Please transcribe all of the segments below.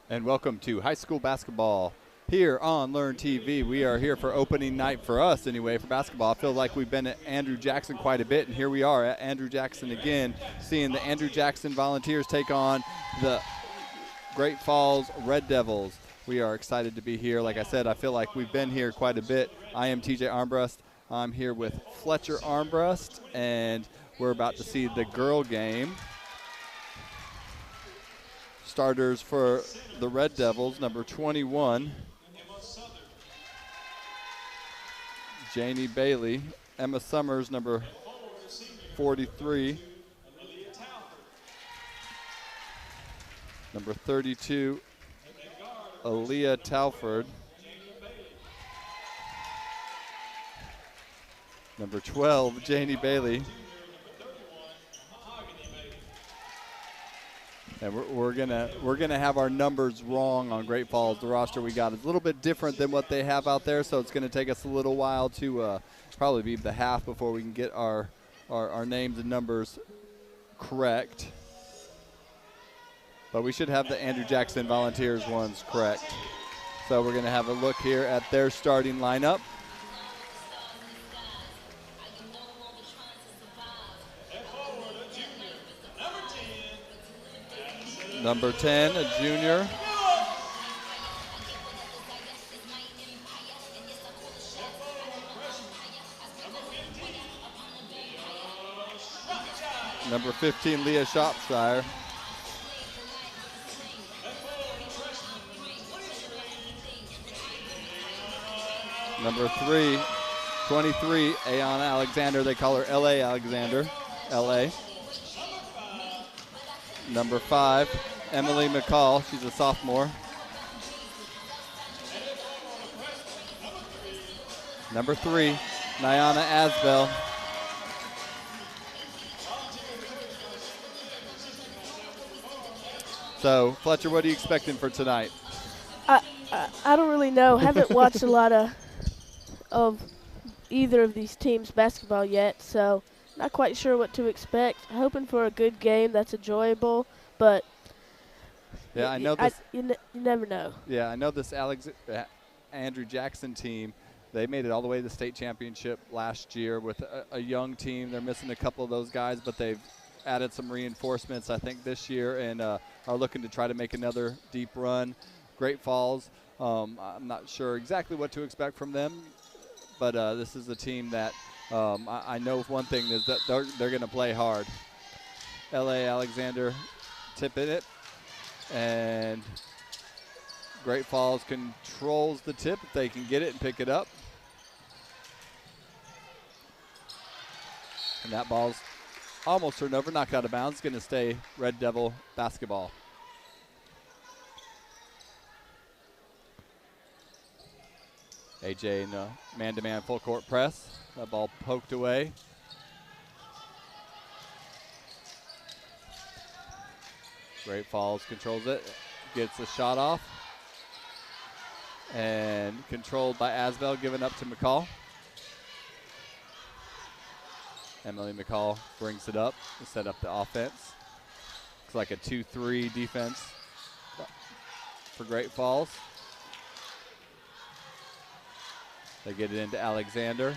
And welcome to high school basketball here on Learn TV. We are here for opening night for us anyway for basketball. I feel like we've been at Andrew Jackson quite a bit, and here we are at Andrew Jackson again, seeing the Andrew Jackson Volunteers take on the Great Falls Red Devils. We are excited to be here. Like I said, I feel like we've been here quite a bit. I am TJ Armbrust. I'm here with Fletcher Armbrust, and we're about to see the girl game. Starters for the Red Devils, number 21, Janie Bailey. Emma Summers, number 43. Number 32, Aaliyah Talford. Number 12, Janie Bailey. And we're gonna have our numbers wrong on Great Falls. The roster we got is a little bit different than what they have out there, so it's gonna take us a little while to probably be the half before we can get our names and numbers correct. But we should have the Andrew Jackson Volunteers ones correct. So we're gonna have a look here at their starting lineup. Number 10, a junior. Number 15, Leah Shopshire. Number 23, Ayana Alexander. They call her LA Alexander. LA. Number 5, Emily McCall. She's a sophomore. Number 3, Nyana Asbell. So, Fletcher, what are you expecting for tonight? I don't really know. Haven't watched a lot of either of these teams' basketball yet, so not quite sure what to expect. Hoping for a good game that's enjoyable, but yeah, I know this. You never know. Yeah, I know this Andrew Jackson team. They made it all the way to the state championship last year with a young team. They're missing a couple of those guys, but they've added some reinforcements, I think, this year, and are looking to try to make another deep run. Great Falls, I'm not sure exactly what to expect from them, but this is a team that I know one thing is that they're going to play hard. L.A. Alexander tipping it, and Great Falls controls the tip if they can get it and pick it up. And that ball's almost turned over, knocked out of bounds. Going to stay Red Devil basketball. AJ in a man-to-man full court press. That ball poked away. Great Falls controls it, gets the shot off. And controlled by Asbell, given up to McCall. Emily McCall brings it up to set up the offense. Looks like a 2-3 defense for Great Falls. They get it into Alexander.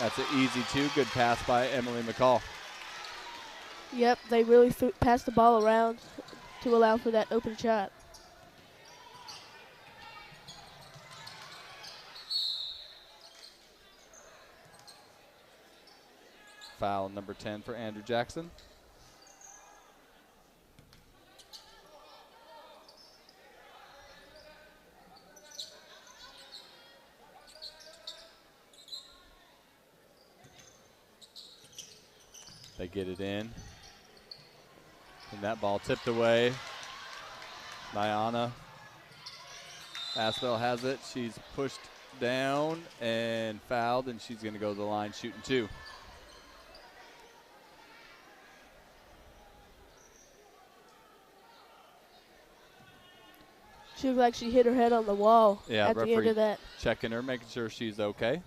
That's an easy 2. Good pass by Emily McCall. Yep, they really passed the ball around to allow for that open shot. Foul number 10 for Andrew Jackson. They get it in. And that ball tipped away. Nyana Asbell has it. She's pushed down and fouled, and she's going to go to the line shooting 2. She looked like she hit her head on the wall at the end of that. Checking her, making sure she's okay.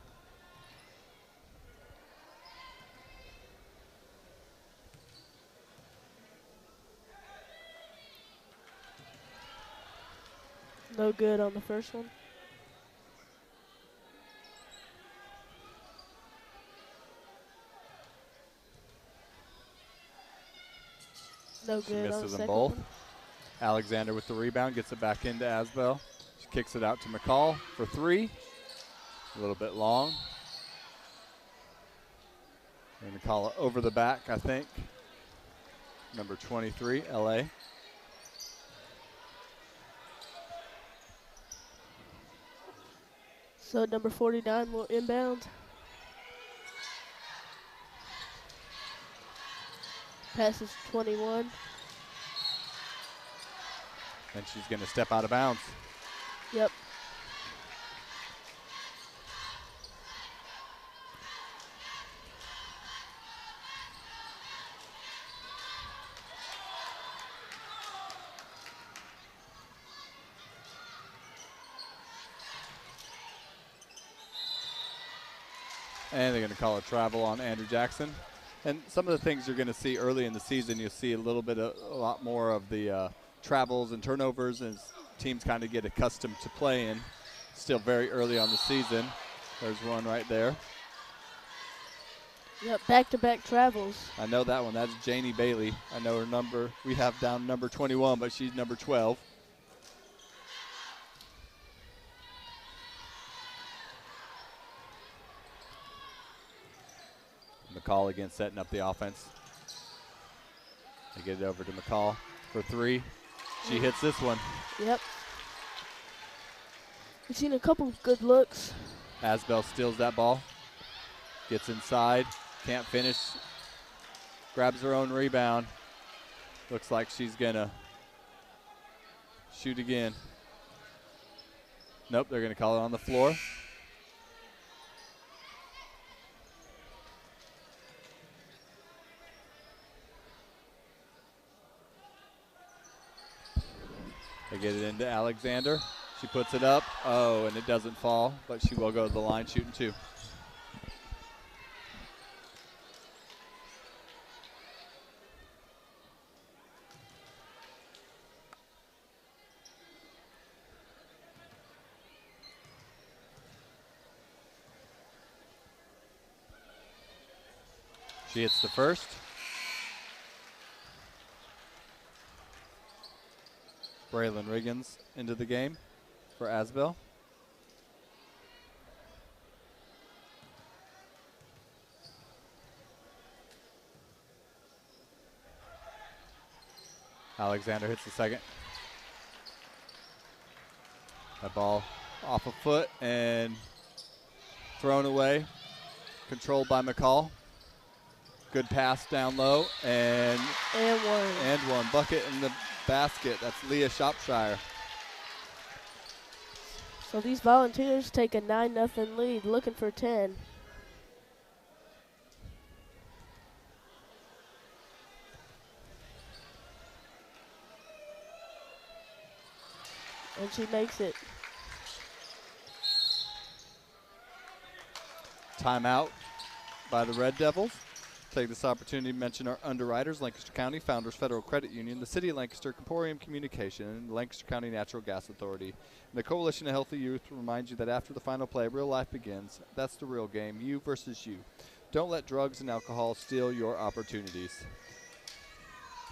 No good on the first one. No She good on the misses them second both. one. Alexander with the rebound, gets it back into Asbel. She kicks it out to McCall for 3. A little bit long. They're going to call it over the back, I think. Number 23, LA. So number 49 will inbound. Passes 21. And she's going to step out of bounds. Yep. And they're going to call a travel on Andrew Jackson. And some of the things you're going to see early in the season, you'll see a lot more of the travels and turnovers as teams kind of get accustomed to playing. Still very early on the season. There's one right there. Yep, back-to-back travels. I know that one. That's Janie Bailey. I know her number. We have down number 21, but she's number 12. McCall again setting up the offense. They get it over to McCall for 3. She hits this one. Yep. We've seen a couple good looks. Asbel steals that ball. Gets inside. Can't finish. Grabs her own rebound. Looks like she's going to shoot again. Nope, they're going to call it on the floor. They get it into Alexander. She puts it up. Oh, and it doesn't fall, but she will go to the line shooting 2. She hits the first. Braylon Riggins into the game for Asbel. Alexander hits the second. That ball off a foot and thrown away. Controlled by McCall. Good pass down low and one. And one. Bucket in the basket. That's Leah Shropshire. So these Volunteers take a 9-0 lead, looking for 10. And she makes it. Timeout by the Red Devils. Take this opportunity to mention our underwriters, Lancaster County, Founders Federal Credit Union, the City of Lancaster, Comporium Communication, and the Lancaster County Natural Gas Authority. And the Coalition of Healthy Youth reminds you that after the final play, real life begins. That's the real game, you versus you. Don't let drugs and alcohol steal your opportunities.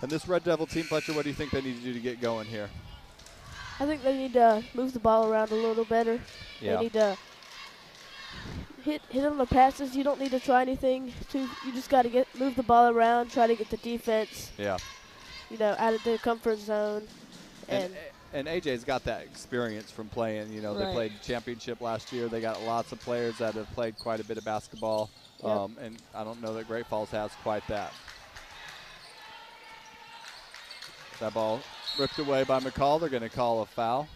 And this Red Devil team, Fletcher, what do you think they need to do to get going here? I think they need to move the ball around a little better. Yeah. They need to hit on the passes. You don't need to try anything. You just got to move the ball around, try to get the defense. Yeah. Out of their comfort zone. And AJ's got that experience from playing. They played championship last year. They got lots of players that have played quite a bit of basketball. Yep. And I don't know that Great Falls has quite that. That ball ripped away by McCall. They're going to call a foul.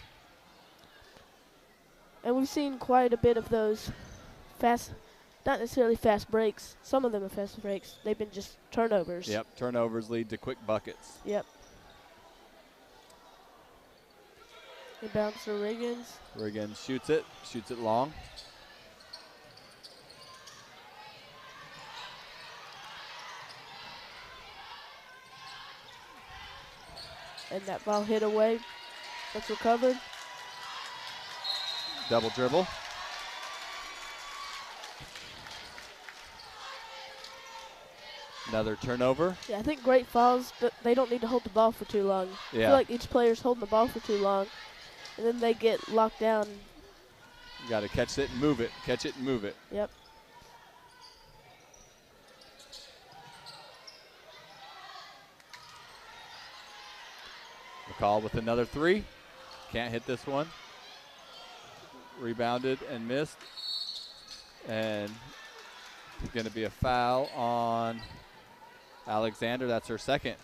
And we've seen quite a bit of those fast, not necessarily fast breaks. Some of them are fast breaks. They've been just turnovers. Yep, turnovers lead to quick buckets. Yep. Inbounds to Riggins. Riggins shoots it long. And that ball hit away. That's recovered. Double dribble. Another turnover. Yeah, I think Great Falls, they don't need to hold the ball for too long. Yeah. I feel like each player's holding the ball for too long, and then they get locked down. You got to catch it and move it. Catch it and move it. Yep. McCall with another three. Can't hit this one. Rebounded and missed. And it's going to be a foul on Alexander. That's her second.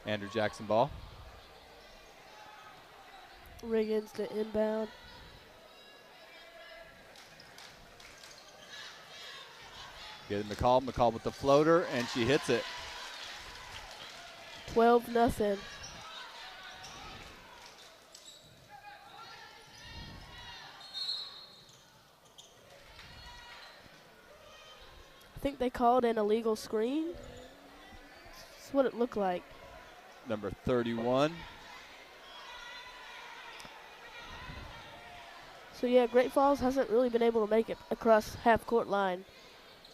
Andrew Jackson ball. Riggins to inbound. Get McCall. McCall with the floater, and she hits it. 12-0. I think they called an illegal screen. That's what it looked like. Number 31. So yeah, Great Falls hasn't really been able to make it across half-court line.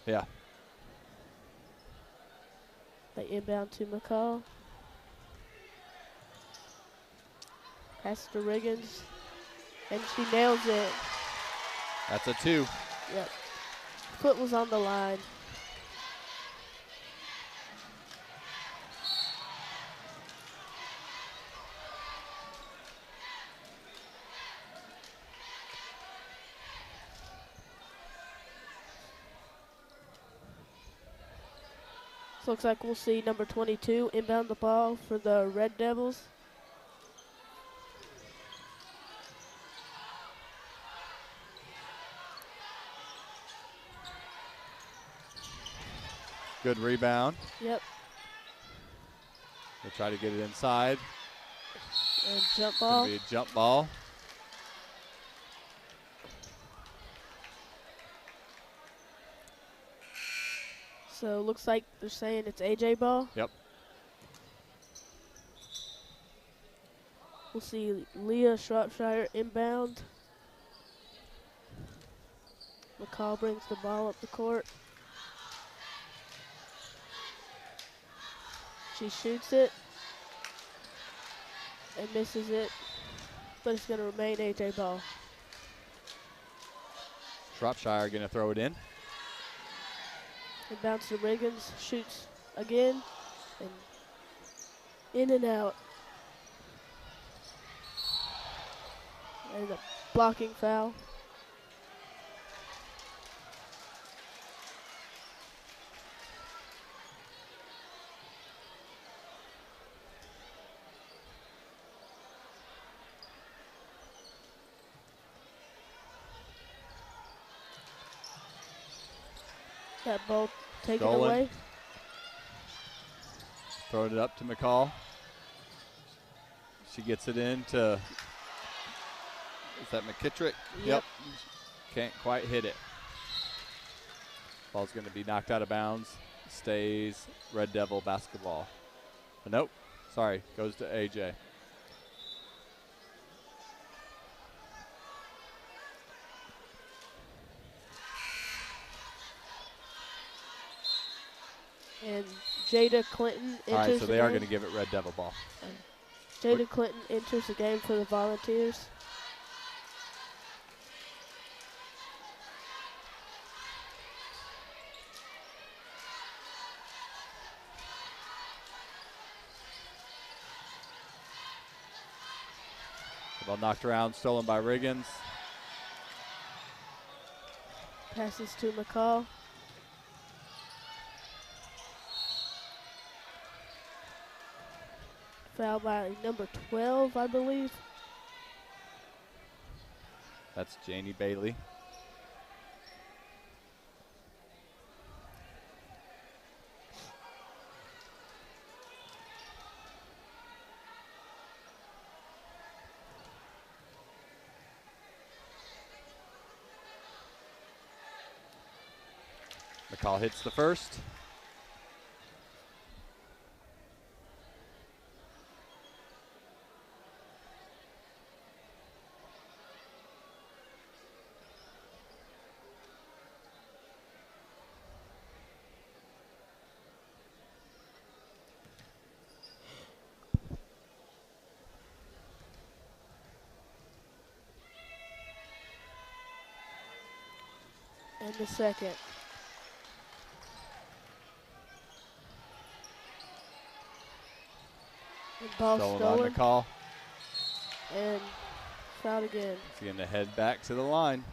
Yeah. They inbound to McCall. Pass to Riggins, and she nails it. That's a 2. Yep. Foot was on the line. So looks like we'll see number 22 inbound the ball for the Red Devils. Good rebound. Yep. We'll try to get it inside. And jump It's ball. going to be a jump ball. So looks like they're saying it's AJ ball. Yep. We'll see Leah Shropshire inbound. McCall brings the ball up the court. She shoots it and misses it, but it's going to remain AJ ball. Shropshire going to throw it in. Inbounds to Riggins, shoots again, and in and out. And a blocking foul. That ball taken Stolen. away. Throwing it up to McCall. She gets it in to, is that McKittrick? Yep. Can't quite hit it. Ball's going to be knocked out of bounds. Stays Red Devil basketball. Nope. Sorry. Goes to AJ. And Jada Clinton enters All right, so the they are game. going to give it Red Devil ball. Jada Clinton enters the game for the Volunteers. The ball knocked around, stolen by Riggins. Passes to McCall. Foul by number 12, I believe. That's Janie Bailey. McCall hits the first. And the second. And ball stolen. By McCall. And fouled again. He's going to head back to the line.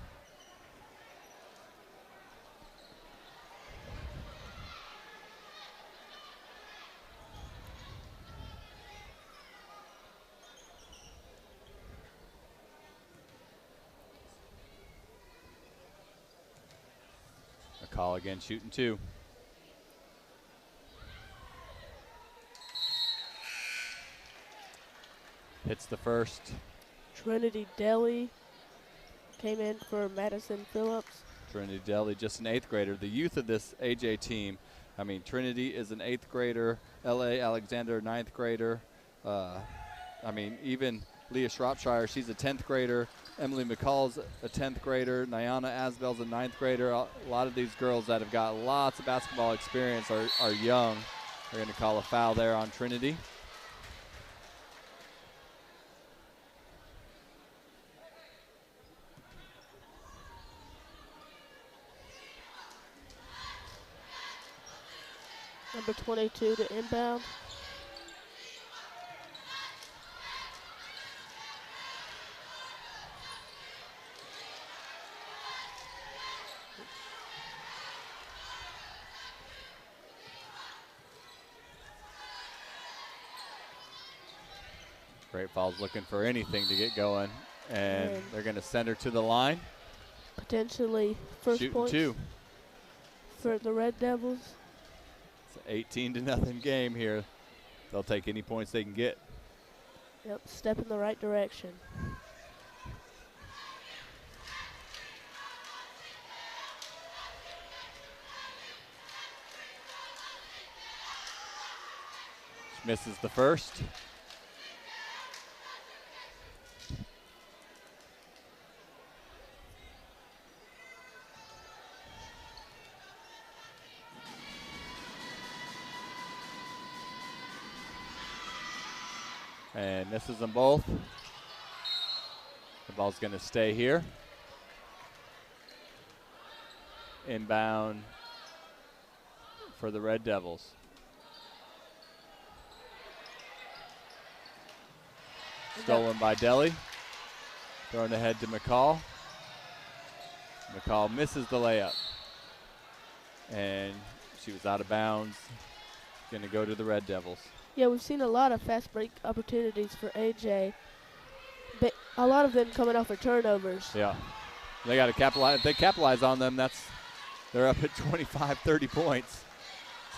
McCall again shooting 2. Hits the first. Trinity Deli came in for Madison Phillips. Trinity Deli, just an 8th grader. The youth of this AJ team, I mean, Trinity is an 8th grader. L.A. Alexander, 9th grader. I mean, even Leah Shropshire, she's a 10th grader. Emily McCall's a 10th grader. Nyana Asbell's a 9th grader. A lot of these girls that have got lots of basketball experience are young. They're going to call a foul there on Trinity. Number 22 to inbound. Great Falls looking for anything to get going, and they're going to send her to the line. Potentially first Shooting points 2 for the Red Devils. It's an 18-0 game here. They'll take any points they can get. Yep, step in the right direction. She misses the first. And misses them both. The ball's going to stay here. Inbound for the Red Devils. Stolen by Deli. Thrown ahead to McCall. McCall misses the layup. And she was out of bounds. Going to go to the Red Devils. Yeah, we've seen a lot of fast break opportunities for AJ, but a lot of them coming off of turnovers. Yeah, they got to capitalize. If they capitalize on them, they're up at 25, 30 points.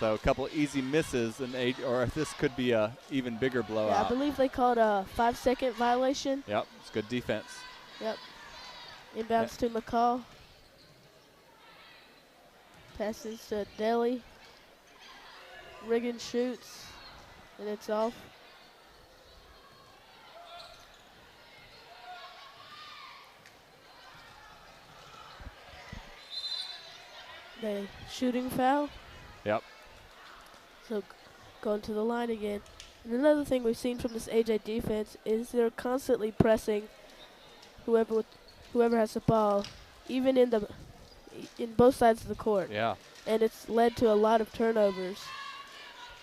So a couple easy misses, or this could be a even bigger blowout. Yeah, I believe they called a 5-second violation. Yep, it's good defense. Yep. Inbounds to McCall. Passes to Deli. Riggin shoots, and it's off. The shooting foul. Yep. So going to the line again. And another thing we've seen from this AJ defense is they're constantly pressing whoever has the ball, even in both sides of the court. Yeah. And it's led to a lot of turnovers.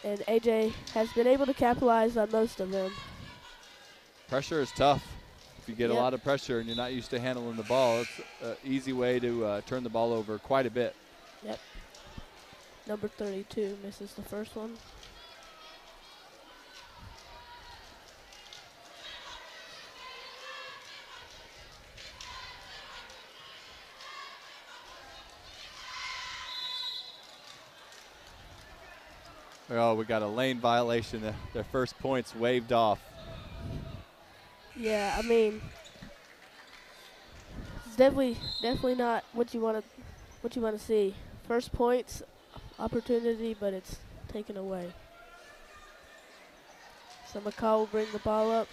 And AJ has been able to capitalize on most of them. Pressure is tough. If you get a lot of pressure and you're not used to handling the ball, it's an easy way to turn the ball over quite a bit. Yep. Number 32 misses the first one. Oh, we got a lane violation. Their first points waved off. Yeah, I mean, it's definitely not what you want to see first points opportunity, but it's taken away. So McCall will bring the ball up.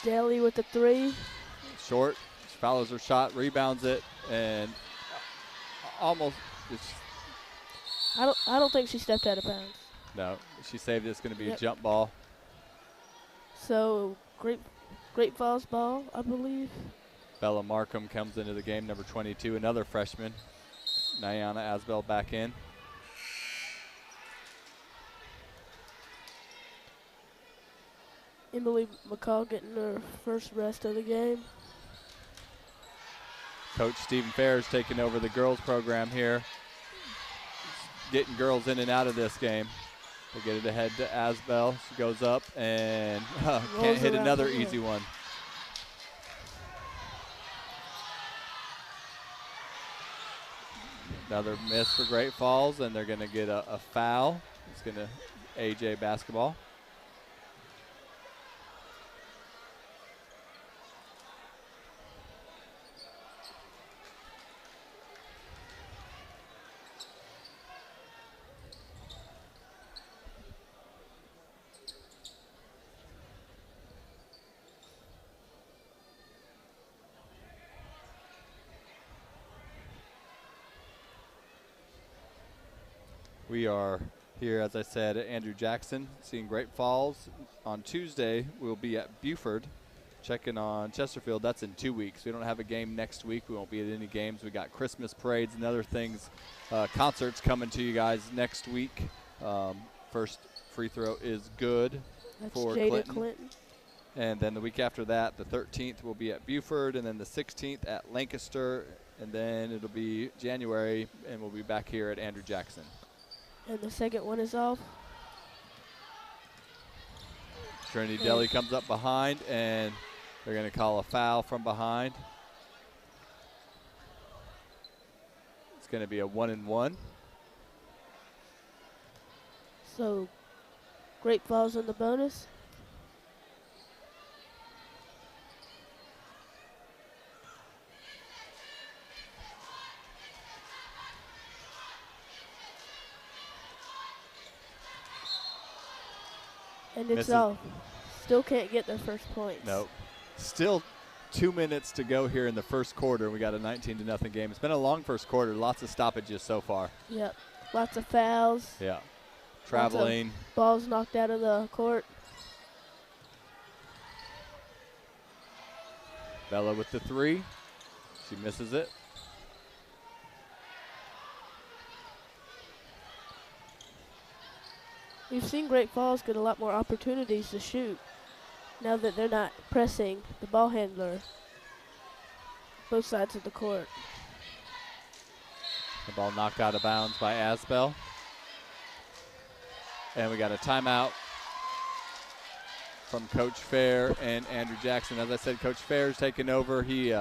Daly with the 3. Short. She follows her shot, rebounds it, and almost. I don't think she stepped out of bounds. No, she saved it. It's going to be Yep. a jump ball. So Great Falls ball, I believe. Bella Markham comes into the game, number 22, another freshman. Nyana Asbel back in. Emily McCall getting her first rest of the game. Coach Stephen Fair is taking over the girls program here. Getting girls in and out of this game. They get it ahead to Asbel. She goes up and can't hit another easy one. Another miss for Great Falls, and they're going to get a foul. It's going to AJ basketball. We are here, as I said, at Andrew Jackson, seeing Great Falls. On Tuesday, we'll be at Buford, checking on Chesterfield. That's in 2 weeks. We don't have a game next week. We won't be at any games. We got Christmas parades and other things, concerts coming to you guys next week. First free throw is good. That's for Jada Clinton. And then the week after that, the 13th, will be at Buford, and then the 16th at Lancaster, and then it'll be January, and we'll be back here at Andrew Jackson. And the second one is off. Trinity Deli comes up behind, and they're going to call a foul from behind. It's going to be a 1-and-1. So Great Falls in the bonus. And it's off. Still can't get their first points. Nope. Still 2 minutes to go here in the first quarter. We got a 19-0 game. It's been a long first quarter. Lots of stoppages so far. Yep. Lots of fouls. Yeah. Traveling. Balls knocked out of the court. Bella with the 3. She misses it. We've seen Great Falls get a lot more opportunities to shoot now that they're not pressing the ball handler both sides of the court. The ball knocked out of bounds by Asbel. And we got a timeout from Coach Fair and Andrew Jackson. As I said, Coach Fair's taken over. He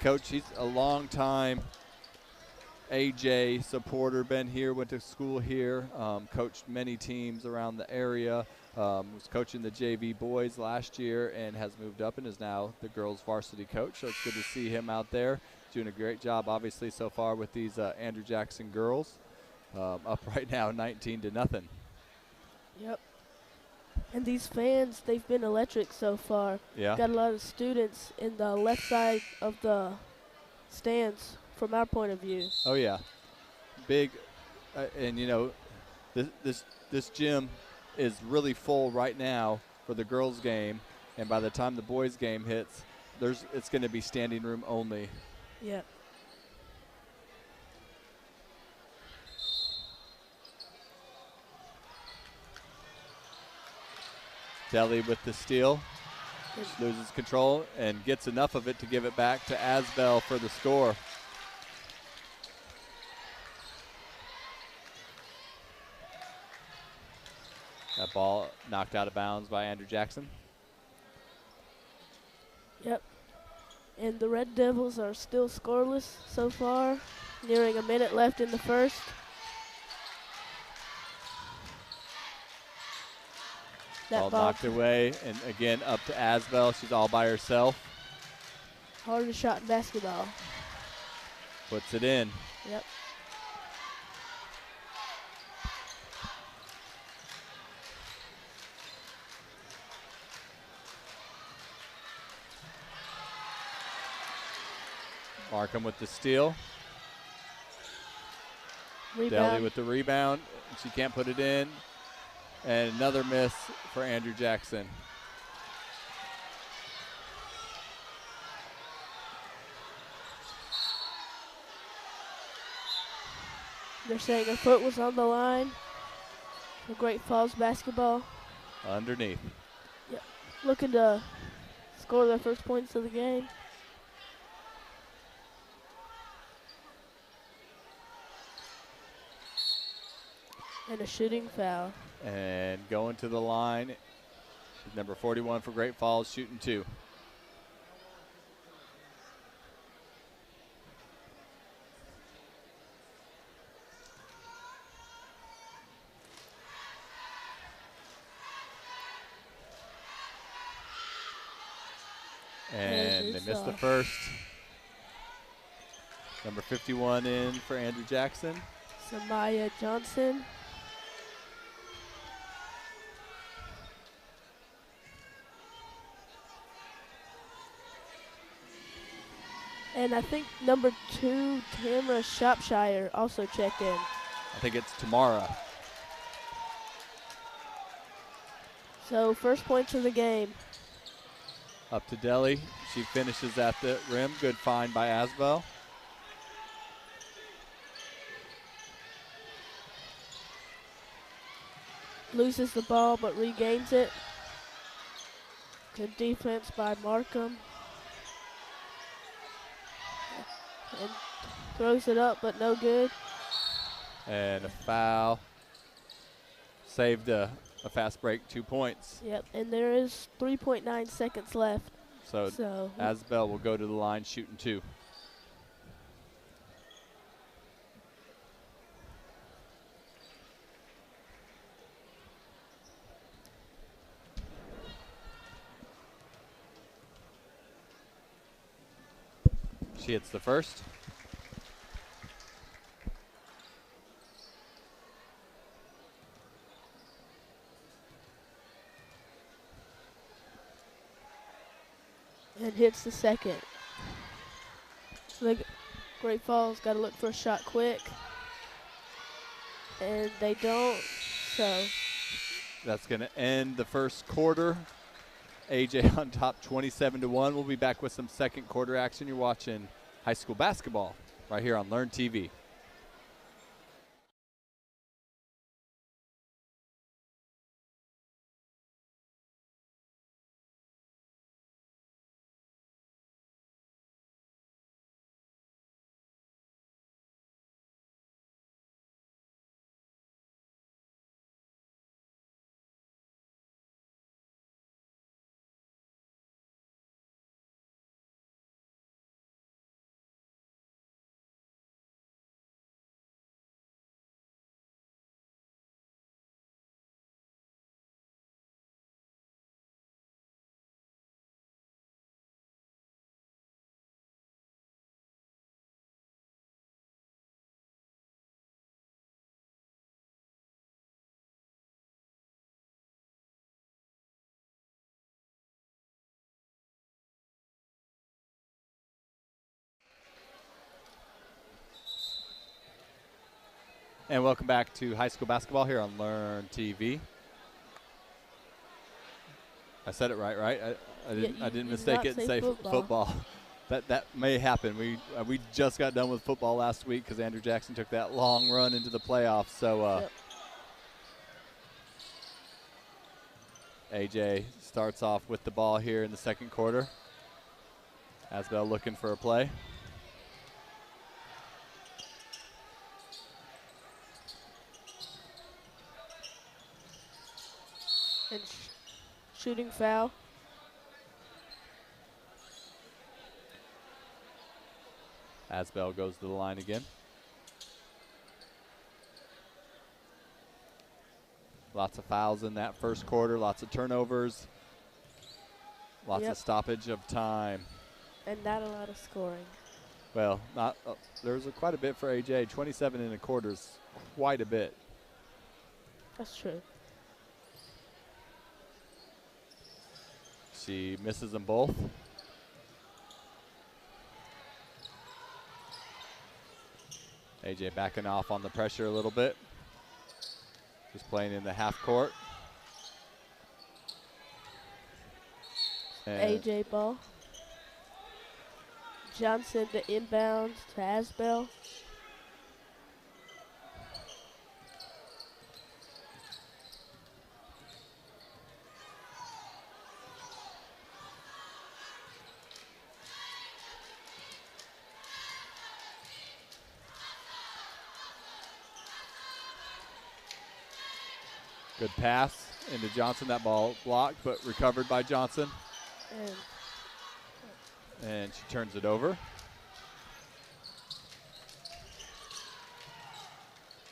coached. He's a long time AJ supporter, been here, went to school here, coached many teams around the area, was coaching the JV boys last year and has moved up and is now the girls varsity coach. So it's good to see him out there doing a great job, obviously, so far with these Andrew Jackson girls. Up right now 19-0. Yep. And these fans, they've been electric so far. Yeah. Got a lot of students in the left side of the stands from our point of view. Oh yeah, big, and you know, this gym is really full right now for the girls' game, and by the time the boys' game hits, it's going to be standing room only. Yeah. Deli with the steal, loses control and gets enough of it to give it back to Asbel for the score. That ball knocked out of bounds by Andrew Jackson. Yep. And the Red Devils are still scoreless so far, nearing a minute left in the first. Ball knocked away, and again up to Asbel. She's all by herself. Hardest shot in basketball. Puts it in. Yep. Markham with the steal. Rebound. Deli with the rebound. She can't put it in. And another miss for Andrew Jackson. They're saying her foot was on the line for Great Falls basketball. Underneath. Yep. Looking to score their first points of the game. And a shooting foul. And going to the line, number 41 for Great Falls, shooting 2. And they missed the first. Number 51 in for Andrew Jackson. Samaya Johnson. And I think number 2, Tamara Shropshire, also checked in. I think it's Tamara. So first points of the game. Up to Deli. She finishes at the rim. Good find by Asbel. Loses the ball but regains it. Good defense by Markham. And throws it up but no good. And a foul. Saved a fast break, 2 points. Yep, and there is 3.9 seconds left. So Asbel will go to the line shooting 2. She hits the first. And hits the second. So Great Falls got to look for a shot quick. And they don't, so. That's going to end the first quarter. AJ on top 27-1. We'll be back with some second quarter action. You're watching high school basketball right here on Learn TV. And welcome back to high school basketball here on Learn TV. I said it right? I didn't mistake it and say football. That may happen. We just got done with football last week because Andrew Jackson took that long run into the playoffs. So AJ starts off with the ball here in the second quarter. Asbel looking for a play. And shooting foul. Asbel goes to the line again. Lots of fouls in that first quarter, lots of turnovers, lots of stoppage of time. And not a lot of scoring. Well, not there's quite a bit for AJ. 27 and a quarter is quite a bit. That's true. She misses them both. AJ backing off on the pressure a little bit. Just playing in the half court. And AJ ball. Johnson to inbounds to Asbell. good pass into Johnson. That ball blocked, but recovered by Johnson. And she turns it over.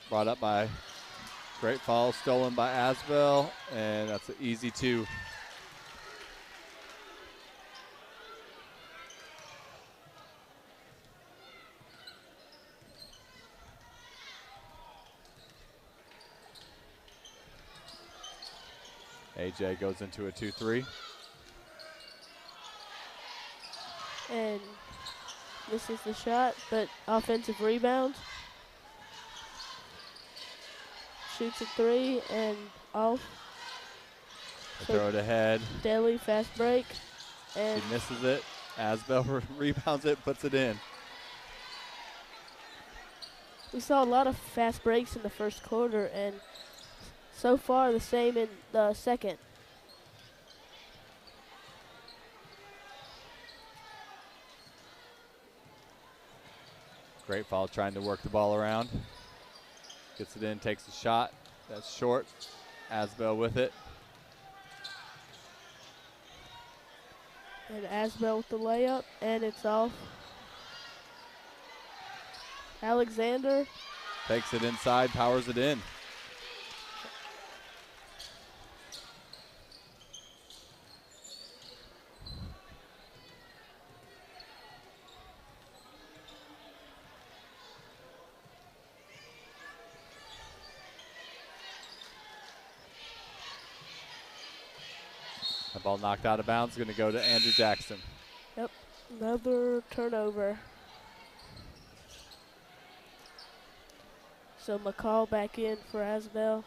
Brought up by Great Fall, stolen by Asbell, and that's an easy two. AJ goes into a 2-3. And misses the shot, but offensive rebound. Shoots a three and off. Throw it ahead. Daly fast break. And she misses it. Asbell rebounds it, puts it in. We saw a lot of fast breaks in the first quarter, and so far the same in the second. Great Fall trying to work the ball around. Gets it in, takes a shot. That's short. Asbell with it. And Asbell with the layup, and it's off. Alexander takes it inside, powers it in. The ball knocked out of bounds, going to go to Andrew Jackson. Yep, another turnover. So McCall back in for Asbell.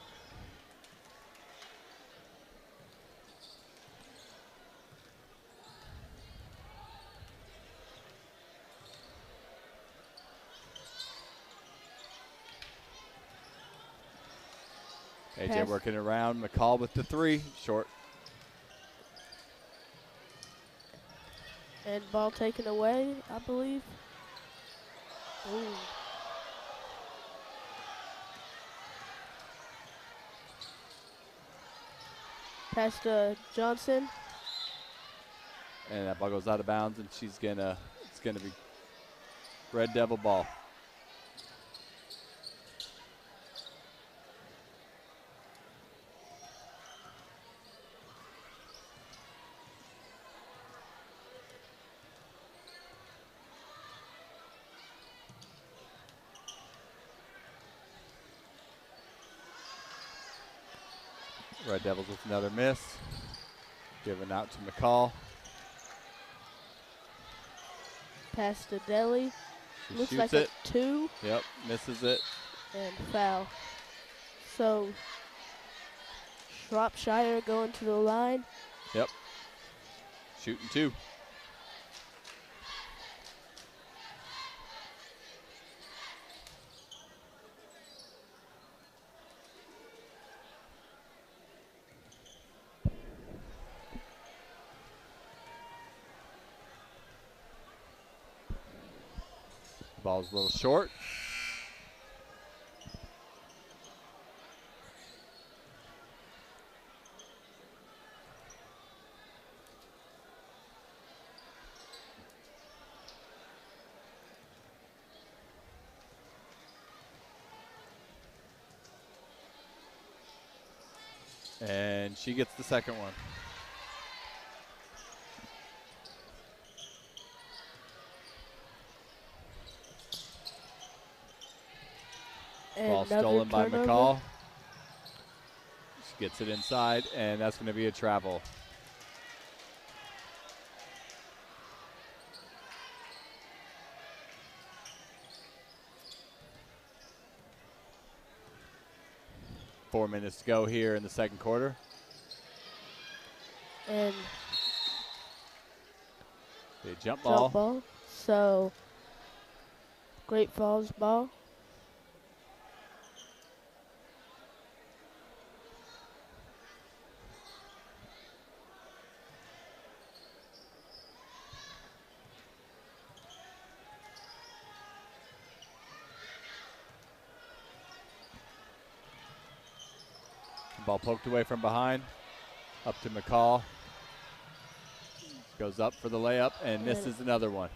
AJ working around. McCall with the three, short. And ball taken away, I believe. Ooh. Pass to Johnson. And that ball goes out of bounds, and it's gonna be Red Devil ball. Red Devils with another miss. Given out to McCall. Pass to Deli. She Looks shoots like it. a two. Yep, misses it. And foul. So Shropshire going to the line. Yep. Shooting two. Ball's a little short. And she gets the second one. Ball another stolen by turnover. McCall. She gets it inside, and that's going to be a travel. Four minutes to go here in the second quarter. And the jump ball. So Great Falls ball. Ball poked away from behind. Up to McCall. Goes up for the layup and misses another one.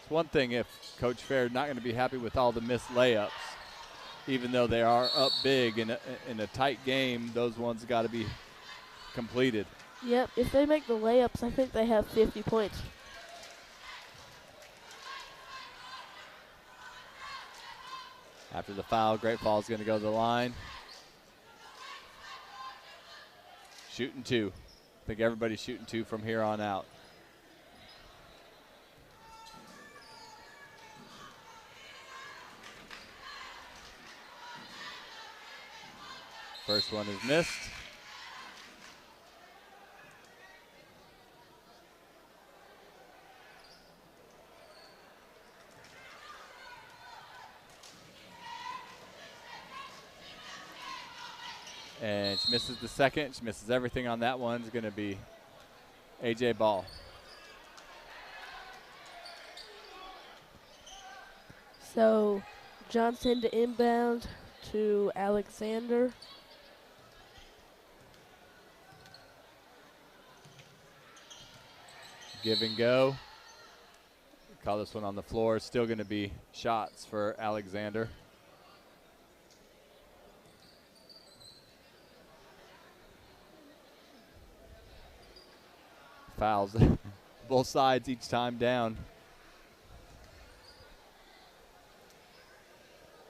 It's one thing if Coach Fair is not going to be happy with all the missed layups. Even though they are up big in a tight game, those ones got to be completed. Yep, if they make the layups, I think they have 50 points. After the foul, Great Falls is going to go to the line. Shooting two. I think everybody's shooting two from here on out. First one is missed. And she misses the second. She misses everything on that one. It's going to be AJ Ball. So Johnson to inbound to Alexander. Give and go. Call this one on the floor. Still going to be shots for Alexander. Fouls. Both sides each time down.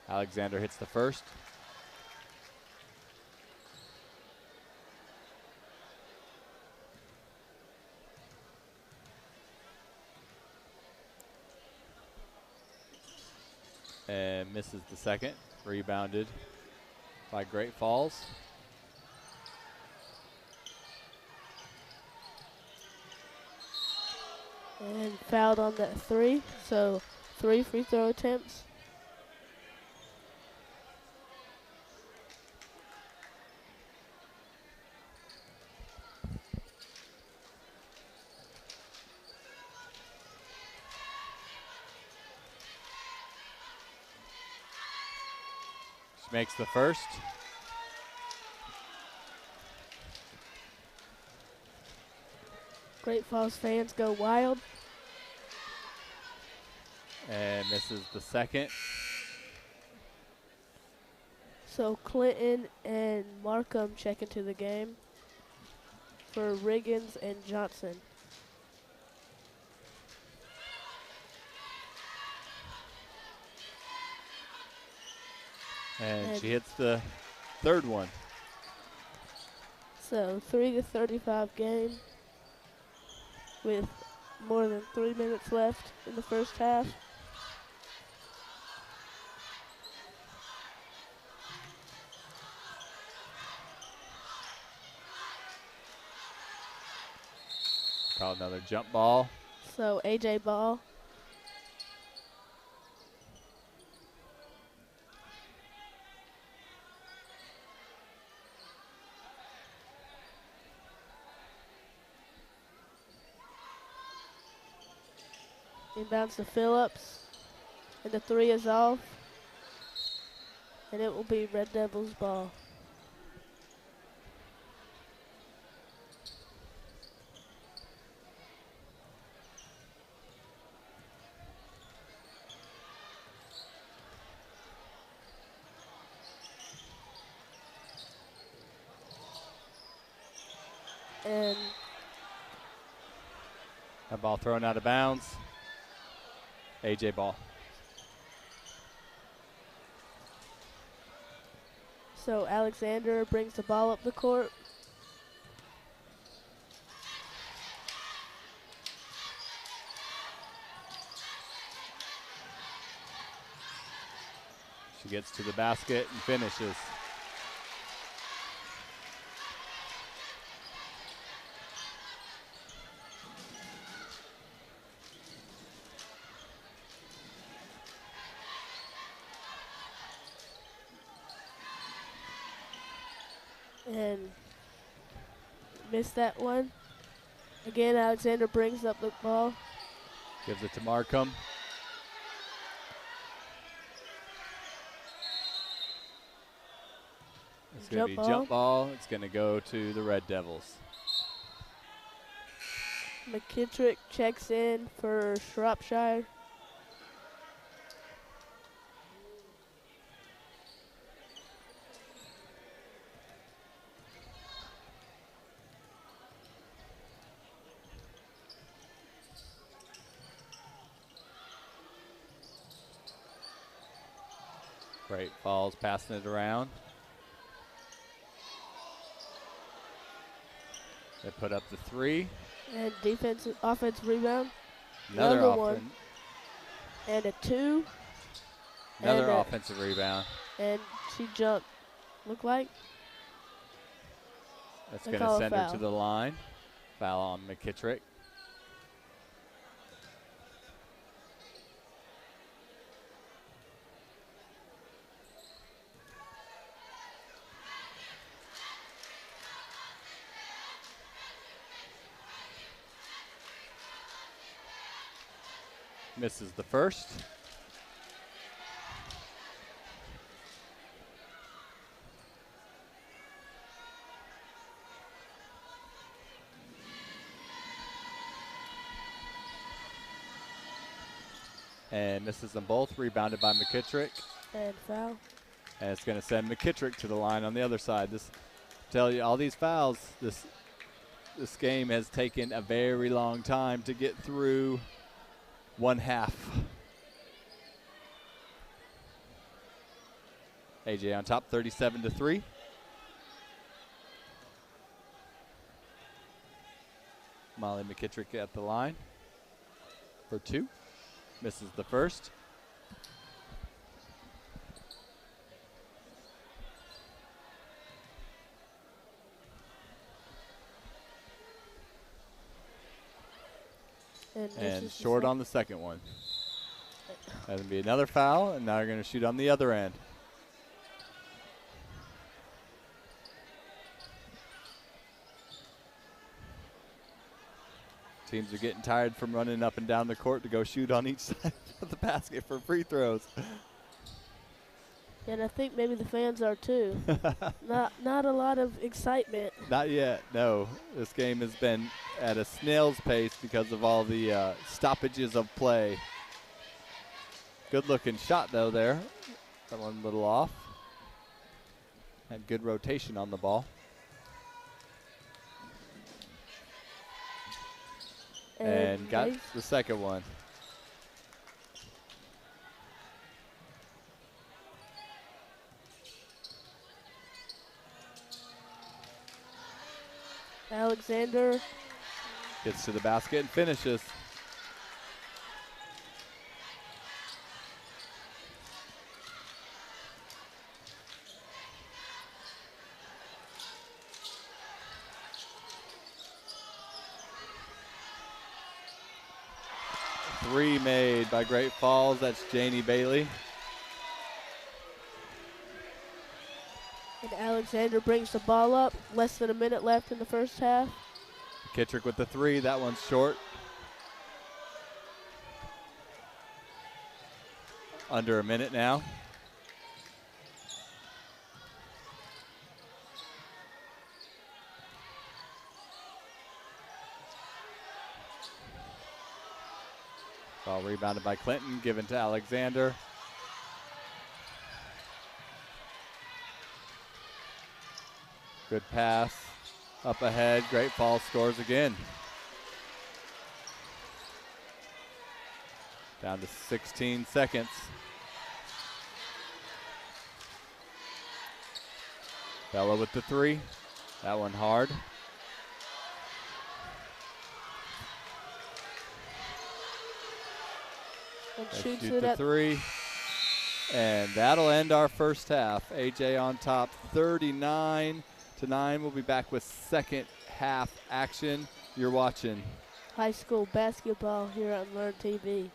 Alexander hits the first. And misses the second. Rebounded by Great Falls. And fouled on that three, so 3 free throw attempts. She makes the first. Great Falls fans go wild. And misses the second. So Clinton and Markham check into the game for Riggins and Johnson. And she hits the third one. So 3-35 game with more than 3 minutes left in the first half. Call another jump ball. So AJ Ball. Inbounds to Phillips. And the three is off. And it will be Red Devils ball. And that ball thrown out of bounds. AJ Ball. So Alexander brings the ball up the court. She gets to the basket and finishes. And missed that one. Again, Alexander brings up the ball. Gives it to Markham. It's going to be jump ball. It's going to go to the Red Devils. McKittrick checks in for Shropshire. Great Falls passing it around. They put up the 3. And offensive rebound. Another one. And a 2. Another offensive rebound. And she jumped, look like. That's going to send her to the line. Foul on McKittrick. Misses the first. And misses them both, rebounded by McKittrick. And foul. And it's going to send McKittrick to the line on the other side. Tell you, all these fouls, this game has taken a very long time to get through one half. AJ on top, 37-3. Molly McKittrick at the line for 2. Misses the first. And short on the second one. That's going to be another foul, and now they're going to shoot on the other end. Teams are getting tired from running up and down the court to go shoot on each side of the basket for free throws. And I think maybe the fans are too. Not a lot of excitement. Not yet, no. This game has been at a snail's pace because of all the stoppages of play. Good looking shot though there. That one a little off. Had good rotation on the ball. And got the second one. Alexander gets to the basket and finishes. Three made by Great Falls. That's Janie Bailey. And Alexander brings the ball up. Less than a minute left in the first half. McKittrick with the 3. That one's short. Under a minute now. Ball rebounded by Clinton, given to Alexander. Good pass. Up ahead. Great Falls scores again. Down to 16 seconds. Bella with the three. That one hard. And They shoots shoot it the up. three. And that'll end our first half. AJ on top, 39-9. We'll be back with second half action. You're watching High school basketball here on Learn TV.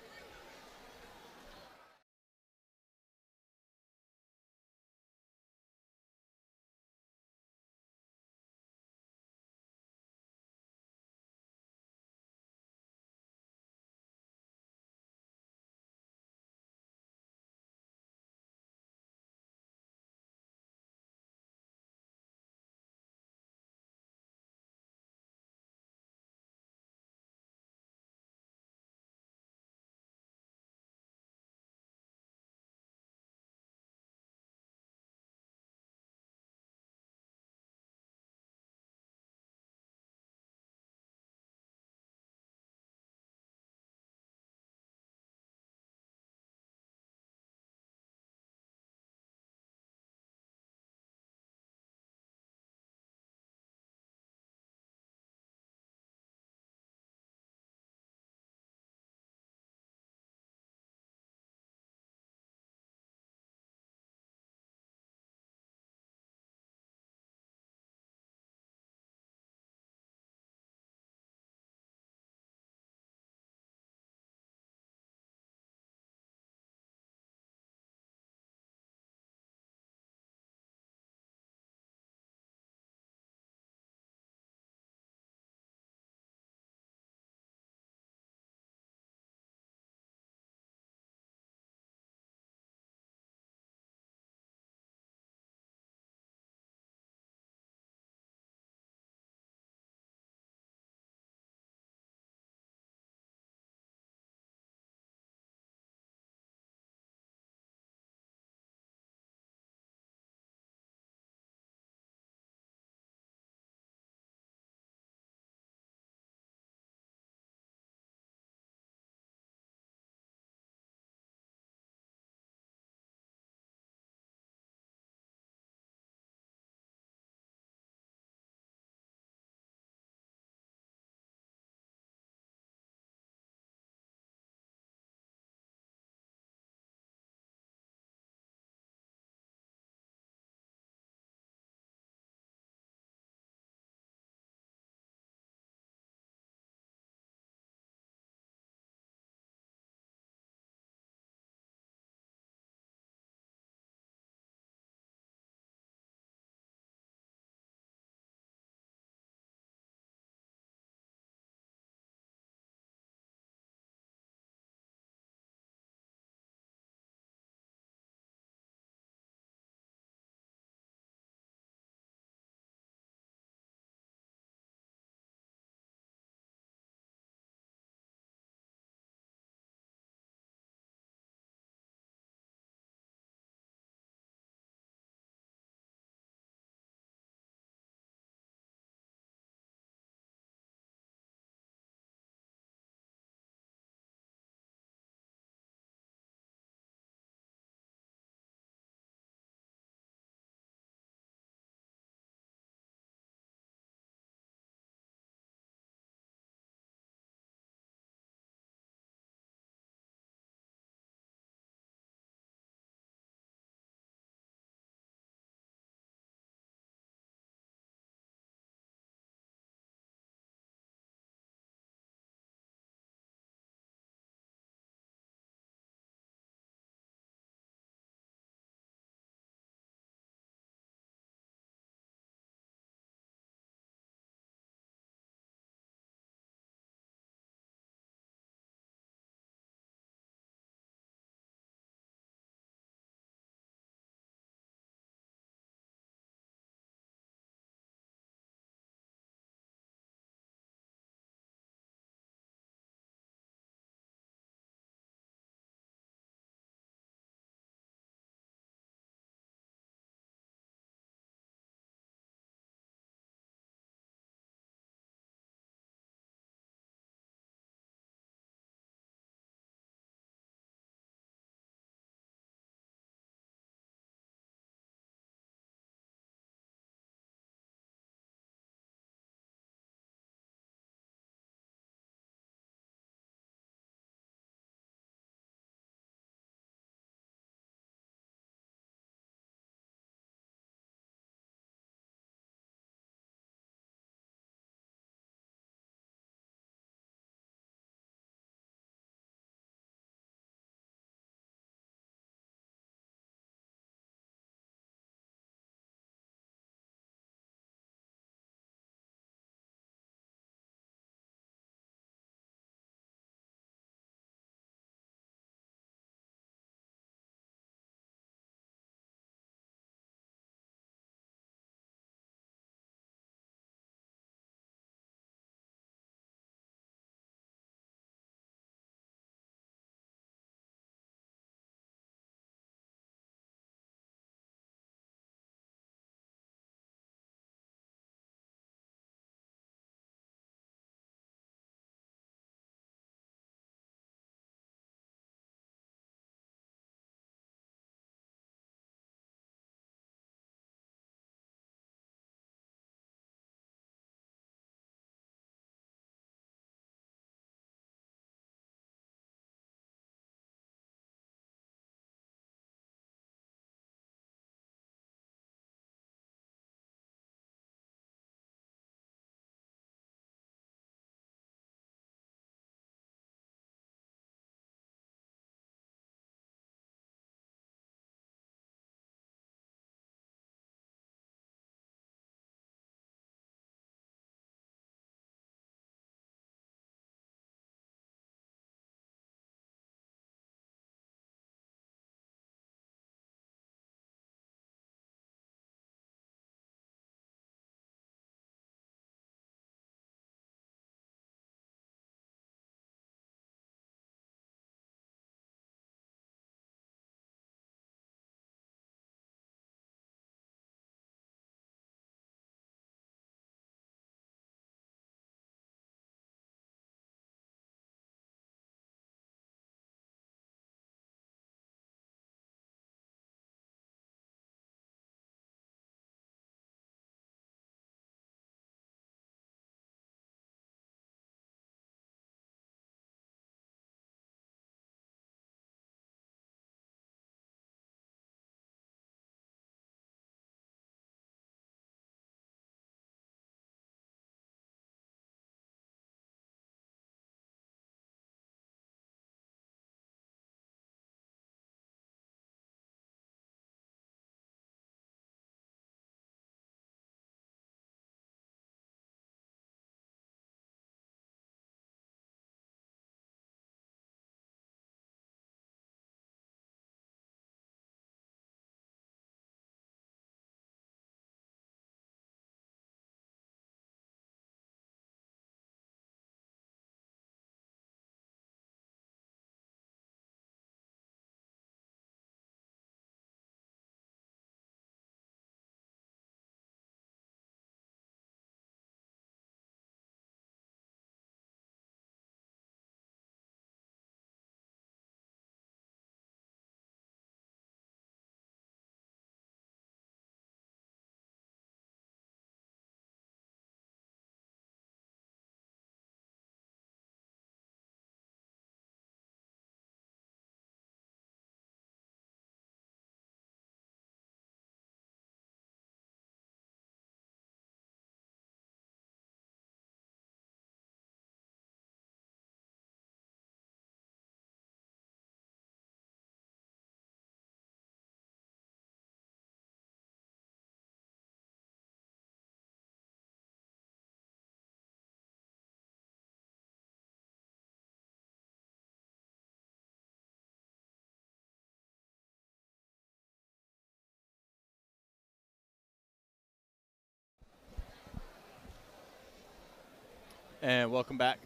And welcome back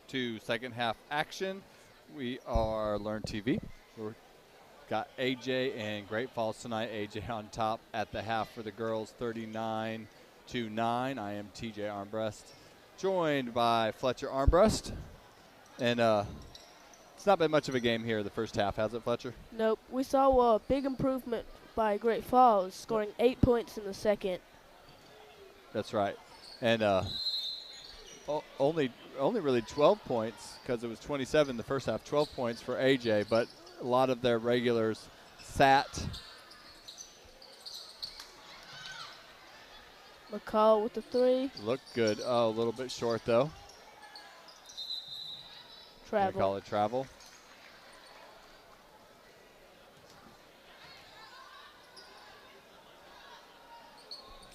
to second half action. We are Learn TV. We've got AJ and Great Falls tonight. AJ on top at the half for the girls, 39-9. I am TJ Armbrust, joined by Fletcher Armbrust. And it's not been much of a game here the first half, has it, Fletcher? Nope. We saw a big improvement by Great Falls, scoring 8 points in the second. That's right. And only really 12 points, because it was 27 the first half, 12 points for AJ, but a lot of their regulars sat. McCall with the 3. Looked good. Oh, a little bit short, though. Travel. They call it travel.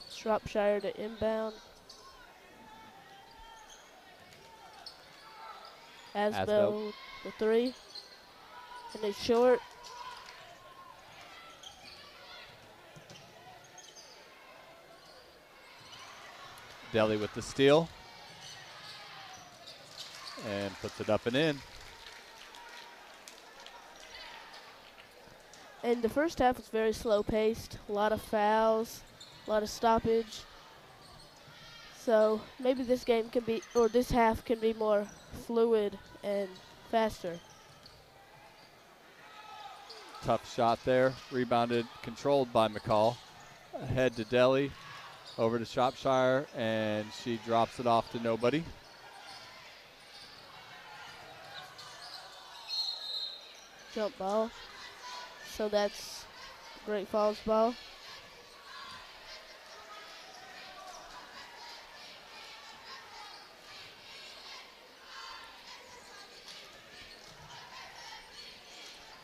Shropshire to inbound. Asbel the 3. And it's short. Deli with the steal. And puts it up and in. And the first half was very slow paced. A lot of fouls, a lot of stoppage. So maybe this game can be, or this half can be more fluid and faster. Tough shot there. Rebounded, controlled by McCall. Ahead to Deli. Over to Shropshire, and she drops it off to nobody. Jump ball. So that's Great Falls ball.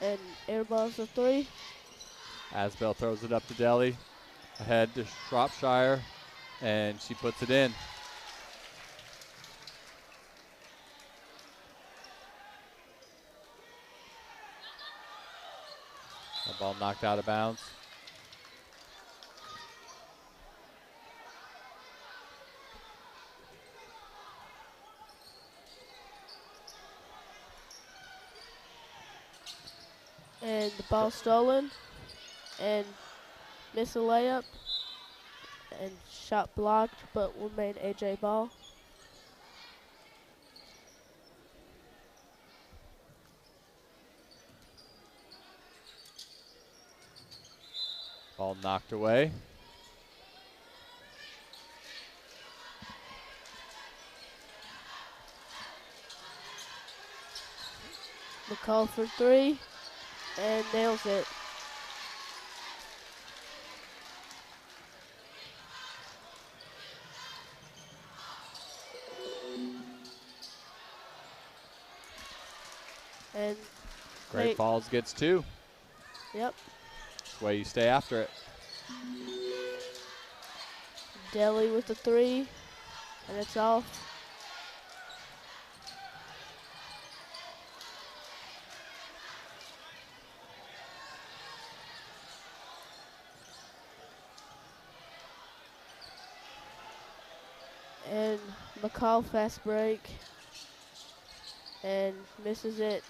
And air balls a 3. Asbel throws it up to Deli. Ahead to Shropshire, and she puts it in. The ball knocked out of bounds. And the ball stolen. And miss a layup. And shot blocked, but remain AJ ball. Ball knocked away. McCall for 3 and nails it. And Great Falls gets 2. Yep. That's the way you stay after it. Deli with the 3, and it's off. And McCall fast break and misses it,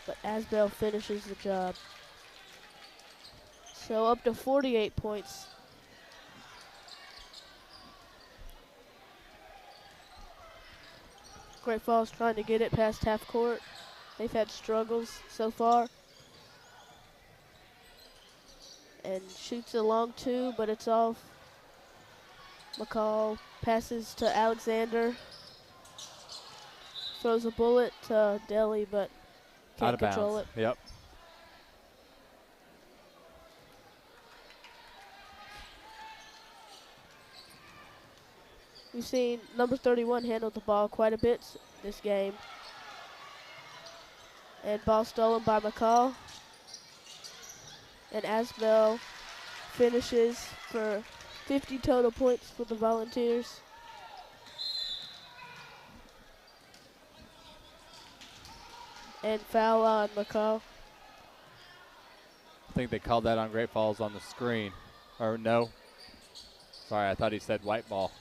but Asbel finishes the job. So up to 48 points. Great Falls trying to get it past half court. They've had struggles so far. And shoots a long 2, but it's off. McCall passes to Alexander. Throws a bullet to Deli, but can't Out of control bounds. it. Yep. We've seen number 31 handle the ball quite a bit this game. And ball stolen by McCall. And Asbel finishes for 50 total points for the Volunteers. And foul on McCall. I think they called that on Great Falls on the screen. Or no. Sorry, I thought he said white ball.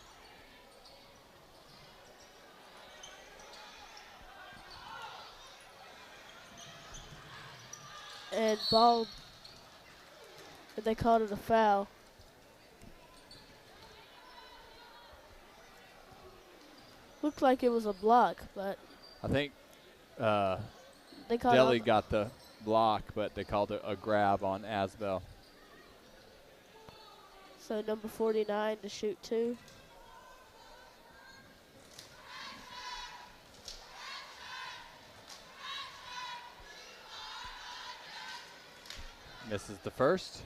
And ball, and they called it a foul. Looked like it was a block, but I think they called Delhi it got the block, but they called it a grab on Asbel. so number 49 to shoot 2. Misses the first.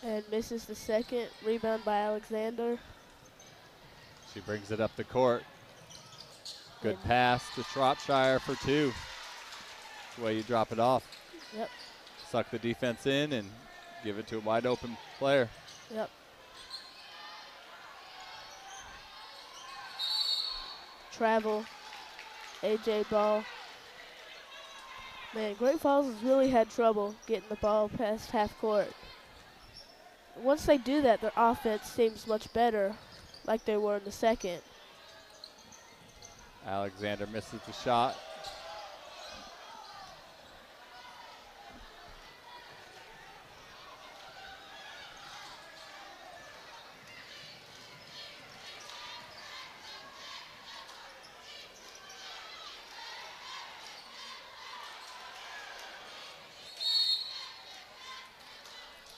And misses the second. Rebound by Alexander. She brings it up the court. Good And pass to Shropshire for 2. That's the way you drop it off. Yep. Suck the defense in and give it to a wide open player. Yep. Travel. AJ ball. Man, Great Falls has really had trouble getting the ball past half court. Once they do that, their offense seems much better, like they were in the second. Alexander misses the shot.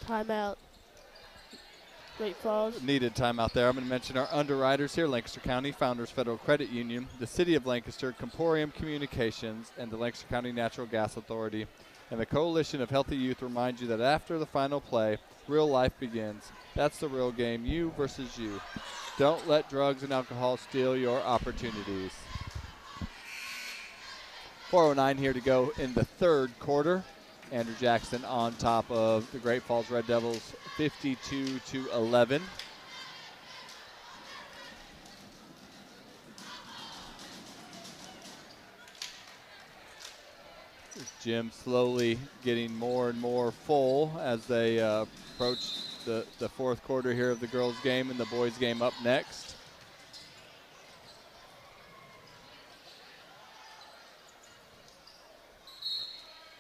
Timeout. Great Falls. Needed timeout there. I'm going to mention our underwriters here: Lancaster County Founders Federal Credit Union, the City of Lancaster, Comporium Communications, and the Lancaster County Natural Gas Authority. And the Coalition of Healthy Youth remind you that after the final play, real life begins. That's the real game, you versus you. Don't let drugs and alcohol steal your opportunities. 4:09 here to go in the third quarter. Andrew Jackson on top of the Great Falls Red Devils, 52-11. Gym slowly getting more and more full as they approach the fourth quarter here of the girls' game, and the boys' game up next.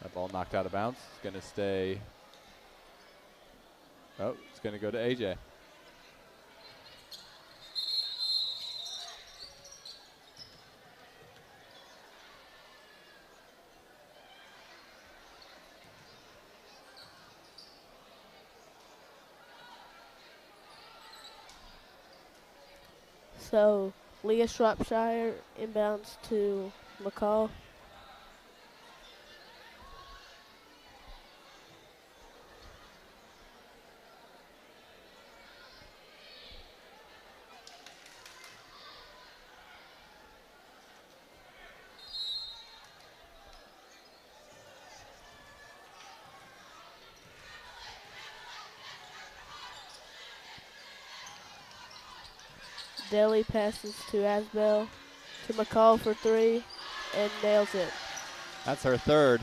That ball knocked out of bounds. It's going to stay. Oh, it's going to go to AJ. So Leah Shropshire inbounds to McCall. Delhi passes to Asbel, to McCall for 3, and nails it. That's her third.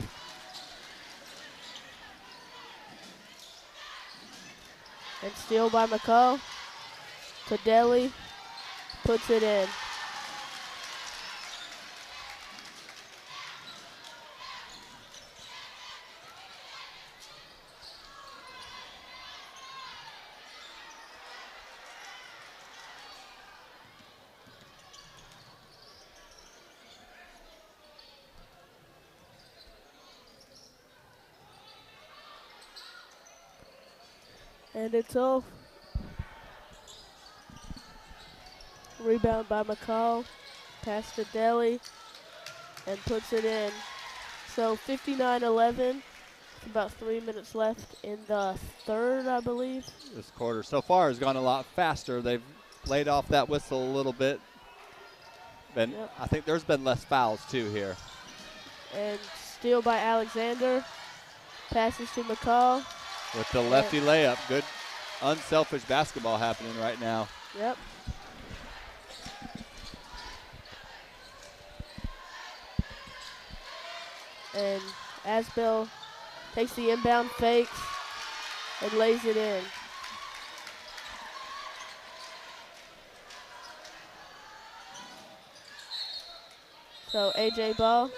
And steal by McCall to Delhi, puts it in. And it's off. Rebound by McCall. Pass to Delhi. And puts it in. So 59-11. About 3 minutes left in the third, I believe. This quarter so far has gone a lot faster. They've laid off that whistle a little bit. And Yep. I think there's been less fouls too here. And steal by Alexander. Passes to McCall. With the lefty layup. Good unselfish basketball happening right now. Yep. And Asbel takes the inbound, fakes, and lays it in. So AJ ball.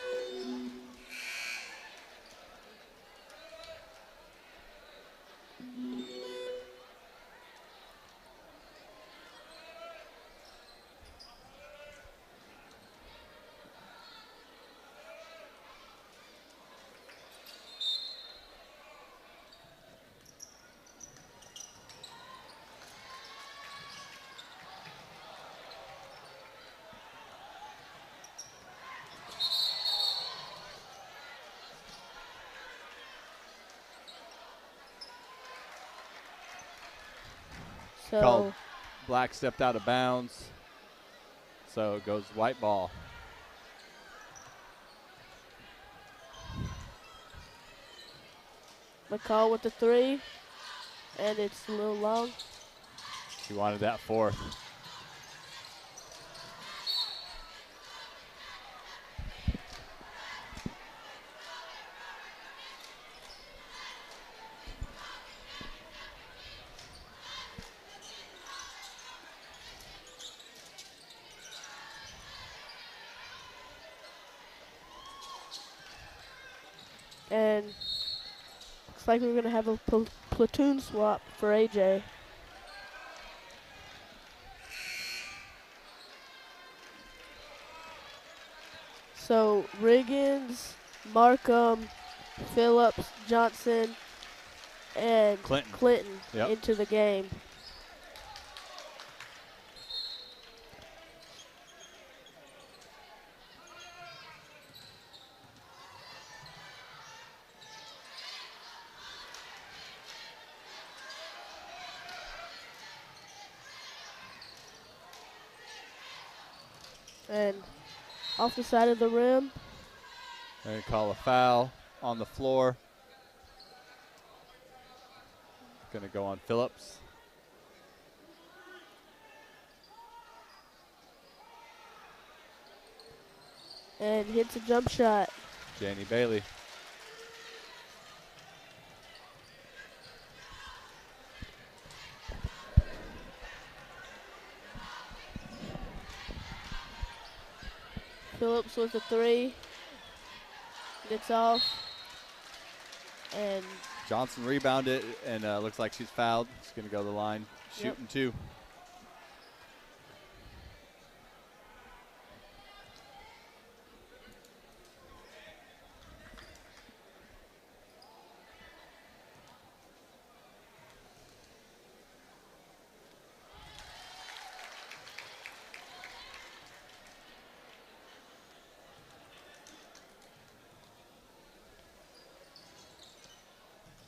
So Called. Black stepped out of bounds. So it goes white ball. McCall with the 3, and it's a little long. She wanted that 4th. And looks like we're going to have a platoon swap for AJ. So Riggins, Markham, Phillips, Johnson, and Clinton Yep. into the game. And off the side of the rim. And call a foul on the floor. Going to go on Phillips. And hits a jump shot. Janie Bailey. Phillips with a 3. Gets off. And Johnson rebounded, and looks like she's fouled. She's going to go to the line, shooting 2.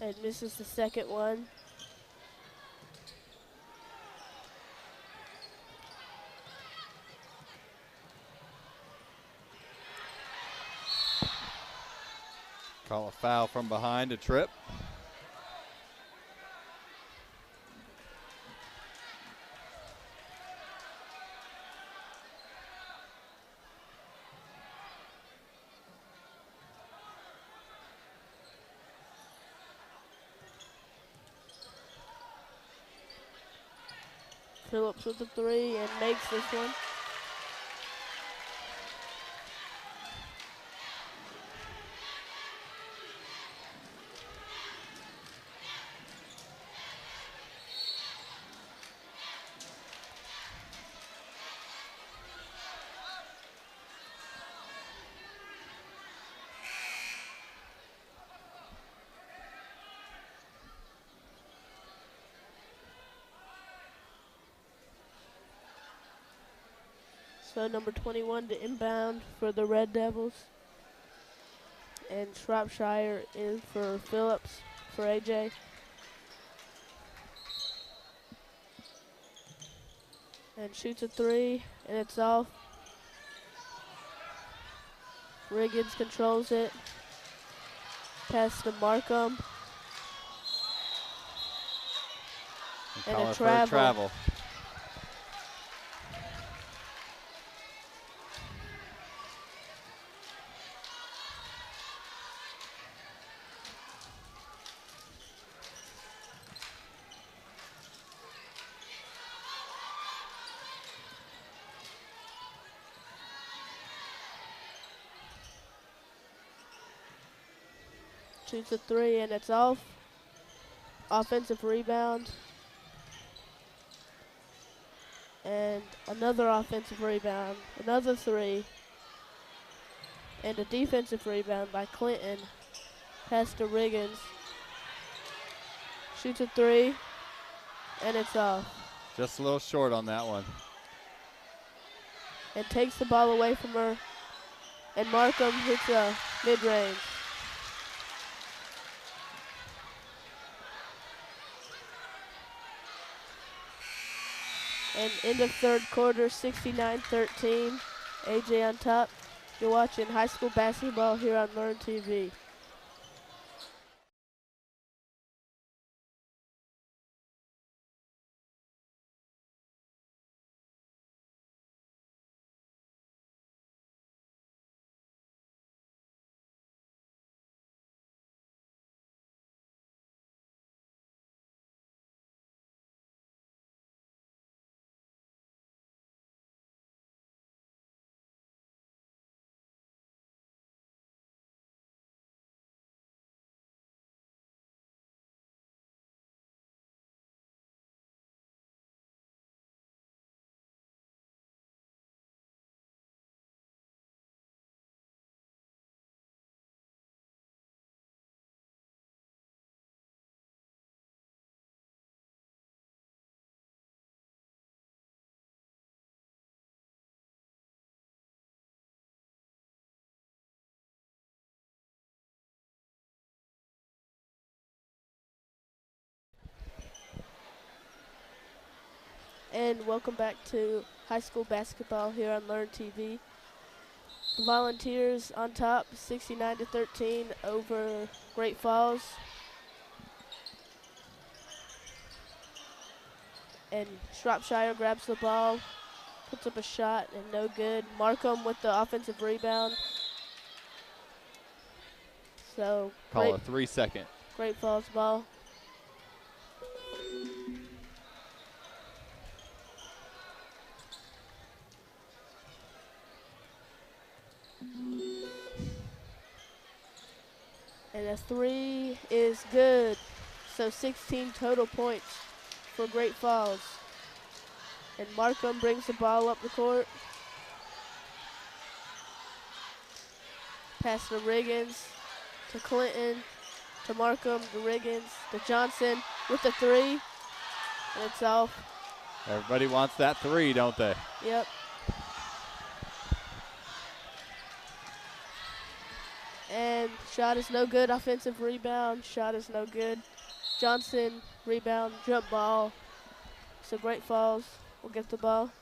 and misses the second one. Call a foul from behind, a trip. Phillips with the 3 and makes this one. So number 21 to inbound for the Red Devils. And Shropshire in for Phillips for AJ. And shoots a 3, and it's off. Riggins controls it. Pass to Markham. And a travel. Shoots a three, and it's off. Offensive rebound. And another offensive rebound. Another three. And a defensive rebound by Clinton. Pass to Riggins. Shoots a three, and it's off. Just a little short on that one. And takes the ball away from her. And Markham hits a mid-range. And end of third quarter, 69-13. AJ on top. You're watching high school basketball here on Learn TV. And welcome back to high school basketball here on Learn TV. The Volunteers on top, 69-13 over Great Falls. And Shropshire grabs the ball, puts up a shot, and no good. Markham with the offensive rebound. So Call a 3-second. Great Falls ball. And a three is good. So 16 total points for Great Falls. And Markham brings the ball up the court. Pass to Riggins, to Clinton, to Markham, to Riggins, to Johnson with the three. And it's off. Everybody wants that three, don't they? Yep. And shot is no good. Offensive rebound. Shot is no good. Johnson, rebound, jump ball. So Great Falls will get the ball.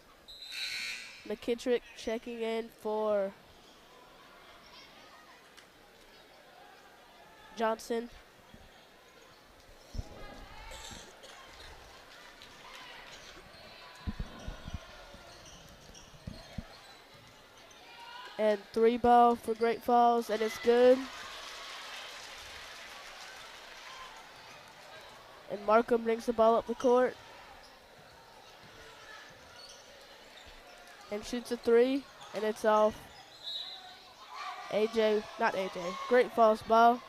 McKittrick checking in for Johnson. And three ball for Great Falls, and it's good. And Markham brings the ball up the court. And shoots a three, and it's off. Great Falls ball.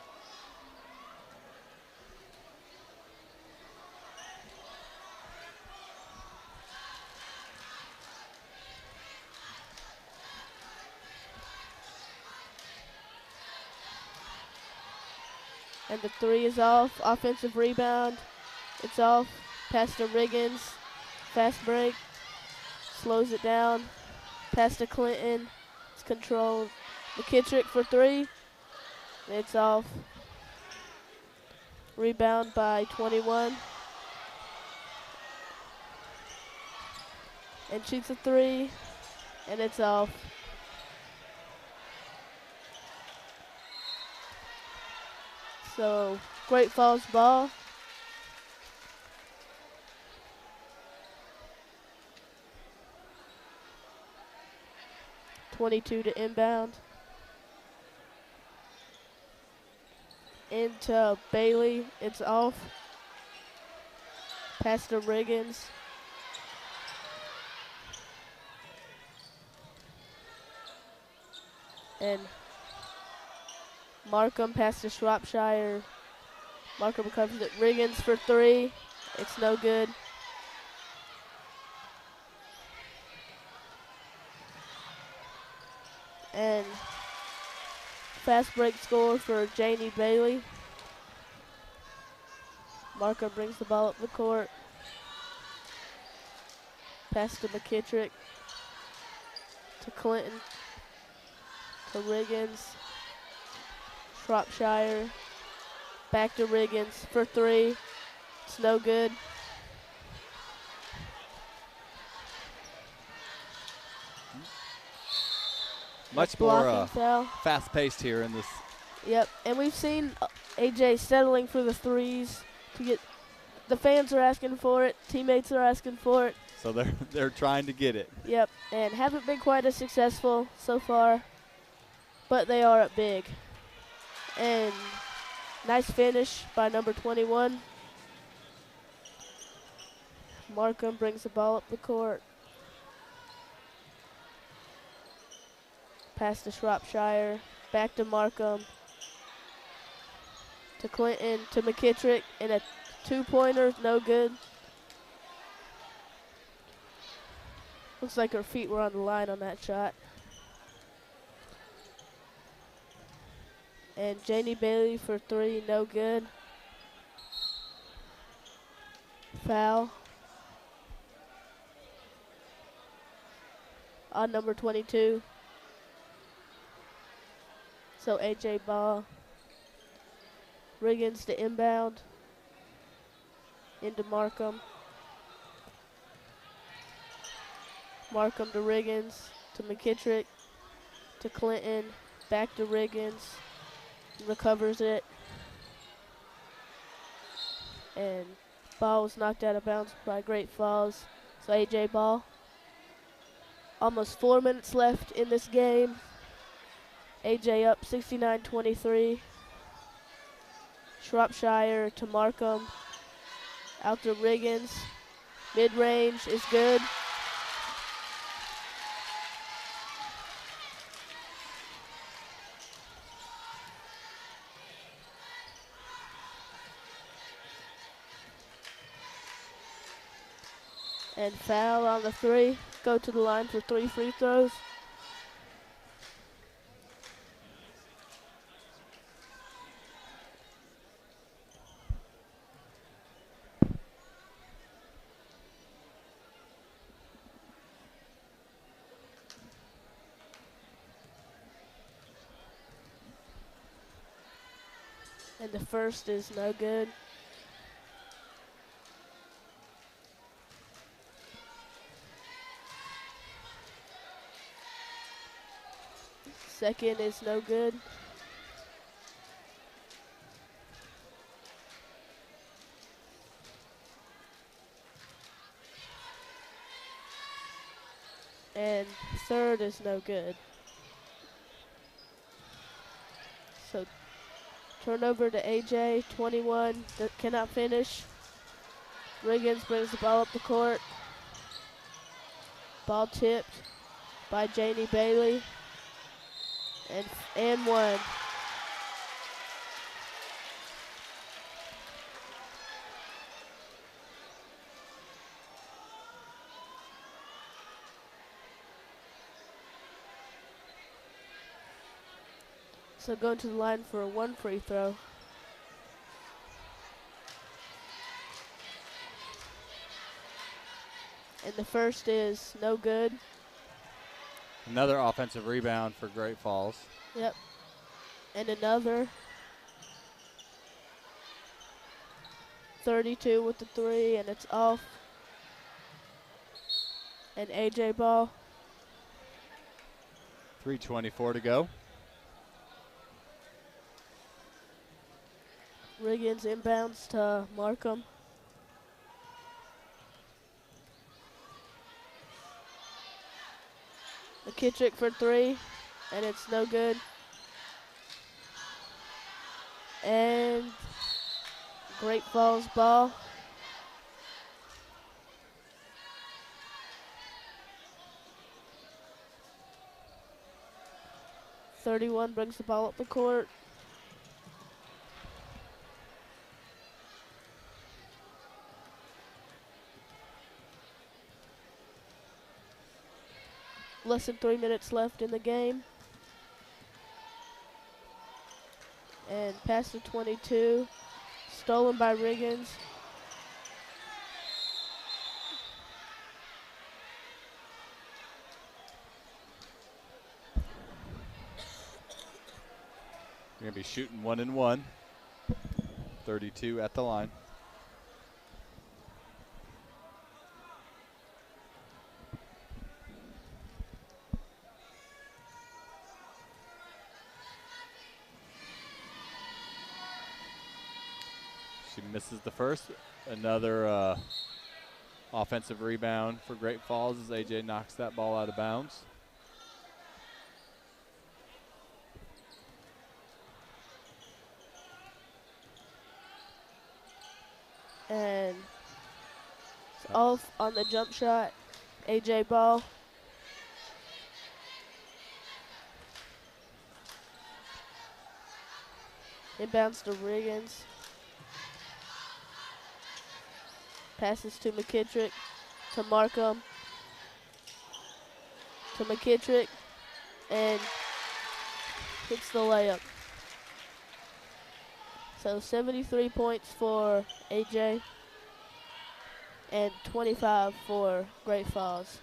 And the three is off. Offensive rebound. It's off. Pass to Riggins. Fast break. Slows it down. Pass to Clinton. It's controlled. McKittrick for three. It's off. Rebound by 21. And shoots a three. And it's off. So, Great Falls ball. .22 to inbound. Into Bailey, it's off. Pass to Riggins. And Markham pass to Shropshire. Markham recovers it. Riggins for three. It's no good. And fast break score for Janie Bailey. Markham brings the ball up the court. Pass to McKittrick. To Clinton. To Riggins. Shropshire. Back to Riggins for three. It's no good. Much more foul. fast-paced here in this. Yep, and we've seen AJ settling for the threes to get. The fans are asking for it. Teammates are asking for it. So they're trying to get it. Yep, and haven't been quite as successful so far, but they are up big. And nice finish by number 21. Markham brings the ball up the court. Pass to Shropshire. Back to Markham. To Clinton. To McKittrick. And a two-pointer. No good. Looks like her feet were on the line on that shot. And Janie Bailey for three. No good. Foul on number 22. So AJ Ball. Riggins to inbound. Into Markham. Markham to Riggins. To McKittrick. To Clinton. Back to Riggins. Recovers it. And ball was knocked out of bounds by Great Falls. So AJ Ball. Almost 4 minutes left in this game. AJ up 69-23. Shropshire to Markham. Out to Riggins. Mid-range is good. And foul on the three. Go to the line for 3 free throws. And the first is no good. Second is no good. And third is no good. So turnover to AJ, 21, that cannot finish. Riggins brings the ball up the court. Ball tipped by Janie Bailey. And one. So going to the line for a 1 free throw. And the first is no good. Another offensive rebound for Great Falls. Yep. And another. 32 with the three, and it's off. And AJ Ball. 3:24 to go. Riggins inbounds to Markham. McKittrick for three, and it's no good. And Great Falls ball. .31 brings the ball up the court. less than 3 minutes left in the game. And pass to 22, stolen by Riggins. You're going to be shooting 1-1. 32 at the line. She misses the first. Another offensive rebound for Great Falls as AJ knocks that ball out of bounds. And it's off on the jump shot. AJ ball. Inbounds to Riggins. Passes to McKittrick, to Markham, to McKittrick, and hits the layup. So 73 points for AJ and 25 for Great Falls.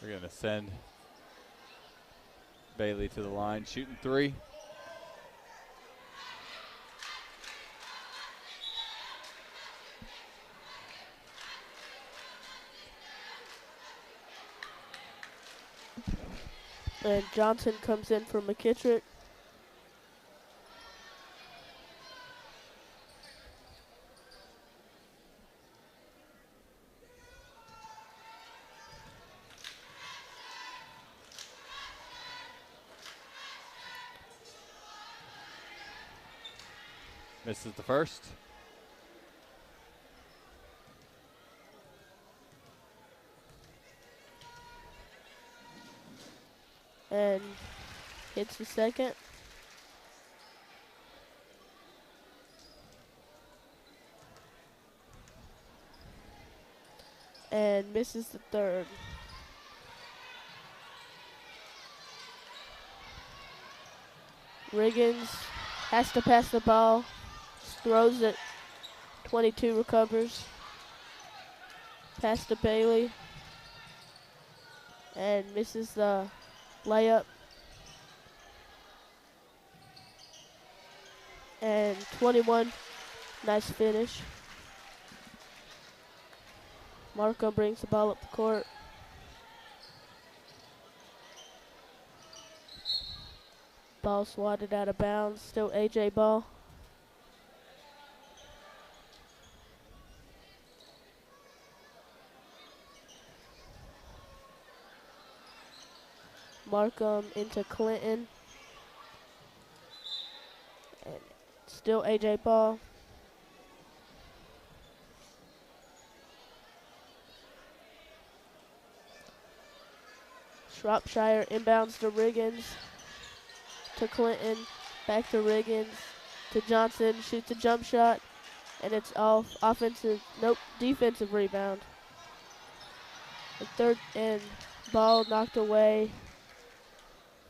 We're going to send Bailey to the line, shooting 3. And Johnson comes in for McKittrick. Misses the first. And hits the second. And misses the third. Riggins has to pass the ball. Throws it. 22 recovers. Pass to Bailey. And misses the layup. And 21. Nice finish. Markham brings the ball up the court. Ball swatted out of bounds. Still AJ ball. Markham into Clinton. And still AJ ball. Shropshire inbounds to Riggins. To Clinton. Back to Riggins. To Johnson. Shoots a jump shot. And it's off. Defensive rebound. The third and ball knocked away.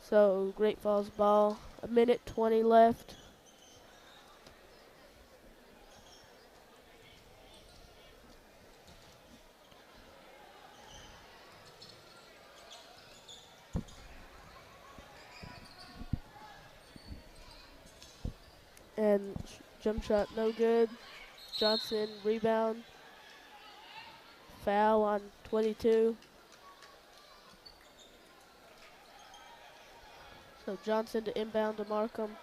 So Great Falls ball. 1:20 left. And jump shot no good. Johnson rebound. Foul on 22. So Johnson to inbound to Markham.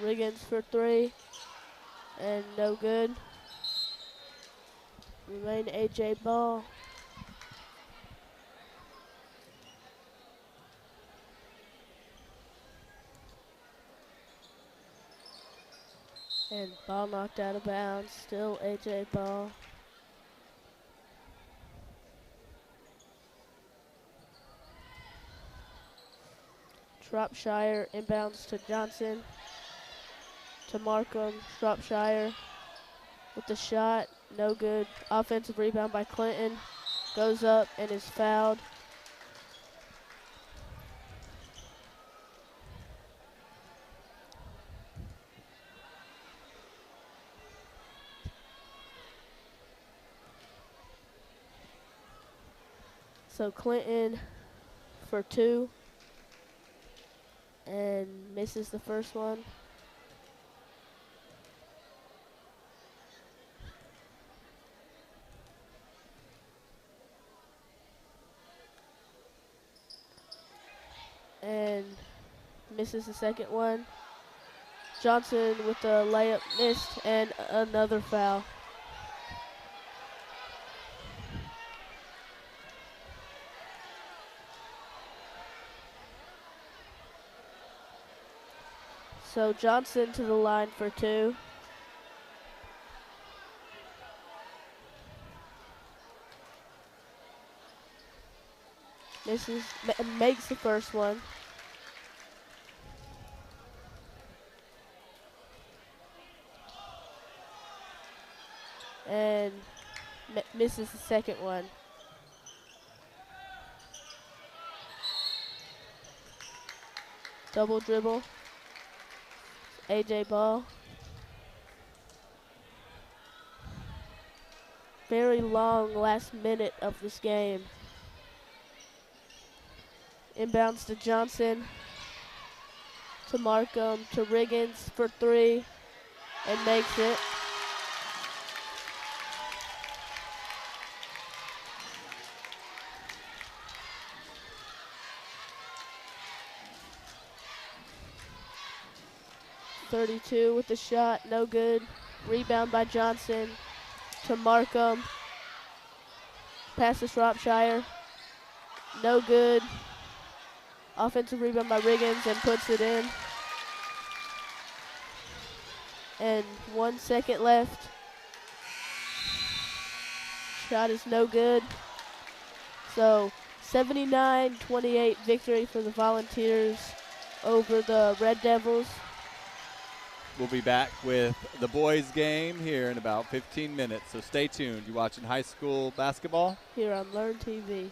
Riggins for 3. And no good. Remain AJ ball. And ball knocked out of bounds. Still AJ ball. Shropshire inbounds to Johnson. To Markham. Shropshire with the shot. No good. Offensive rebound by Clinton. Goes up and is fouled. So Clinton for 2 and misses the first one. And misses the second one. Johnson with the layup missed and another foul. So Johnson to the line for 2. Misses, makes the first one. And misses the second one. Double dribble. AJ ball. Very long last minute of this game. Inbounds to Johnson. To Markham. To Riggins for 3. And makes it. .32 with the shot, no good. Rebound by Johnson to Markham. Pass to Shropshire, no good. Offensive rebound by Riggins and puts it in. And 1 second left. Shot is no good. So 79-28 victory for the Volunteers over the Red Devils. We'll be back with the boys' game here in about 15 minutes, so stay tuned. You watching high school basketball? Here on Learn TV.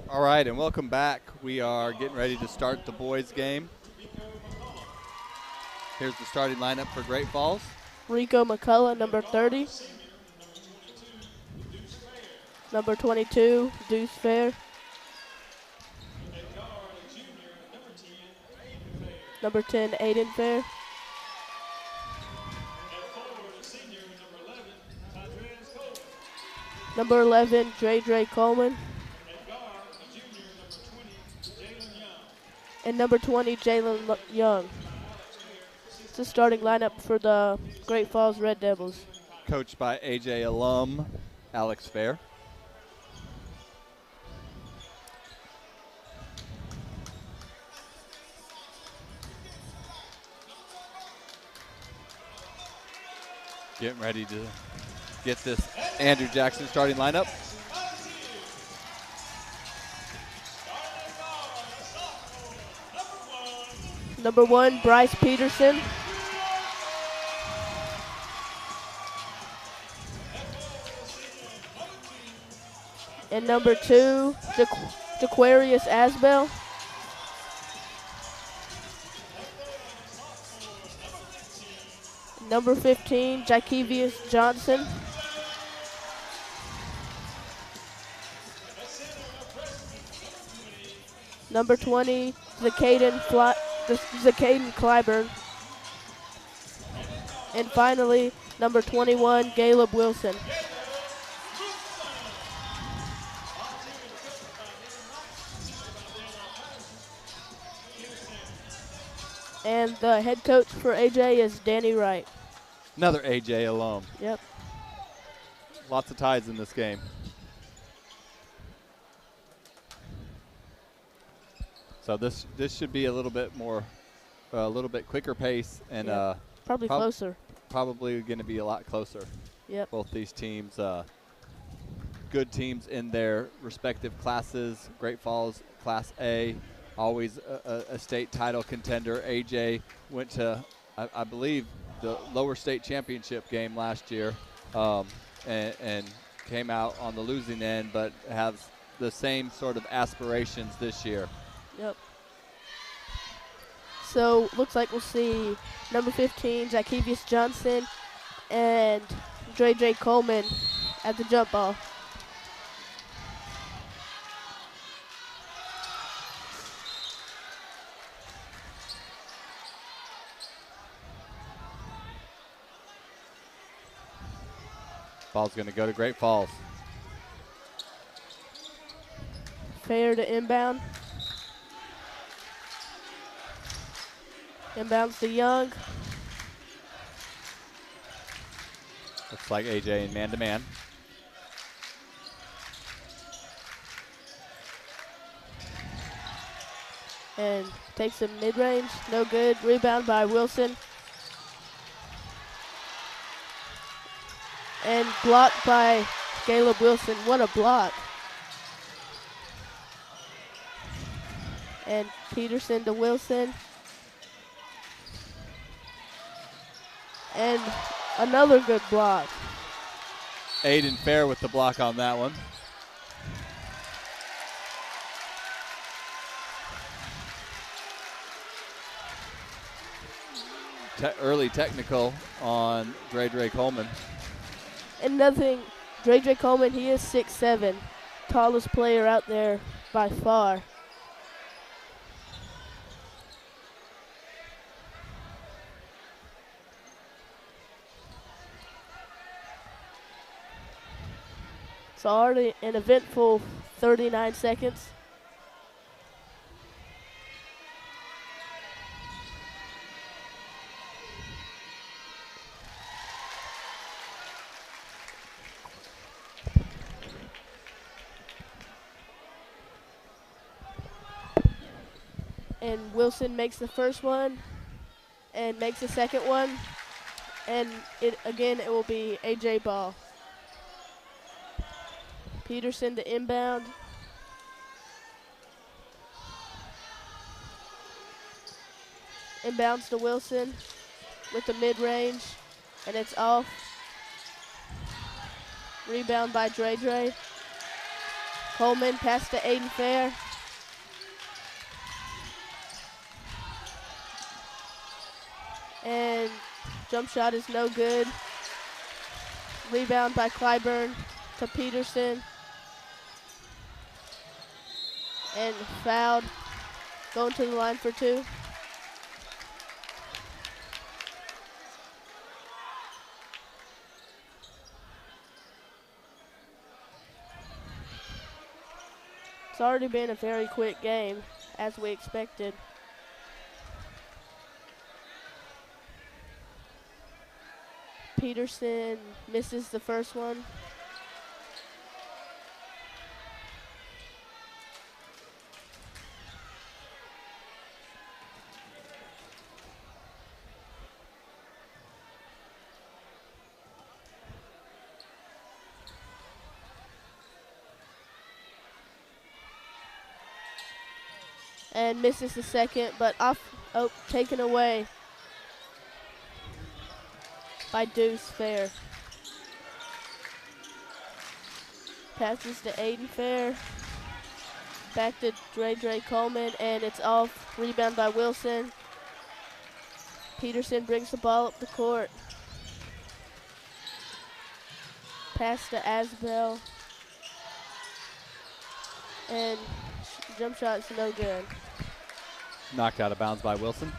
All right, and welcome back. We are getting ready to start the boys' game. Here's the starting lineup for Great Falls. Rico McCullough, number 30. Number 22, Deuce Fair. Number 10, Aiden Fair. Number 11, Dre Coleman. And number 20, Jalen Young. It's the starting lineup for the Great Falls Red Devils. Coached by AJ alum Alex Fair. Getting ready to get this Andrew Jackson starting lineup. Number 1, Bryce Peterson. And number 2, Jaquarius Asbell. Number 15, Jakevius Johnson. Number 20, Zacaden Clyburn. And finally, number 21, Caleb Wilson. And the head coach for AJ is Danny Wright. Another AJ alum. Yep. Lots of ties in this game. So this should be a little bit more, a little bit quicker pace, and probably closer. Probably going to be a lot closer. Yep. Both these teams, good teams in their respective classes. Great Falls Class A, always a state title contender. AJ went to, I believe, the lower state championship game last year, and came out on the losing end, but has the same sort of aspirations this year. Yep. So looks like we'll see number 15, Jakevius Johnson, and Dre Coleman at the jump ball. Ball's going to go to Great Falls. Fair to inbound. Inbounds to Young. Looks like AJ in man-to-man. And takes a mid-range. No good. Rebound by Wilson. And blocked by Caleb Wilson. What a block. And Peterson to Wilson. And another good block. Aiden Fair with the block on that one. Early technical on Dre Coleman. And nothing, Dre Coleman, he is 6'7", tallest player out there by far. It's already an eventful 39 seconds. And Wilson makes the first one and makes the second one. And it will be AJ ball. Peterson to inbound. Inbounds to Wilson with the mid-range, and it's off. Rebound by Dre. Coleman pass to Aiden Fair. And jump shot is no good. Rebound by Clyburn to Peterson. And fouled. Going to the line for 2. It's already been a very quick game, as we expected. Peterson misses the first one. And misses the second, but taken away by Deuce Fair. Passes to Aiden Fair. Back to Dre Coleman, and it's off. Rebound by Wilson. Peterson brings the ball up the court. Pass to Asbell. And jump shot is no good. Knocked out of bounds by Wilson.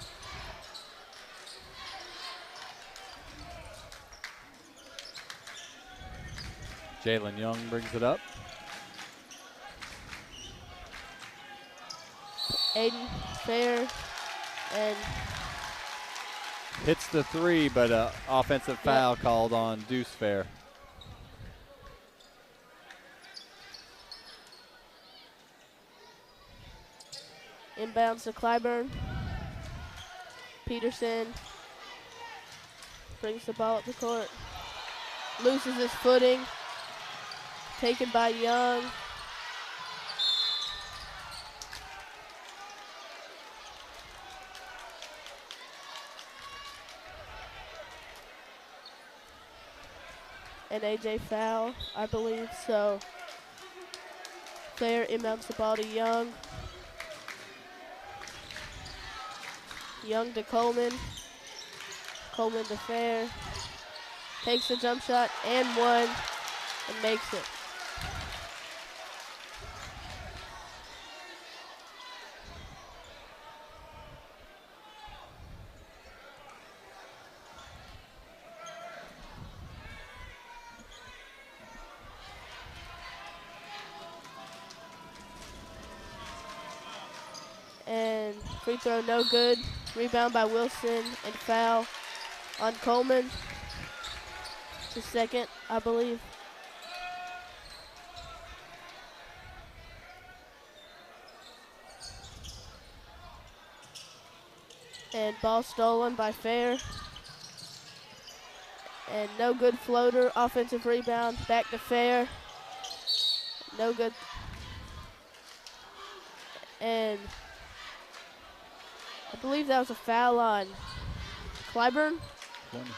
Jalen Young brings it up. Aiden Fair and hits the 3, but an offensive foul called on Deuce Fair. Inbounds to Clyburn. Peterson brings the ball up the court. Loses his footing. Taken by Young. An AJ foul, I believe. So Fair inbounds the ball to Young. Young to Coleman. Coleman to Fair. Takes a jump shot and one and makes it. And free throw no good. Rebound by Wilson and foul on Coleman. The second, I believe. And ball stolen by Fair. And no good floater, offensive rebound, back to Fair. No good. And I believe that was a foul on Clyburn. 20.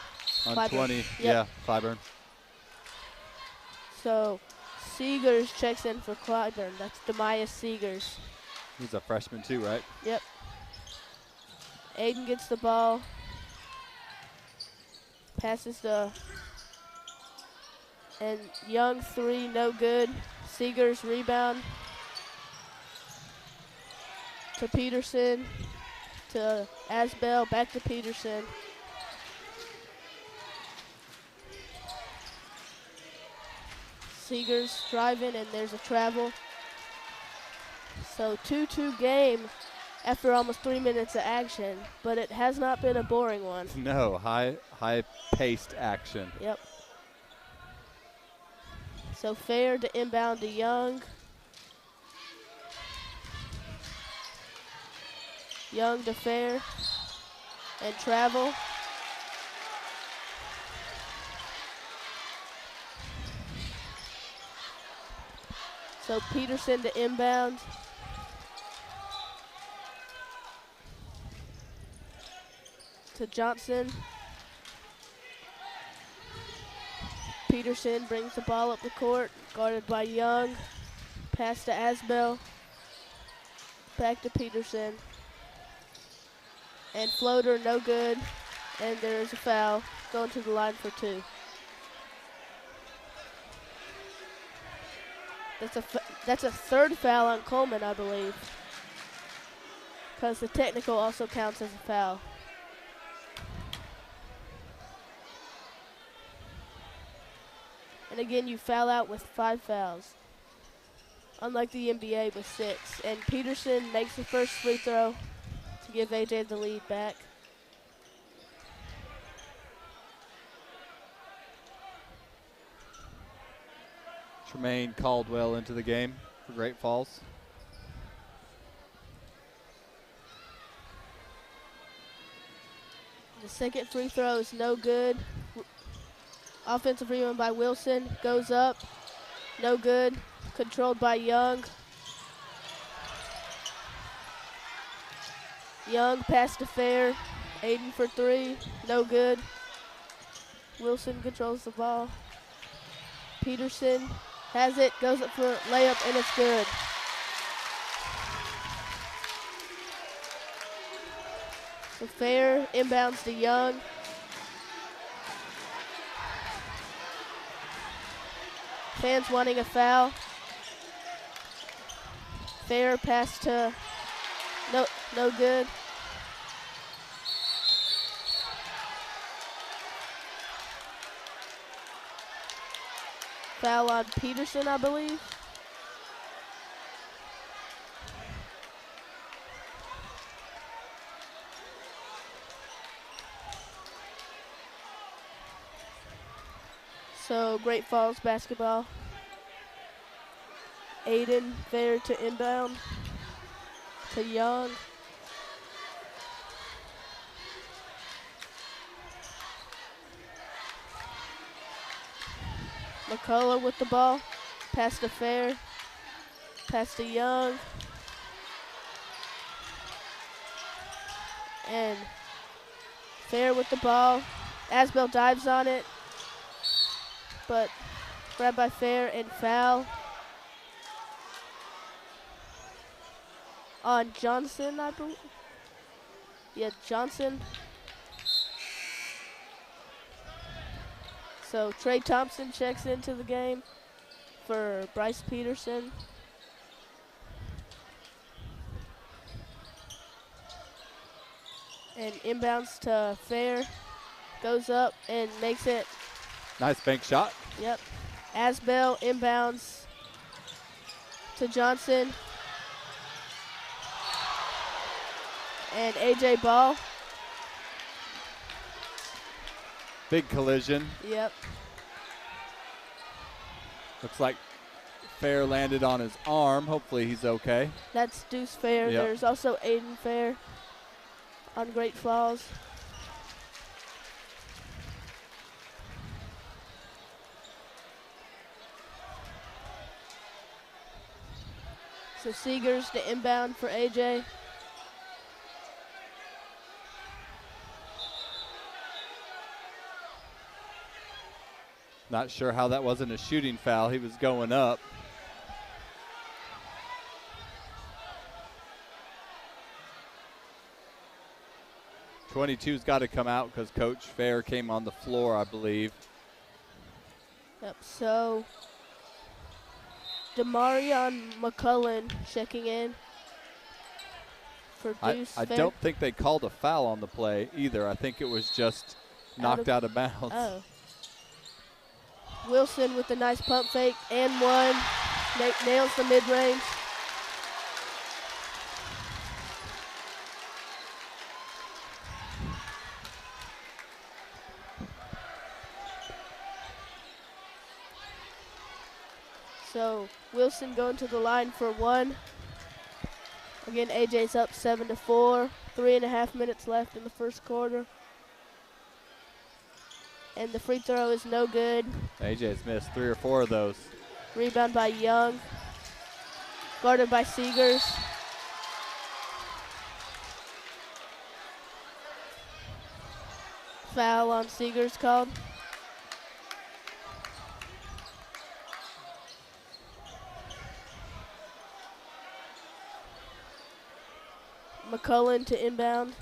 On Clyburn. 20, Yep. yeah, Clyburn. So Seegers checks in for Clyburn. That's Demias Seegers. He's a freshman too, right? Yep. Aiden gets the ball. Passes to and Young 3, no good. Seegers rebound to Peterson, to Asbell, back to Peterson. Seegers driving, and there's a travel. So 2-2 game after almost 3 minutes of action, but it has not been a boring one. No, high-paced action. Yep. So Fair to inbound to Young. Young to Fair. And travel. So Peterson to inbound. To Johnson. Peterson brings the ball up the court, guarded by Young. Pass to Asbell. Back to Peterson. And floater, no good. And there's a foul. Going to the line for 2. That's a third foul on Coleman, I believe. Because the technical also counts as a foul. And again, you foul out with 5 fouls. Unlike the NBA with 6. And Peterson makes the first free throw to give AJ the lead back. Tremaine Caldwell into the game for Great Falls. The second free throw is no good. Offensive rebound by Wilson. Goes up. No good. Controlled by Young. Young pass to Fair. Aiden for 3. No good. Wilson controls the ball. Peterson has it. Goes up for layup, and it's good. So Fair inbounds to Young. Fans wanting a foul. Fair pass to no good. Foul on Peterson, I believe. So Great Falls basketball. Aiden Fair to inbound to Young. McCullough with the ball. Pass to Fair. Pass to Young. And Fair with the ball. Asbell dives on it, but grabbed by Fair and foul on Johnson, I believe. Yeah, Johnson. So Trey Thompson checks into the game for Bryce Peterson. And inbounds to Fair. Goes up and makes it. Nice bank shot. Yep. Asbell inbounds to Johnson. And AJ Ball. Big collision. Yep. Looks like Fair landed on his arm. Hopefully he's okay. That's Deuce Fair. Yep. There's also Aiden Fair on Great Falls. So Seegers to inbound for AJ. Not sure how that wasn't a shooting foul. He was going up. '22's got to come out because Coach Fair came on the floor, I believe. Yep, so Demarion McCullen checking in for Deuce I Fair. don't think they called a foul on the play either. I think it was just knocked out of bounds. Oh. Wilson with a nice pump fake and one. Nails the mid-range. So Wilson going to the line for one. Again, AJ's up 7-4. 3.5 minutes left in the first quarter. And the free throw is no good. AJ's missed 3 or 4 of those. Rebound by Young. Guarded by Seegers. Foul on Seegers called. McCullen to inbound.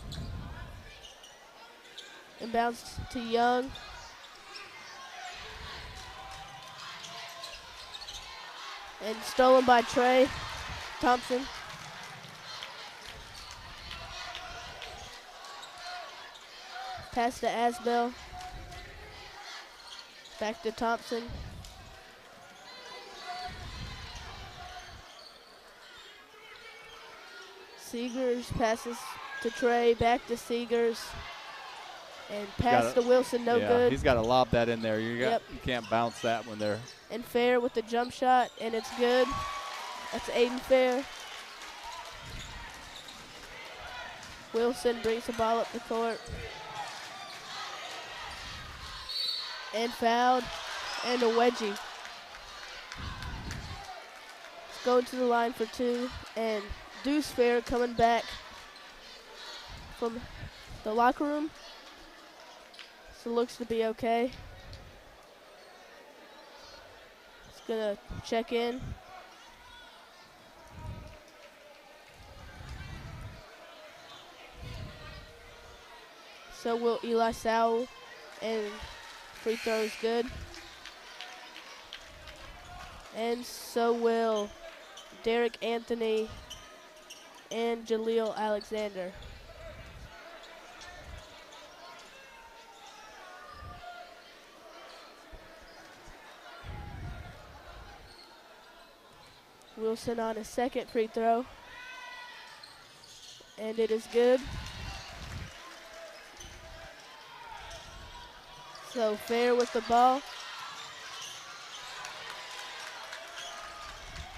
Inbounds to Young. And stolen by Trey Thompson. Pass to Asbell. Back to Thompson. Seegers passes to Trey, back to Seegers. And pass to Wilson, no good. He's got to lob that in there. You can't bounce that when they're. And Fair with the jump shot, and it's good. That's Aiden Fair. Wilson brings the ball up the court. And fouled, and a wedgie. Let's go to the line for two, and Deuce Fair coming back from the locker room. So looks to be okay. He's gonna check in. So will Eli Sowell, and free throw is good. And so will Derek Anthony and Jaleel Alexander. Wilson on a second free throw. And it is good. So Fair with the ball.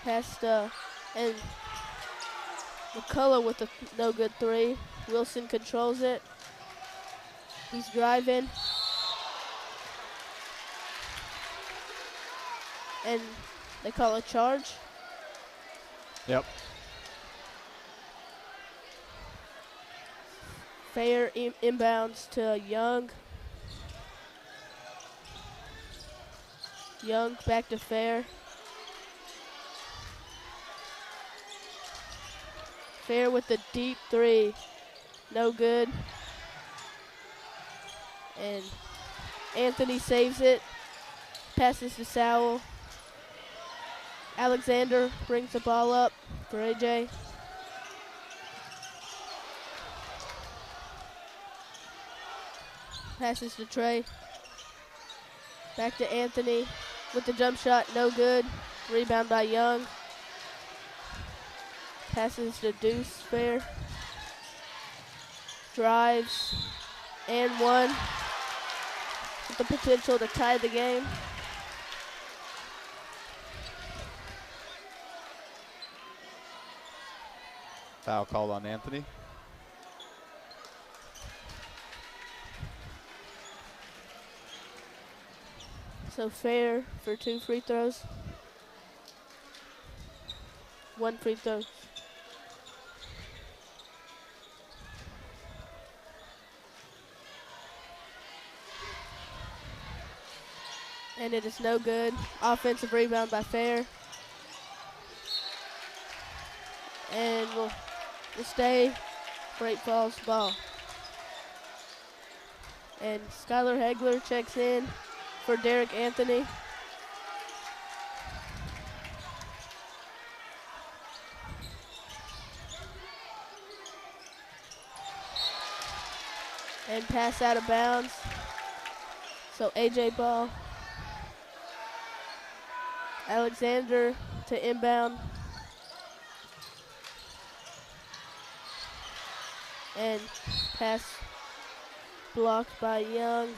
Pass to, and McCullough with a no good three. Wilson controls it. He's driving. And they call a charge. Yep. Fair inbounds to Young. Young back to Fair. Fair with the deep three. No good. And Anthony saves it. Passes to Sowell. Alexander brings the ball up for AJ. Passes to Trey. Back to Anthony with the jump shot, no good. Rebound by Young. Passes to Deuce Fair. Drives and one with the potential to tie the game. Foul called on Anthony. So Fair for two free throws. One free throw. And it is no good. Offensive rebound by Fair. And we'll stay. Great Falls ball. And Skylar Hegler checks in for Derek Anthony. And pass out of bounds. So AJ ball. Alexander to inbound. And pass blocked by Young.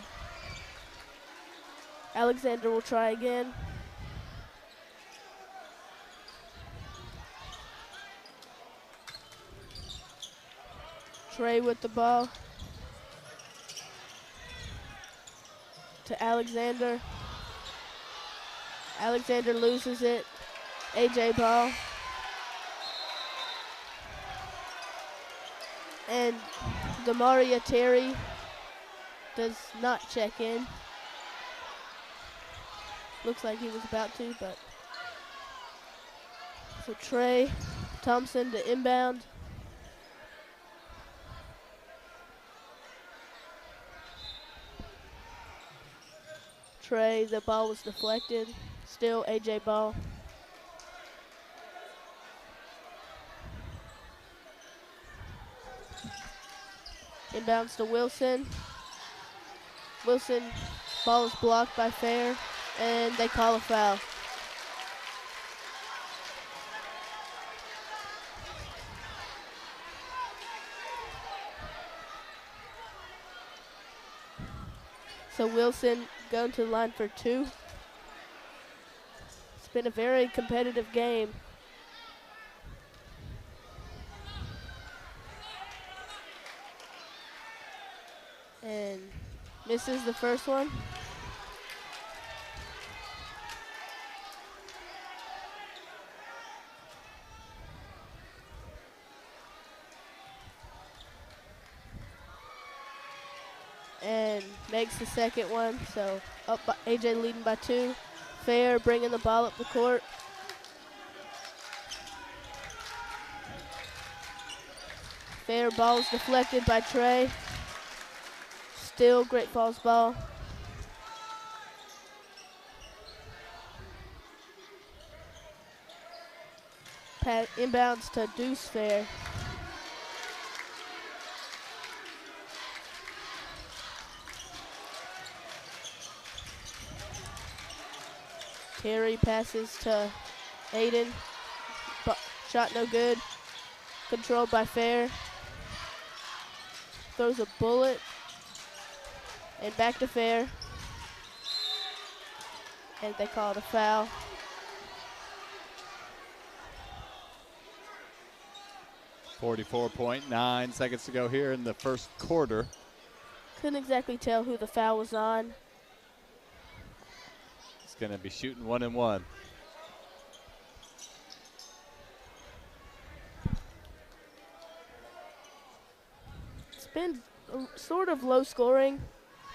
Alexander will try again. Trey with the ball. To Alexander. Alexander loses it. AJ ball. And Demaria Terry does not check in. Looks like he was about to, but. So Trey Thompson to inbound. Trey. The ball was deflected. Still AJ ball. Inbounds to Wilson. Wilson, ball is blocked by Fair, and they call a foul. So Wilson going to the line for 2. It's been a very competitive game. And misses the first one. And makes the second one. So up by AJ leading by 2. Fair bringing the ball up the court. Fair ball is deflected by Trey. Still Great Falls ball. Inbounds to Deuce Fair. Terry passes to Aiden. Shot no good. Controlled by Fair. Throws a bullet. And back to Fair. And they call it a foul. .9 seconds to go here in the first quarter. Couldn't exactly tell who the foul was on. It's going to be shooting 1 and 1. It's been sort of low scoring,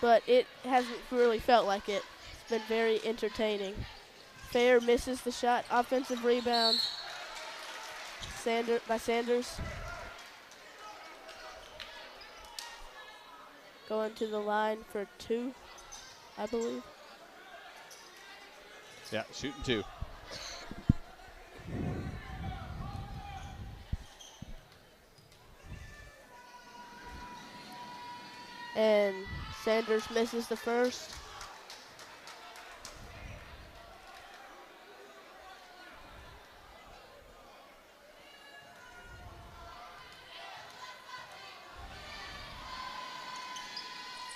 but it hasn't really felt like it. It's been very entertaining. Fair misses the shot. Offensive rebound by Sanders. Going to the line for 2, I believe. Yeah, shooting 2. And Sanders misses the first.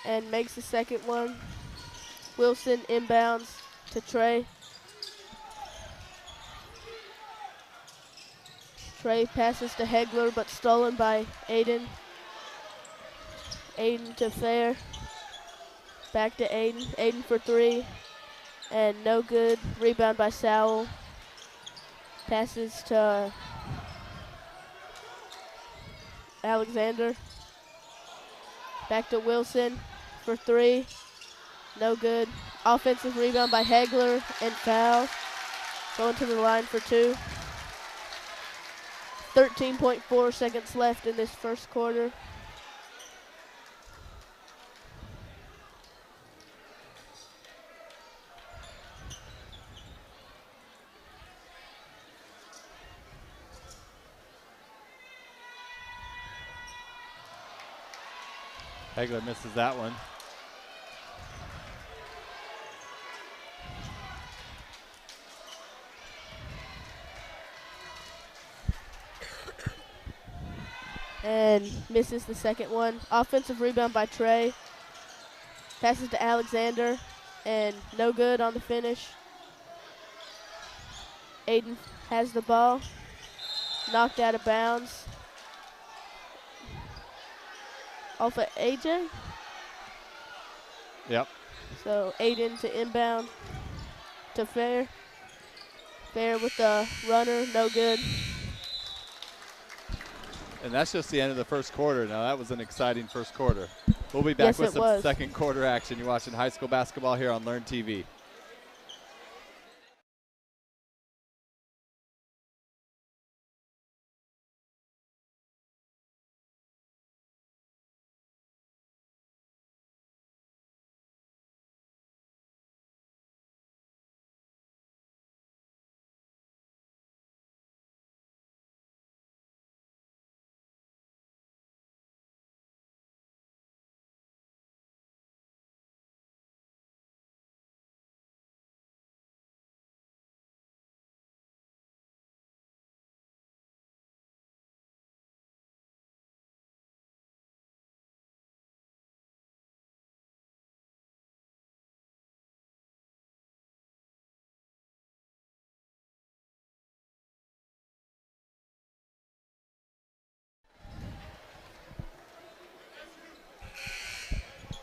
And makes the second one. Wilson inbounds to Trey. Trey passes to Hegler, but stolen by Aiden. Aiden to Fair. Back to Aiden. Aiden for 3. And no good. Rebound by Sowell. Passes to Alexander. Back to Wilson for 3. No good. Offensive rebound by Hegler and foul. Going to the line for 2. 13.4 seconds left in this first quarter. Hegler misses that one. And misses the second one. Offensive rebound by Trey. Passes to Alexander, and no good on the finish. Aiden has the ball. Knocked out of bounds. Off of AJ. Yep. So Aiden to inbound to Fair. Fair with the runner, no good. And that's just the end of the first quarter. Now, that was an exciting first quarter. We'll be back with some second quarter action. You're watching high school basketball here on Learn TV.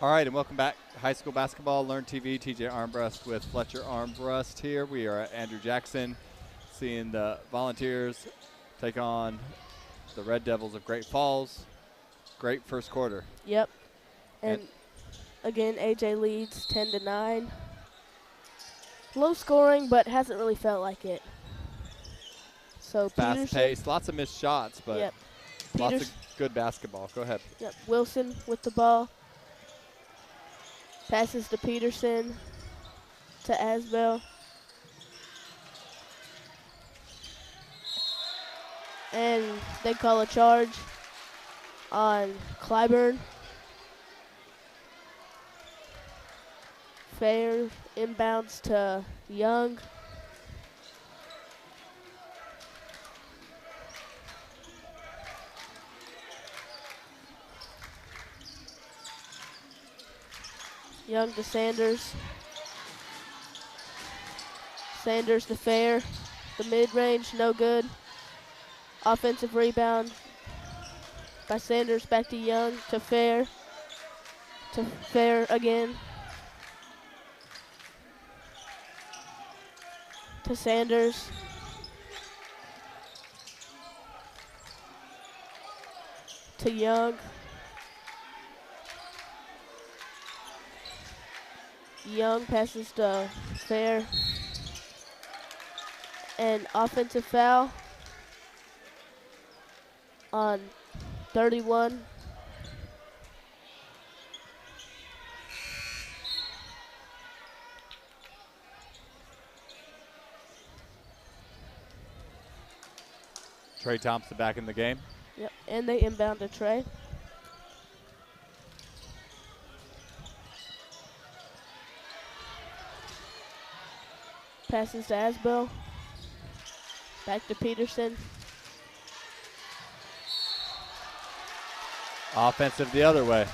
All right, and welcome back. High school basketball, Learn TV, TJ Armbrust with Fletcher Armbrust here. We are at Andrew Jackson, seeing the Volunteers take on the Red Devils of Great Falls. Great first quarter. Yep. And again, AJ leads 10-9. Low scoring, but hasn't really felt like it. So Fast paced, lots of missed shots, but yep. lots of good basketball. Go ahead. Yep. Wilson with the ball. Passes to Peterson, to Asbell. And they call a charge on Clyburn. Fair inbounds to Young. Young to Sanders. Sanders to Fair. The mid-range, no good. Offensive rebound by Sanders, back to Young, to Fair. To Fair again. To Sanders. To Young. Young passes to Fair. And offensive foul on 31. Trey Thompson back in the game. Yep, and they inbound to Trey. Passes to Asbell. Back to Peterson. Offensive the other way.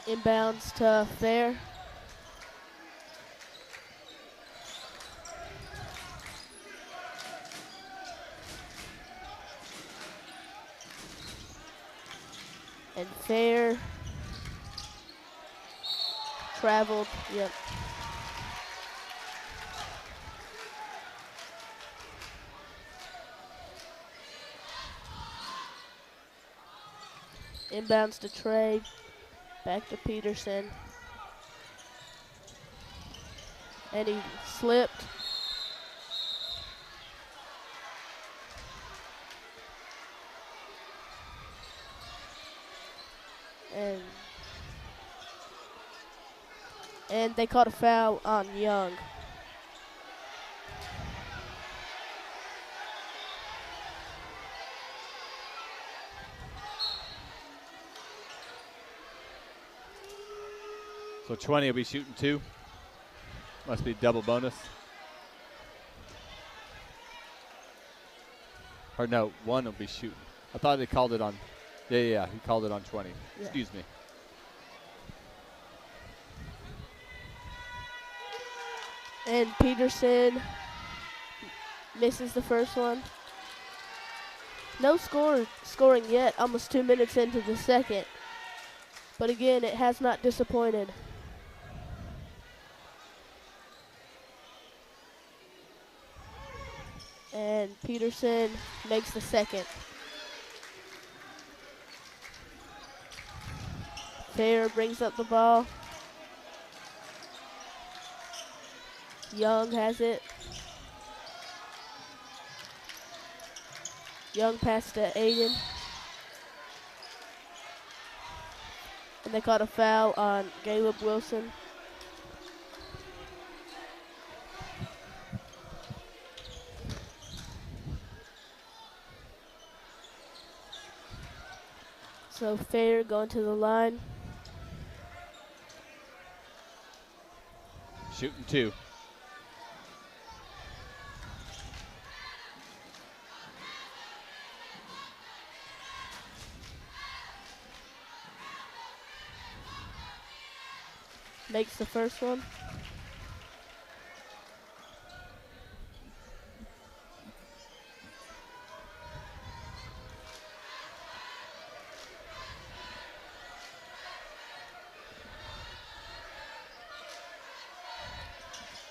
Inbounds to Fair. And Fair traveled, yep. Inbounds to Trey, back to Peterson. And he slipped. And they caught a foul on Young. So 20 will be shooting 2. Must be double bonus. Or no, 1 will be shooting. I thought they called it on. Yeah, he called it on 20. Yeah. Excuse me. And Peterson misses the first one. No scoring yet, almost 2 minutes into the second. But again, it has not disappointed. And Peterson makes the second. Fair brings up the ball. Young has it. Young pass to Aiden. And they caught a foul on Caleb Wilson. So Fair going to the line. Shooting 2. Makes the first one.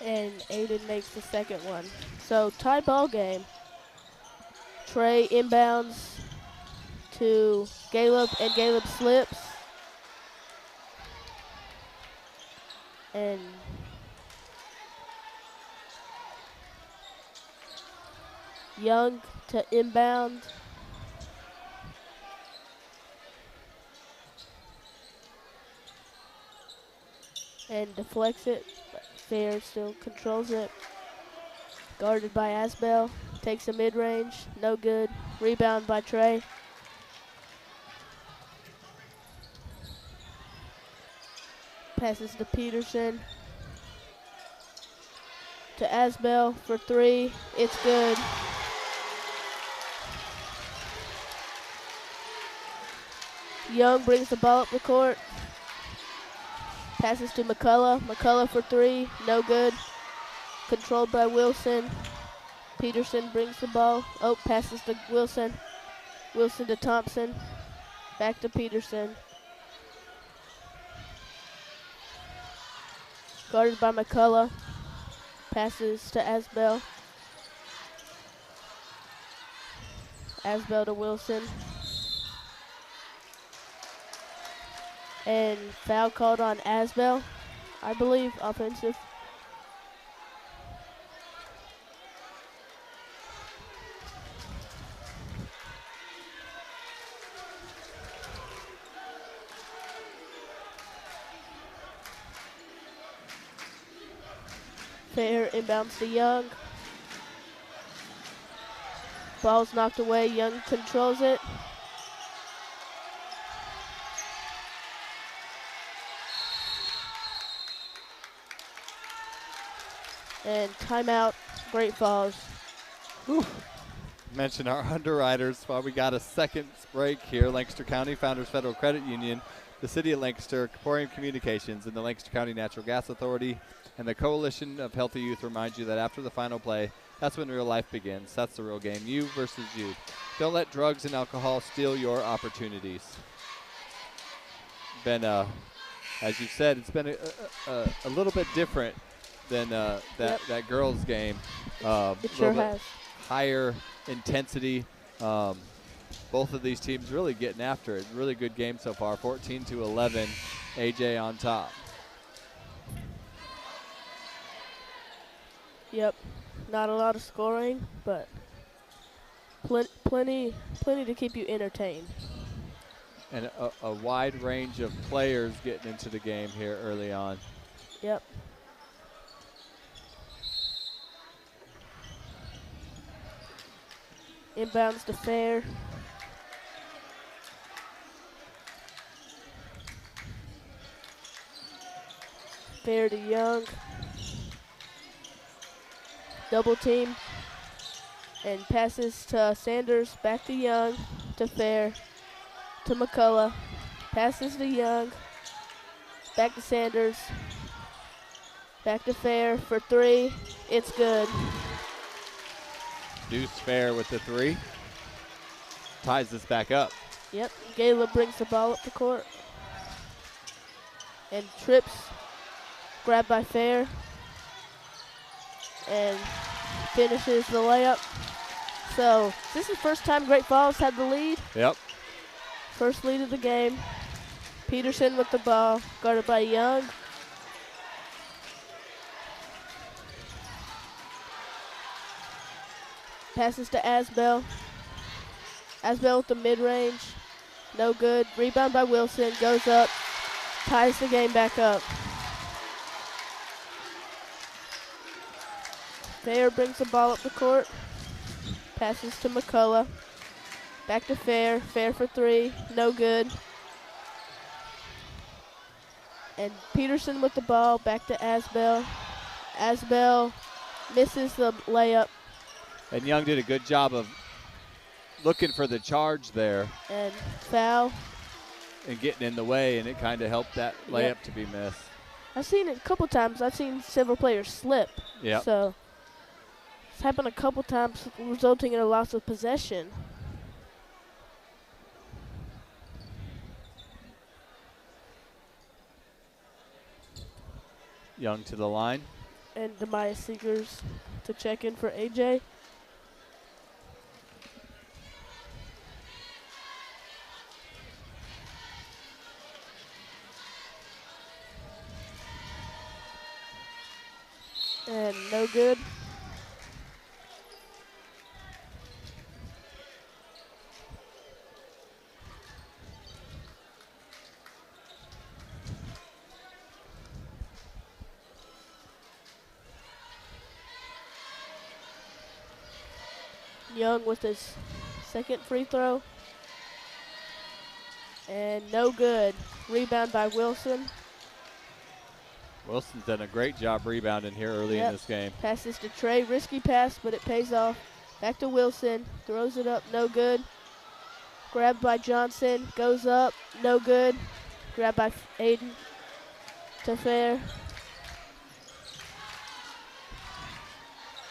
And Aiden makes the second one. So tie ball game. Trey inbounds to Caleb, and Caleb slips. And Young to inbound. And deflects it, but Fair still controls it. Guarded by Asbell. Takes a mid-range, no good. Rebound by Trey. Passes to Peterson. To Asbell for three. It's good. Young brings the ball up the court. Passes to McCullough. McCullough for three. No good. Controlled by Wilson. Peterson brings the ball. Oh, passes to Wilson. Wilson to Thompson. Back to Peterson. Guarded by McCullough. Passes to Asbell. Asbell to Wilson. And foul called on Asbell, I believe, offensive. Fair inbounds to Young. Ball's knocked away. Young controls it. And timeout, Great Falls. Whew. Mention our underwriters while we got a second break here. Lancaster County Founders Federal Credit Union, the City of Lancaster, Caporium Communications, and the Lancaster County Natural Gas Authority, and the Coalition of Healthy Youth remind you that after the final play, that's when real life begins. That's the real game, you versus you. Don't let drugs and alcohol steal your opportunities. Been, as you said, it's been a little bit different than that girls' game. It sure has. Higher intensity. Both of these teams really getting after it. Really good game so far. 14-11. AJ on top. Yep. Not a lot of scoring, but plenty to keep you entertained. And a wide range of players getting into the game here early on. Yep. Inbounds to Fair. Fair to Young. Double team. And passes to Sanders. Back to Young. To Fair. To McCullough. Passes to Young. Back to Sanders. Back to Fair for three. It's good. Deuce Fair with the three. Ties this back up. Yep. Gayla brings the ball up the court. And trips. Grabbed by Fair. And finishes the layup. So this is the first time Great Falls had the lead. Yep. First lead of the game. Peterson with the ball. Guarded by Young. Passes to Asbell. Asbell with the mid-range. No good. Rebound by Wilson. Goes up. Ties the game back up. Fair brings the ball up the court. Passes to McCullough. Back to Fair. Fair for three. No good. And Peterson with the ball. Back to Asbell. Asbell misses the layup. And Young did a good job of looking for the charge there. And foul. And getting in the way, and it kind of helped that layup to be missed. I've seen it a couple times. I've seen several players slip. Yeah. So it's happened a couple times, resulting in a loss of possession. Young to the line. and Demaya Seegers to check in for AJ. And no good. Young with his second free throw. And no good. Rebound by Wilson. Wilson's done a great job rebounding here early in this game. Passes to Trey. Risky pass, but it pays off. Back to Wilson. Throws it up. No good. Grabbed by Johnson. Goes up. No good. Grabbed by Aiden. To Fair.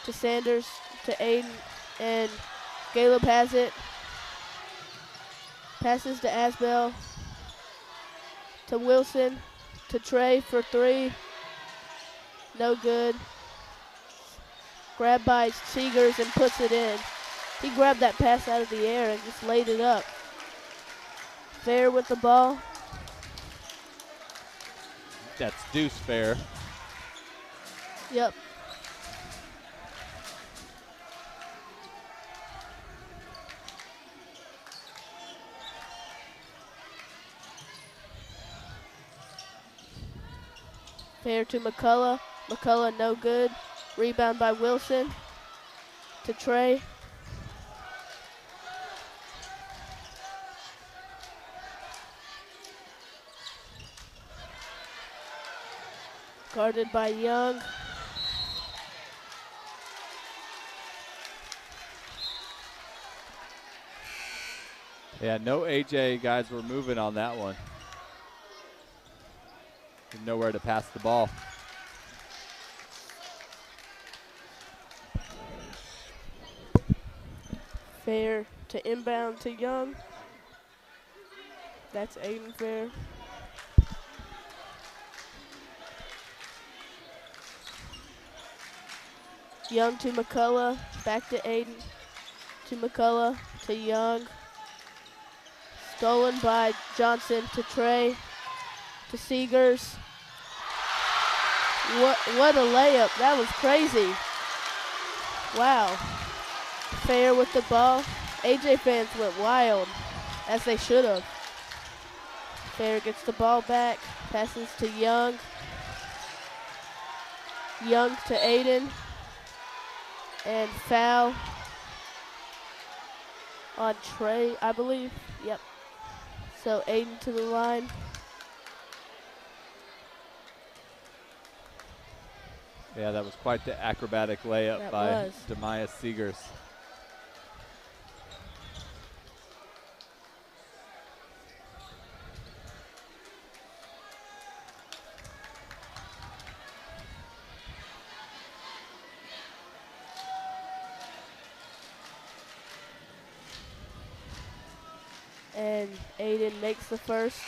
To Sanders. To Aiden. And Caleb has it. Passes to Asbell. To Wilson. To Trey for three. No good. Grabbed by Seegers and puts it in. He grabbed that pass out of the air and just laid it up. Fair with the ball. That's Deuce Fair. Yep. Fair to McCullough. McCullough no good. Rebound by Wilson. To Trey. Guarded by Young. Yeah, no AJ guys were moving on that one. Nowhere to pass the ball. Fair to inbound to Young. That's Aiden Fair. Young to McCullough. Back to Aiden. To McCullough. To Young. Stolen by Johnson to Trey. To Seegers. What a layup. That was crazy. Wow. Fair with the ball. AJ fans went wild, as they should have. Fair gets the ball back. Passes to Young. Young to Aiden. And foul on Trey, I believe. Yep. So Aiden to the line. Yeah, that was quite the acrobatic layup That by was. Demaya Seegers. And Aiden makes the first.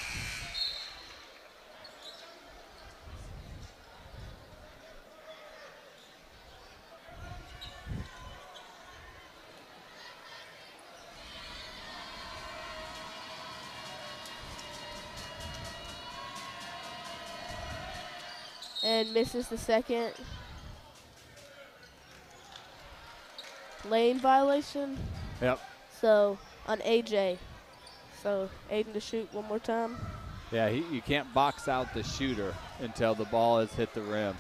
And misses the second. Lane violation. Yep. So on AJ. So Aiden to shoot one more time. Yeah, you can't box out the shooter until the ball has hit the rim.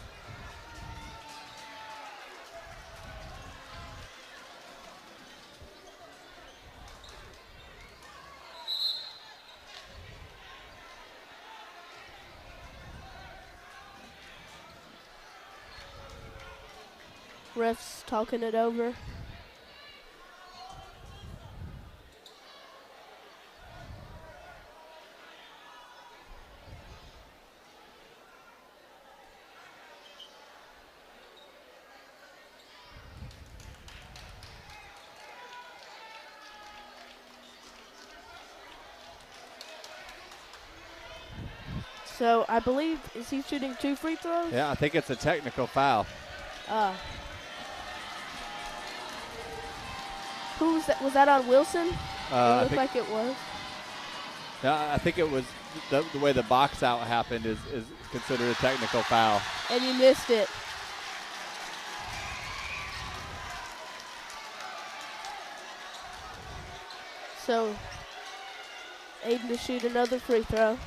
Refs talking it over. So I believe, is he shooting 2 free throws? Yeah, I think it's a technical foul. Who was that? Was that on Wilson? It looked like it was. I think it was the way the box out happened is considered a technical foul. And you missed it. So, Aiden to shoot another free throw.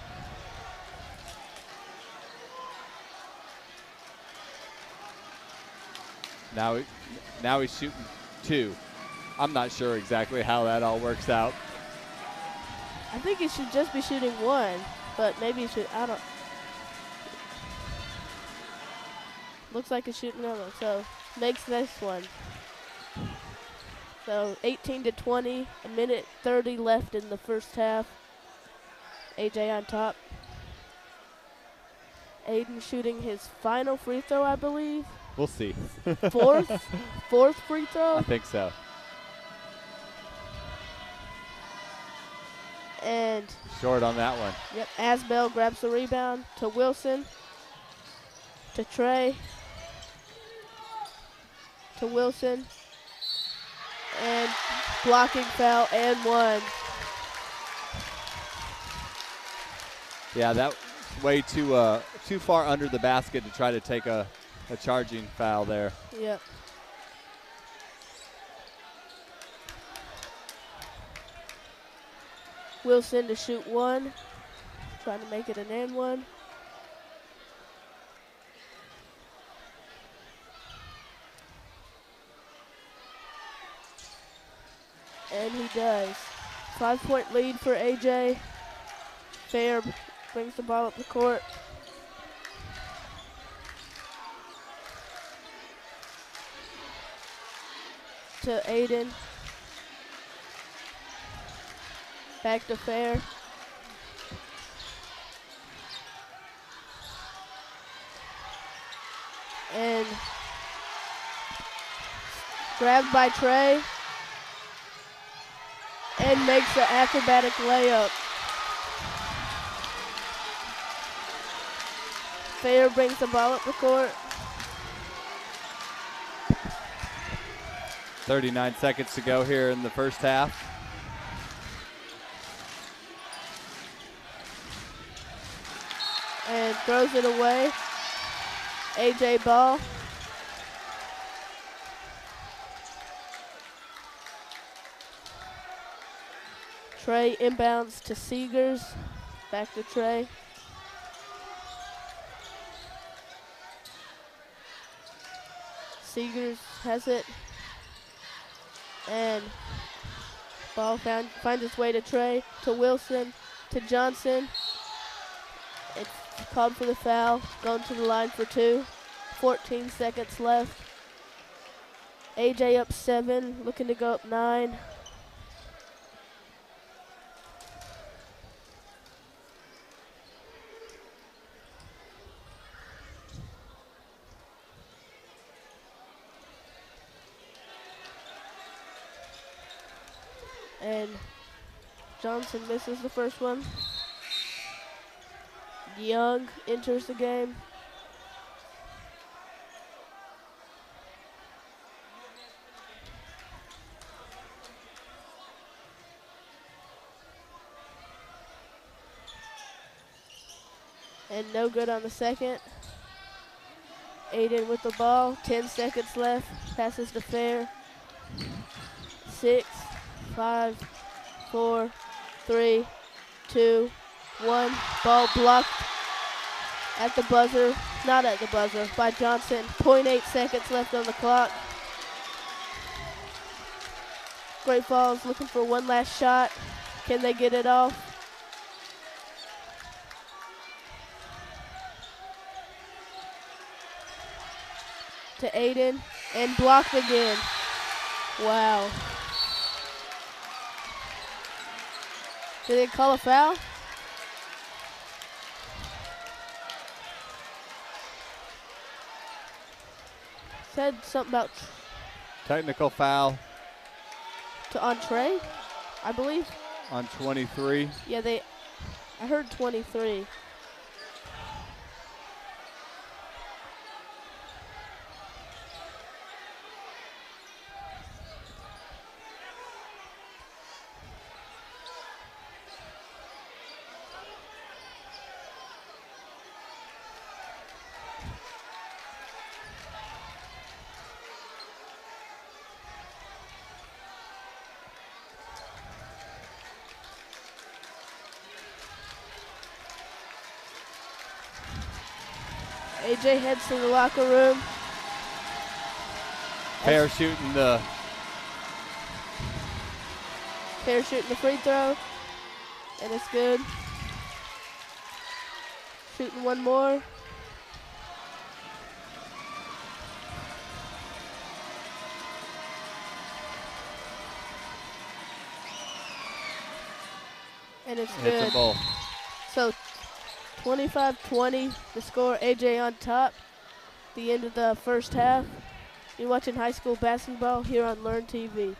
Now he's shooting 2. I'm not sure exactly how that all works out. I think he should just be shooting 1, but maybe he should, I don't. Looks like he's shooting another, so makes this one. So 18-20, a minute 30 left in the first half. AJ on top. Aiden shooting his final free throw, I believe. We'll see. Fourth free throw? I think so. And short on that one. Yep, Asbell grabs the rebound to Wilson, to Trey, to Wilson, and blocking foul and 1. Yeah, that way too far under the basket to try to take a charging foul there. Yep. Wilson to shoot 1, trying to make it an and 1. And he does. 5-point lead for AJ. Fair brings the ball up the court. To Aiden. Back to Fair. And grabbed by Trey. And makes the acrobatic layup. Fair brings the ball up the court. 39 seconds to go here in the first half. And throws it away. AJ ball. Trey inbounds to Seegers. Back to Trey. Seegers has it. And ball finds its way to Trey, to Wilson, to Johnson. It's called for the foul, going to the line for 2. 14 seconds left. AJ up 7, looking to go up 9. And Johnson misses the first one. Young enters the game. And no good on the second. Aiden with the ball, 10 seconds left. Passes to Fair. 6, 5, 4, 3, 2, 1. Ball blocked at the buzzer, not at the buzzer, by Johnson. 0.8 seconds left on the clock. Great Falls looking for one last shot. Can they get it off? To Aiden, and blocked again. Wow. Did they call a foul? Said something about Technical foul on Trey, I believe. on 23. Yeah, I heard 23. AJ heads to the locker room. Parachuting the free throw, and it's good. Shooting one more. And it's hits good. them both. So 25-20, the score. AJ on top. The end of the first half. You're watching high school basketball here on Learn TV.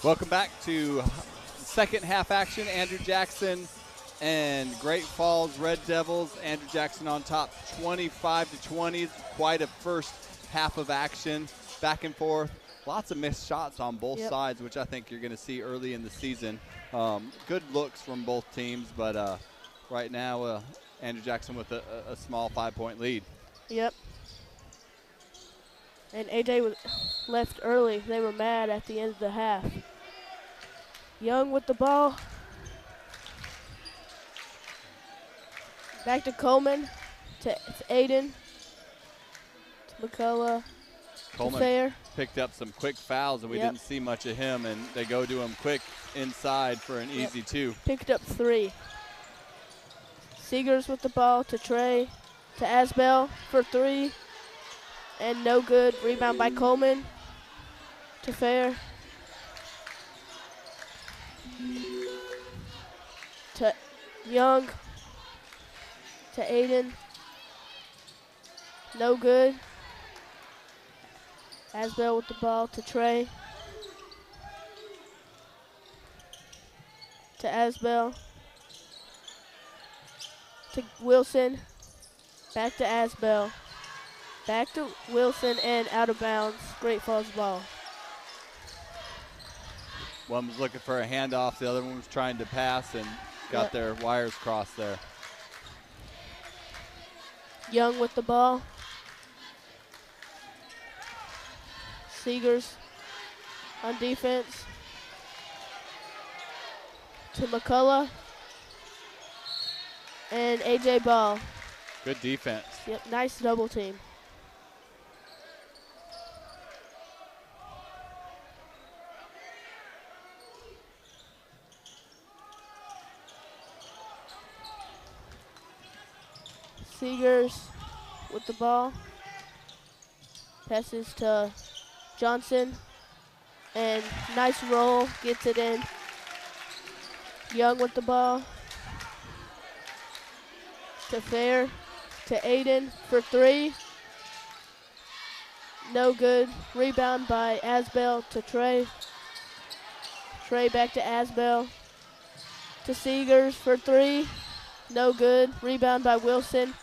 Welcome back to second half action. Andrew Jackson and Great Falls Red Devils. Andrew Jackson on top 25-20. Quite a first half of action. Back and forth. Lots of missed shots on both sides, which I think you're going to see early in the season. Good looks from both teams, but right now Andrew Jackson with a small 5-point lead. Yep. And AJ was left early. They were mad at the end of the half. Young with the ball. Back to Coleman, to Aiden, to McCullough, Coleman to Fair. Picked up some quick fouls, and we didn't see much of him, and they go to him quick inside for an easy 2. Picked up 3. Seegers with the ball to Trey, to Asbell for 3, and no good. Rebound by Coleman, to Fair, to Young, to Aiden, no good. Asbell with the ball to Trey, to Asbell, to Wilson, back to Asbell, back to Wilson, and out of bounds. Great Falls ball. One was looking for a handoff, the other one was trying to pass and got their wires crossed there. Young with the ball. Seegers on defense. To McCullough. And AJ Ball. Good defense. Yep, nice double team. Seegers with the ball. Passes to Johnson. And nice roll, gets it in. Young with the ball. To Fair. To Aiden for 3. No good. Rebound by Asbell to Trey. Trey back to Asbell. To Seegers for 3. No good. Rebound by Wilson.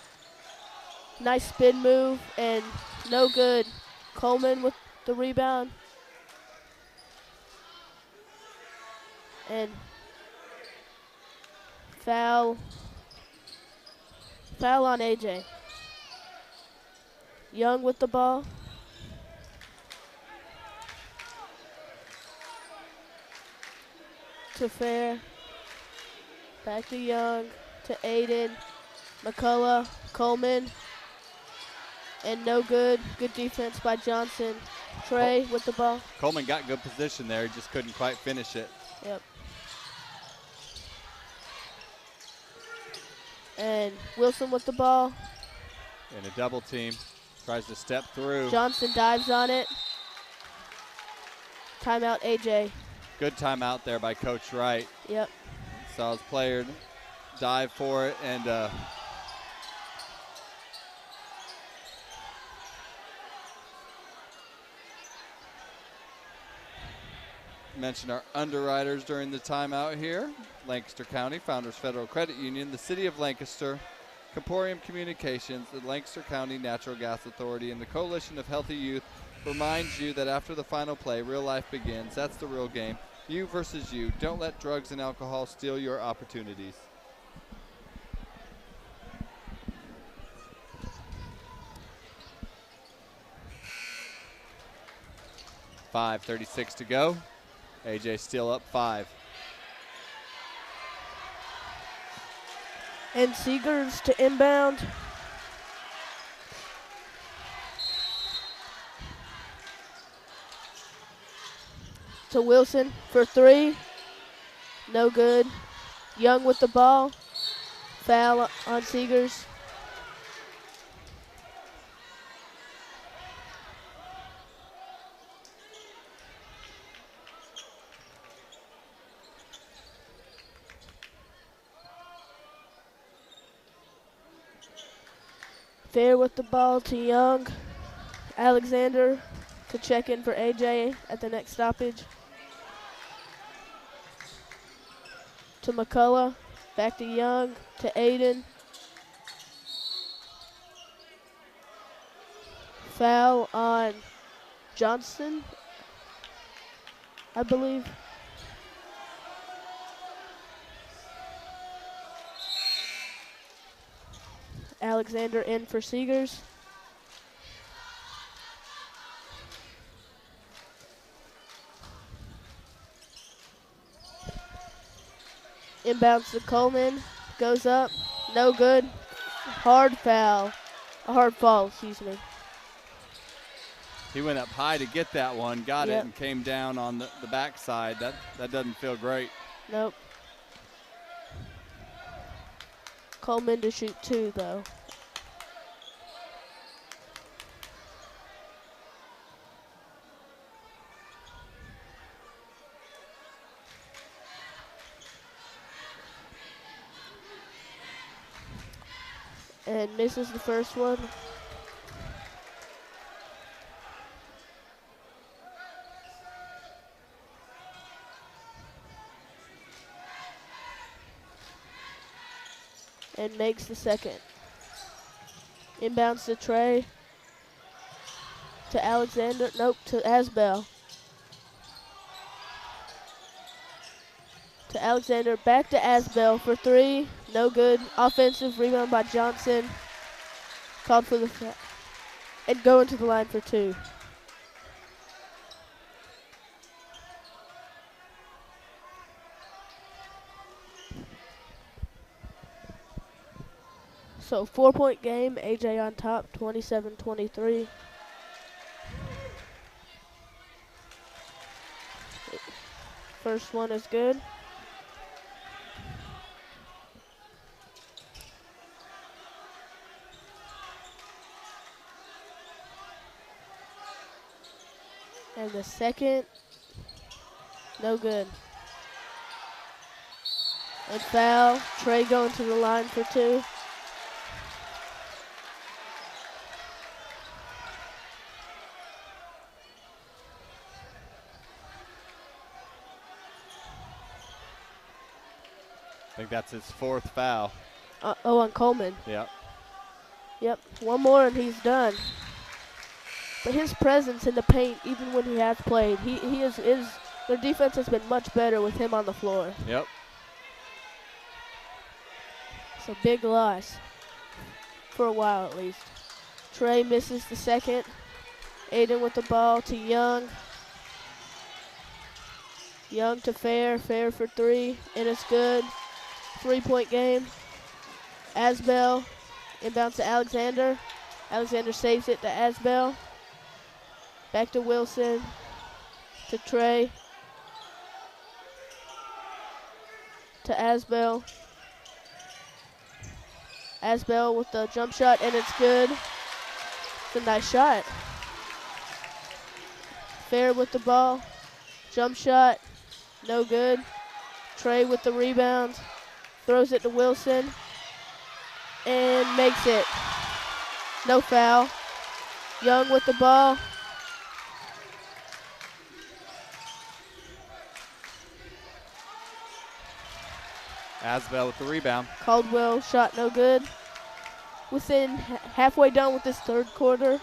Nice spin move and no good. Coleman with the rebound. And foul on AJ. Young with the ball. To Fair. Back to Young. To Aiden. McCullough. Coleman. And no good. Good defense by Johnson. Trey with the ball. Coleman got good position there. He just couldn't quite finish it. Yep. And Wilson with the ball. And a double team. Tries to step through. Johnson dives on it. Timeout AJ. Good timeout there by Coach Wright. Yep. Saw his player dive for it and mention our underwriters during the timeout here. Lancaster County, Founders Federal Credit Union, the City of Lancaster, Comporium Communications, the Lancaster County Natural Gas Authority, and the Coalition of Healthy Youth reminds you that after the final play, real life begins. That's the real game. You versus you. Don't let drugs and alcohol steal your opportunities. .5:36 to go. AJ still up 5. And Seegers to inbound. To Wilson for 3. No good. Young with the ball. Foul on Seegers. Fair with the ball to Young. Alexander to check in for AJ at the next stoppage. to McCullough, back to Young, to Aiden. Foul on Johnson, I believe. Alexander in for Seegers. Inbounds to Coleman, goes up, no good. Hard foul, a hard fall, excuse me. He went up high to get that one, got Yep. it, and came down on the backside. That doesn't feel great. Nope. Coleman to shoot 2, though. And misses the first one. And makes the second. Inbounds to Trey. To Alexander. Nope, to Asbell. To Alexander. Back to Asbell for 3. No good. Offensive rebound by Johnson. Called for the foul. And going to the line for 2. So 4-point game, AJ on top, 27-23. First one is good. And the second, no good. And foul, Trey going to the line for 2. I think that's his 4th foul. On Coleman. Yeah. Yep, one more and he's done. But his presence in the paint, even when he has played, their defense has been much better with him on the floor. Yep. It's a big loss, for a while at least. Trey misses the second. Aiden with the ball to Young. Young to Fair, Fair for 3, and it's good. 3-point game. Asbell, inbounds to Alexander. Alexander saves it to Asbell. Back to Wilson, to Trey, to Asbell. Asbell with the jump shot, and it's good. It's a nice shot. Fair with the ball, jump shot, no good. Trey with the rebound, throws it to Wilson, and makes it. No foul. Young with the ball. Asbell with the rebound. Caldwell shot no good. Within halfway done with this third quarter.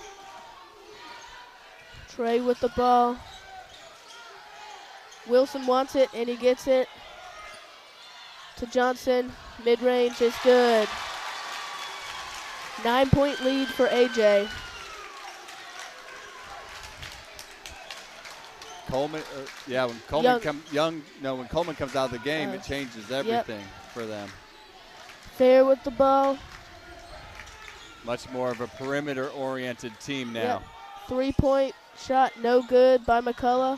Trey with the ball. Wilson wants it and he gets it to Johnson. Mid-range is good. 9-point lead for AJ. Coleman, when Coleman comes out of the game, it changes everything for them. Fair with the ball. Much more of a perimeter-oriented team now. Yep. 3-point shot, no good by McCullough.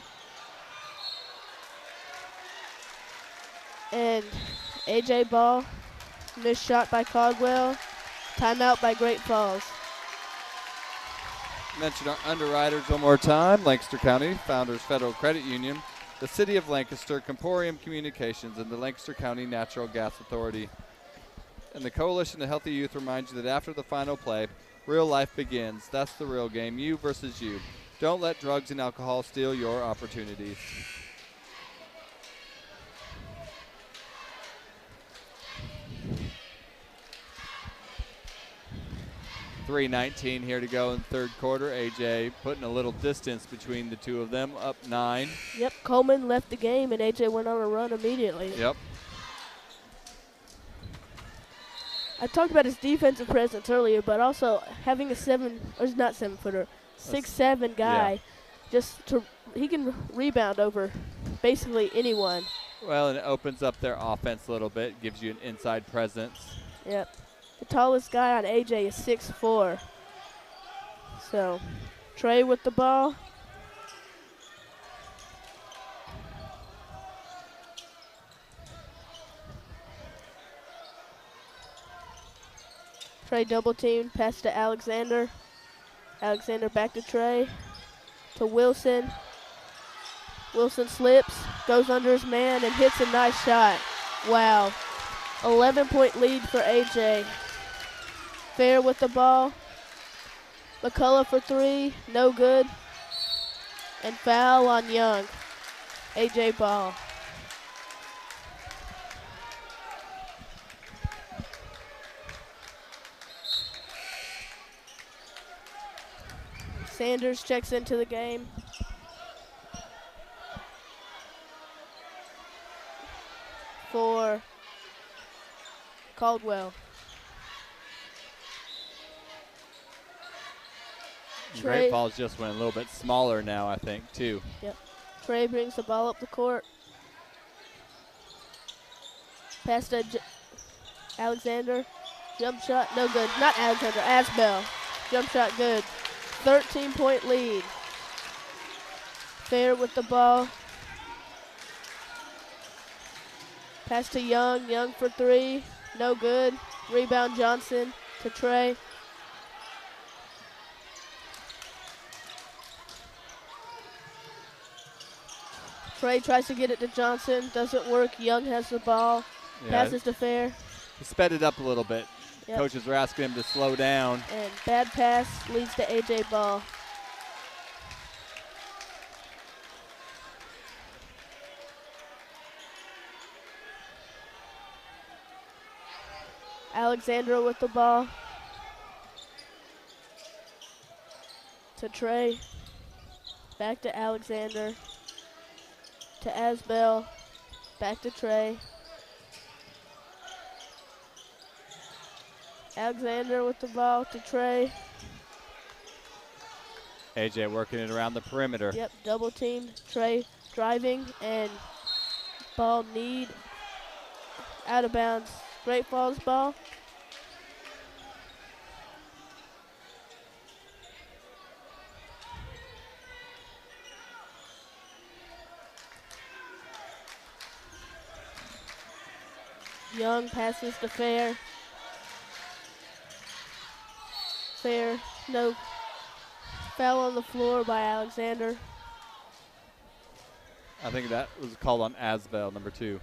And AJ ball, missed shot by Caldwell. Timeout by Great Falls. Mention our underwriters one more time. Lancaster County Founders Federal Credit Union, the City of Lancaster, Comporium Communications, and the Lancaster County Natural Gas Authority. And the Coalition of Healthy Youth reminds you that after the final play, real life begins. That's the real game, you versus you. Don't let drugs and alcohol steal your opportunities. 3:19 here to go in the third quarter. AJ putting a little distance between the two of them, up 9. Yep, Coleman left the game, and AJ went on a run immediately. Yep. I talked about his defensive presence earlier, but also having a 6'7" guy, he can rebound over basically anyone. Well, and it opens up their offense a little bit, gives you an inside presence. Yep. The tallest guy on AJ is 6'4". So, Trey with the ball. Trey double teamed, pass to Alexander. Alexander back to Trey. To Wilson. Wilson slips, goes under his man, and hits a nice shot. Wow. 11-point lead for AJ. Fair with the ball. McCullough for 3, no good. And foul on Young. AJ ball. Sanders checks into the game. For Caldwell. Great Falls just went a little bit smaller now, I think, too. Yep. Trey brings the ball up the court. Pass to Alexander. Jump shot, no good. Not Alexander, Asbell. Jump shot, good. 13-point lead. Fair with the ball. Pass to Young. Young for 3. No good. Rebound Johnson to Trey. Trey tries to get it to Johnson. Doesn't work. Young has the ball. Yeah. Passes to Fair. He sped it up a little bit. Yep. Coaches were asking him to slow down. And bad pass leads to AJ ball. Alexander with the ball. To Trey. Back to Alexander. To Asbell. Back to Trey. Alexander with the ball to Trey. AJ working it around the perimeter. Yep, double teamed. Trey driving and ball need out of bounds. Great Falls ball. Young passes to Fair. Fair, no. Foul on the floor by Alexander. I think that was called on Asbell, number 2.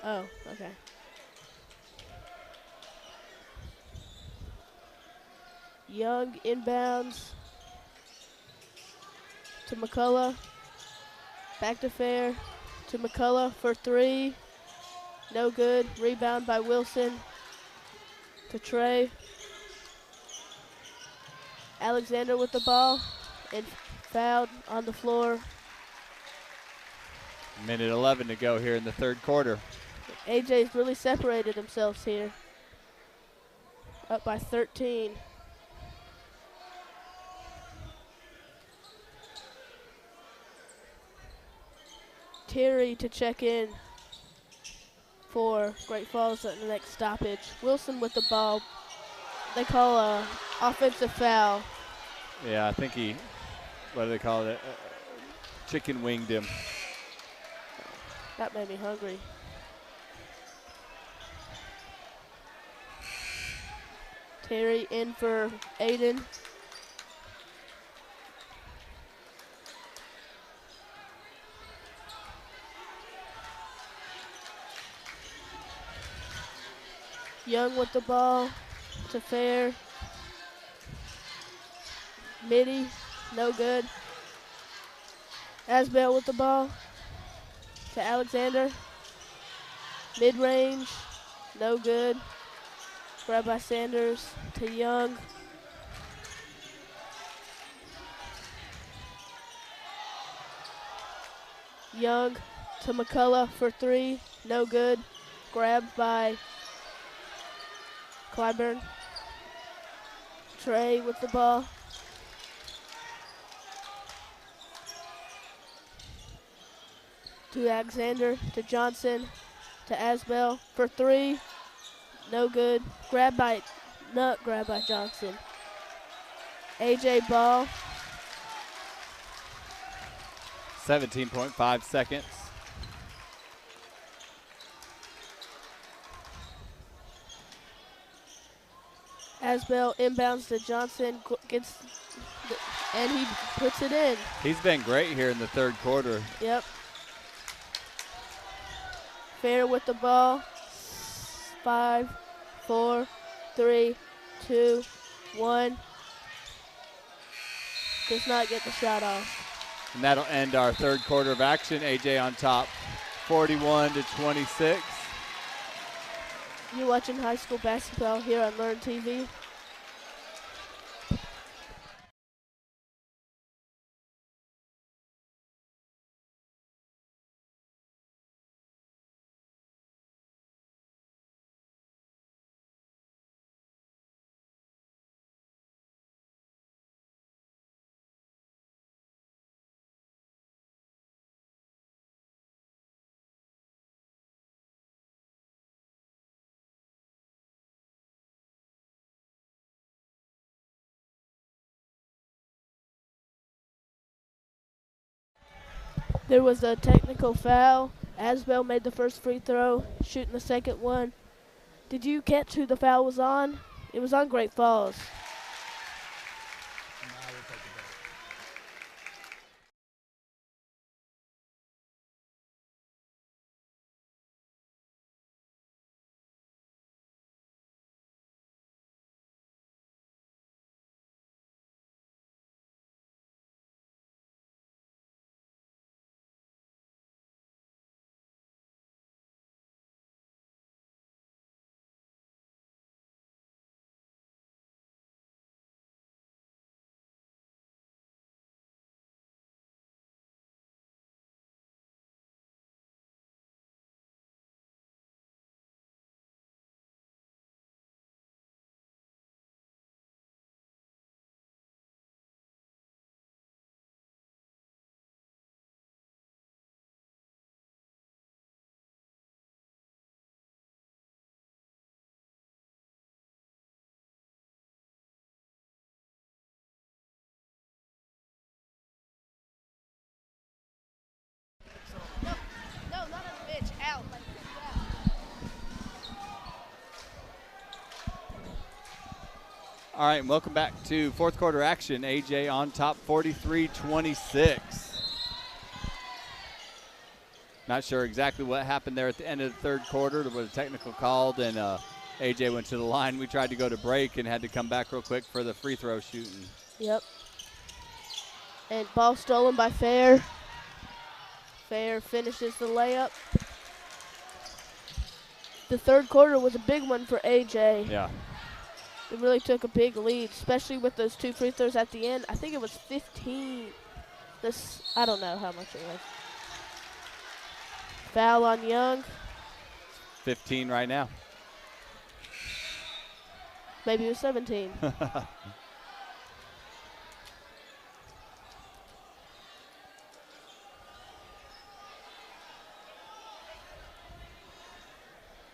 Oh, okay. Young inbounds to McCullough. Back to Fair. To McCullough for 3. No good. Rebound by Wilson. To Trey. Alexander with the ball and fouled on the floor. Minute 11 to go here in the third quarter. AJ's really separated themselves here. Up by 13. Terry to check in for Great Falls at the next stoppage. Wilson with the ball. They call a offensive foul. Yeah, I think he, what do they call it? Chicken winged him. That made me hungry. Terry in for Aiden. Young with the ball to Fair. Midi, no good. Asbell with the ball to Alexander. Mid-range, no good. Grabbed by Sanders to Young. Young to McCullough for three. No good. Grabbed by Clyburn. Trey with the ball. To Alexander, to Johnson, to Asbell for three. No good. Grab by Johnson. AJ ball. 17.5 seconds. Asbell inbounds to Johnson, and he puts it in. He's been great here in the third quarter. Yep. Fair with the ball. 5, 4, 3, 2, 1. Does not get the shot off. And that'll end our third quarter of action. AJ on top, 41-26. You're watching high school basketball here on Learn TV. There was a technical foul. Asbell made the first free throw, shooting the second one. Did you catch who the foul was on? It was on Great Falls. All right, and welcome back to fourth quarter action. AJ on top, 43-26. Not sure exactly what happened there at the end of the third quarter. There was a technical called, and AJ went to the line. We tried to go to break and had to come back real quick for the free throw shooting. Yep. And ball stolen by Fair. Fair finishes the layup. The third quarter was a big one for AJ. Yeah. It really took a big lead, especially with those two free throws at the end. I think it was 15. I don't know how much it was. Foul on Young. 15 right now. Maybe it was 17.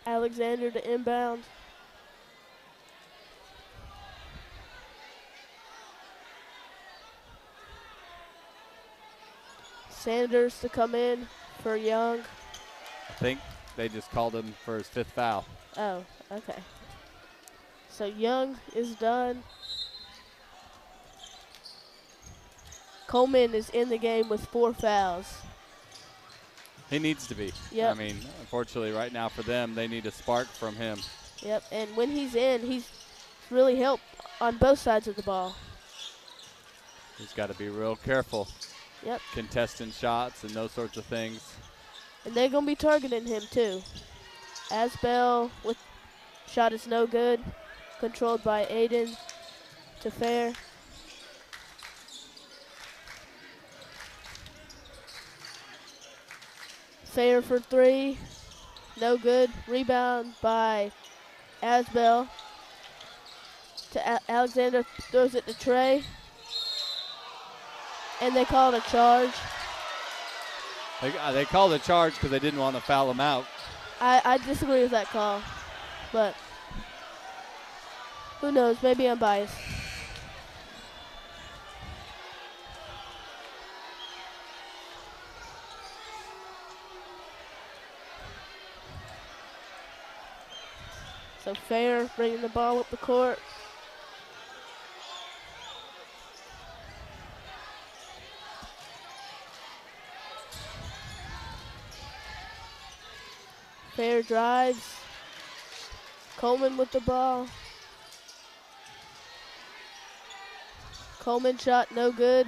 Alexander to inbound. Sanders to come in for Young. I think they just called him for his fifth foul. Oh, okay. So Young is done. Coleman is in the game with 4 fouls. He needs to be. Yep. I mean, unfortunately, right now for them, they need a spark from him. Yep, and when he's in, he's really helped on both sides of the ball. He's got to be real careful. Yep. Contesting shots and those sorts of things. And they're going to be targeting him, too. Asbell with shot is no good. Controlled by Aiden to Fair. Fair for three. No good. Rebound by Asbel. To Alexander, throws it to Trey. And they called a charge. They called a charge because they didn't want to foul him out. I disagree with that call, but who knows? Maybe I'm biased. So Fair bringing the ball up the court. Fair drives. Coleman with the ball. Coleman shot no good.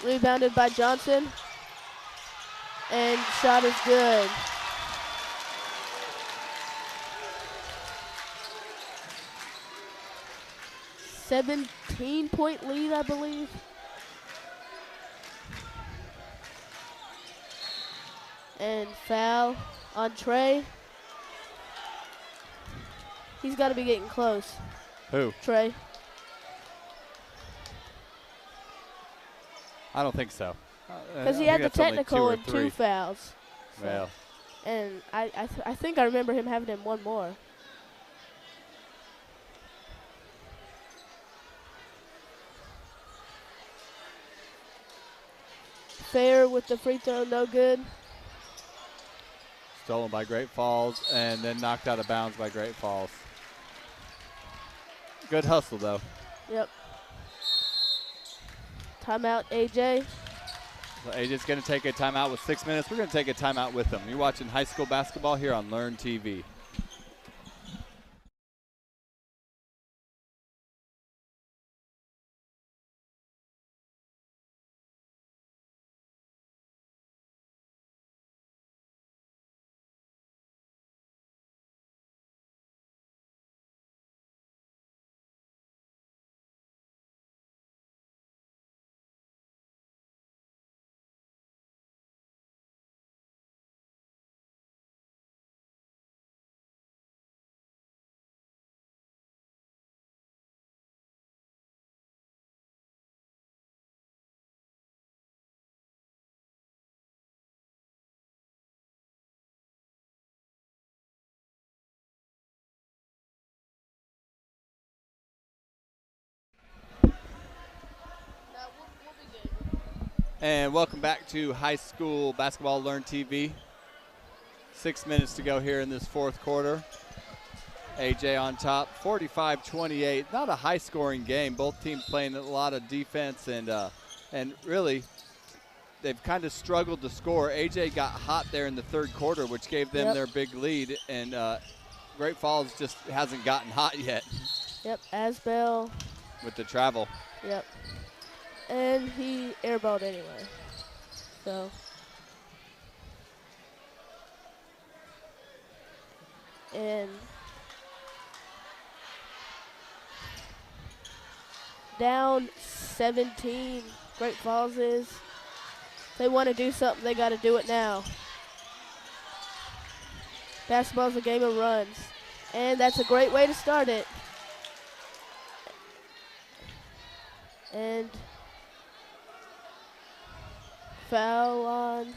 Rebounded by Johnson. And shot is good. $17-point lead, I believe. And foul on Trey. He's got to be getting close. Who? Trey. I don't think so. Because he had the technical and 2 fouls. So. Well. And I think I remember him having one more. Fair with the free throw, no good. Stolen by Great Falls and then knocked out of bounds by Great Falls. Good hustle, though. Yep. Timeout, AJ. So AJ's going to take a timeout with 6 minutes. We're going to take a timeout with them. You're watching high school basketball here on Learn TV. And welcome back to high school basketball Learn TV. 6 minutes to go here in this fourth quarter. AJ on top, 45-28. Not a high-scoring game. Both teams playing a lot of defense, and really they've kind of struggled to score. AJ got hot there in the third quarter, which gave them their big lead, and Great Falls just hasn't gotten hot yet. Yep, Asbel. With the travel. Yep. And he airballed anyway. So. And down 17, Great Falls is. If they want to do something, they got to do it now. Basketball's a game of runs. And that's a great way to start it. And foul on.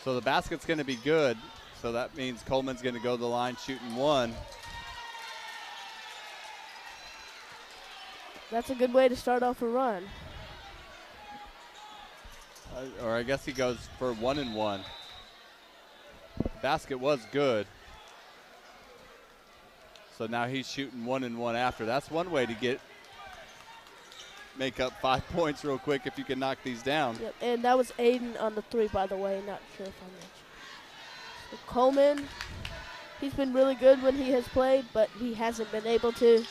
So the basket's going to be good. So that means Coleman's going to go to the line shooting one. That's a good way to start off a run. Or I guess he goes for 1 and 1. Basket was good. So now he's shooting 1 and 1 after. That's one way to make up 5 points real quick if you can knock these down. Yep, and that was Aiden on the 3, by the way. Not sure if I mentioned. So Coleman, he's been really good when he has played, but he hasn't been able to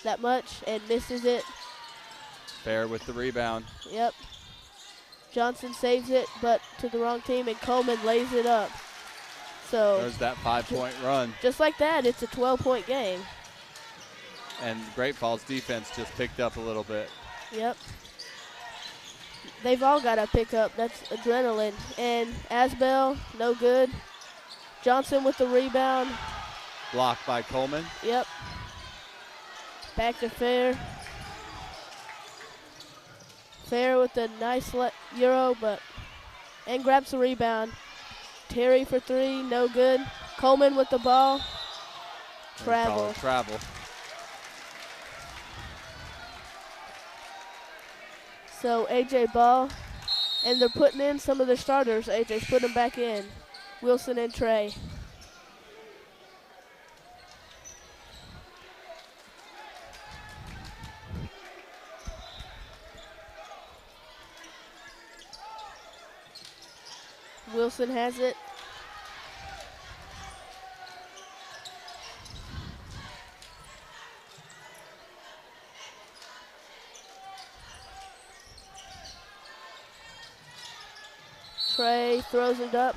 that much and misses it. Fair with the rebound. Yep. Johnson saves it, but to the wrong team, and Coleman lays it up. So there's that 5-point run. Just like that, it's a 12-point game. And Great Falls defense just picked up a little bit. Yep. they've all got to pick up. That's adrenaline. And Asbell, no good. Johnson with the rebound. Blocked by Coleman. Yep. Back to Fair. Fair with a nice Euro, and grabs the rebound. Terry for three, no good. Coleman with the ball. Travel. Travel. So AJ ball, and they're putting in some of their starters. AJ's putting them back in. Wilson and Trey. Wilson has it. Trey throws it up.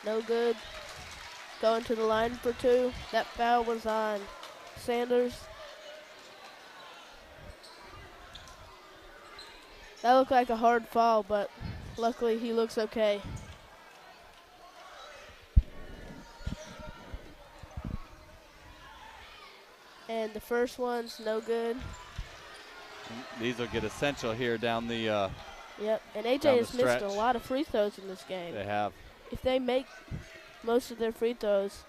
No good. Going to the line for two. That foul was on Sanders. That looked like a hard fall, but luckily he looks okay. And the first one's no good. These will get essential here down the Yep, and AJ has missed a lot of free throws in this game. They have. If they make most of their free throws,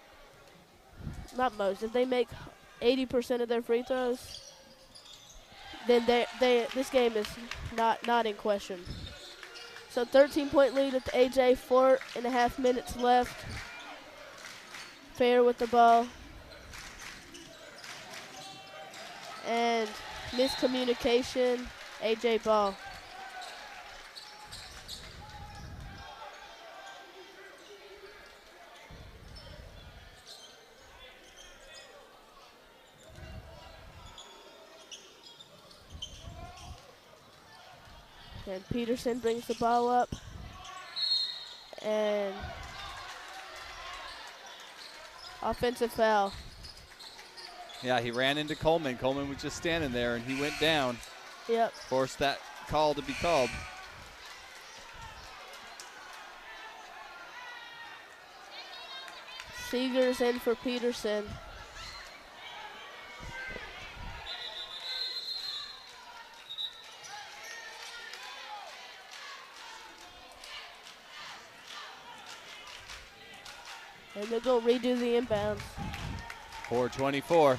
not most, if they make 80% of their free throws, then this game is not in question. So 13-point lead at the AJ, 4.5 minutes left. Fair with the ball. And miscommunication, AJ ball. And Peterson brings the ball up. And offensive foul. Yeah, he ran into Coleman. Coleman was just standing there, and he went down. Yep. Forced that call to be called. Seegers in for Peterson. And they're going to redo the inbounds. 4:24.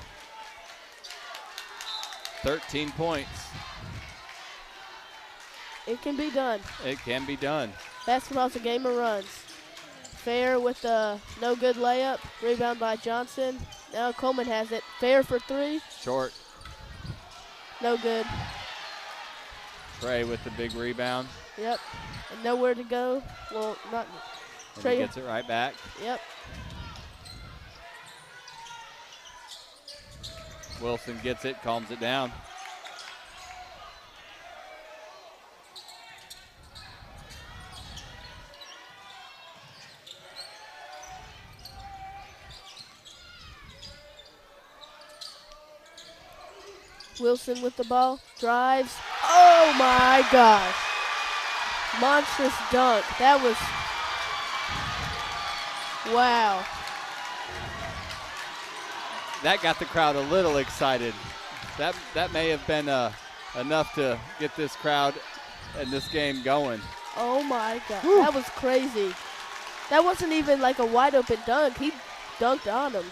13 points. It can be done. It can be done. Basketball's a game of runs. Fair with a no good layup. Rebound by Johnson. Now Coleman has it. Fair for three. Short. No good. Trey with the big rebound. Yep. And nowhere to go. Well, not. And Trey he gets it right back. Yep. Wilson gets it, calms it down. Wilson with the ball, drives. Oh my gosh. Monstrous dunk. That was, wow. That got the crowd a little excited. That may have been enough to get this crowd and this game going. Oh my God, that was crazy. That wasn't even like a wide open dunk. He dunked on him.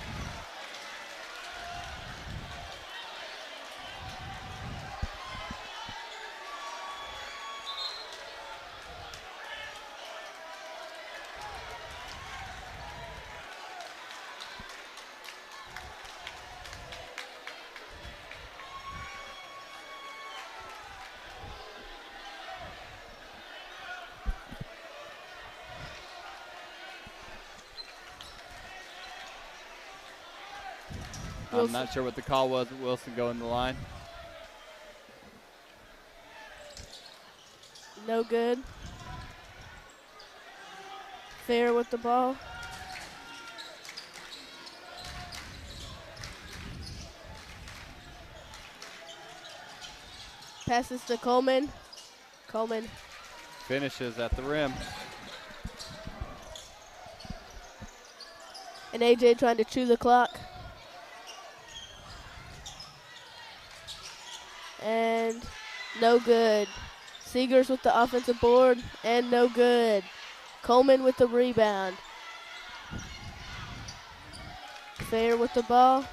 I'm not sure what the call was. Wilson going to the line. No good. Fair with the ball. Passes to Coleman. Coleman finishes at the rim. and AJ trying to chew the clock. And no good. Seegers with the offensive board and no good. Coleman with the rebound. Fair with the ball.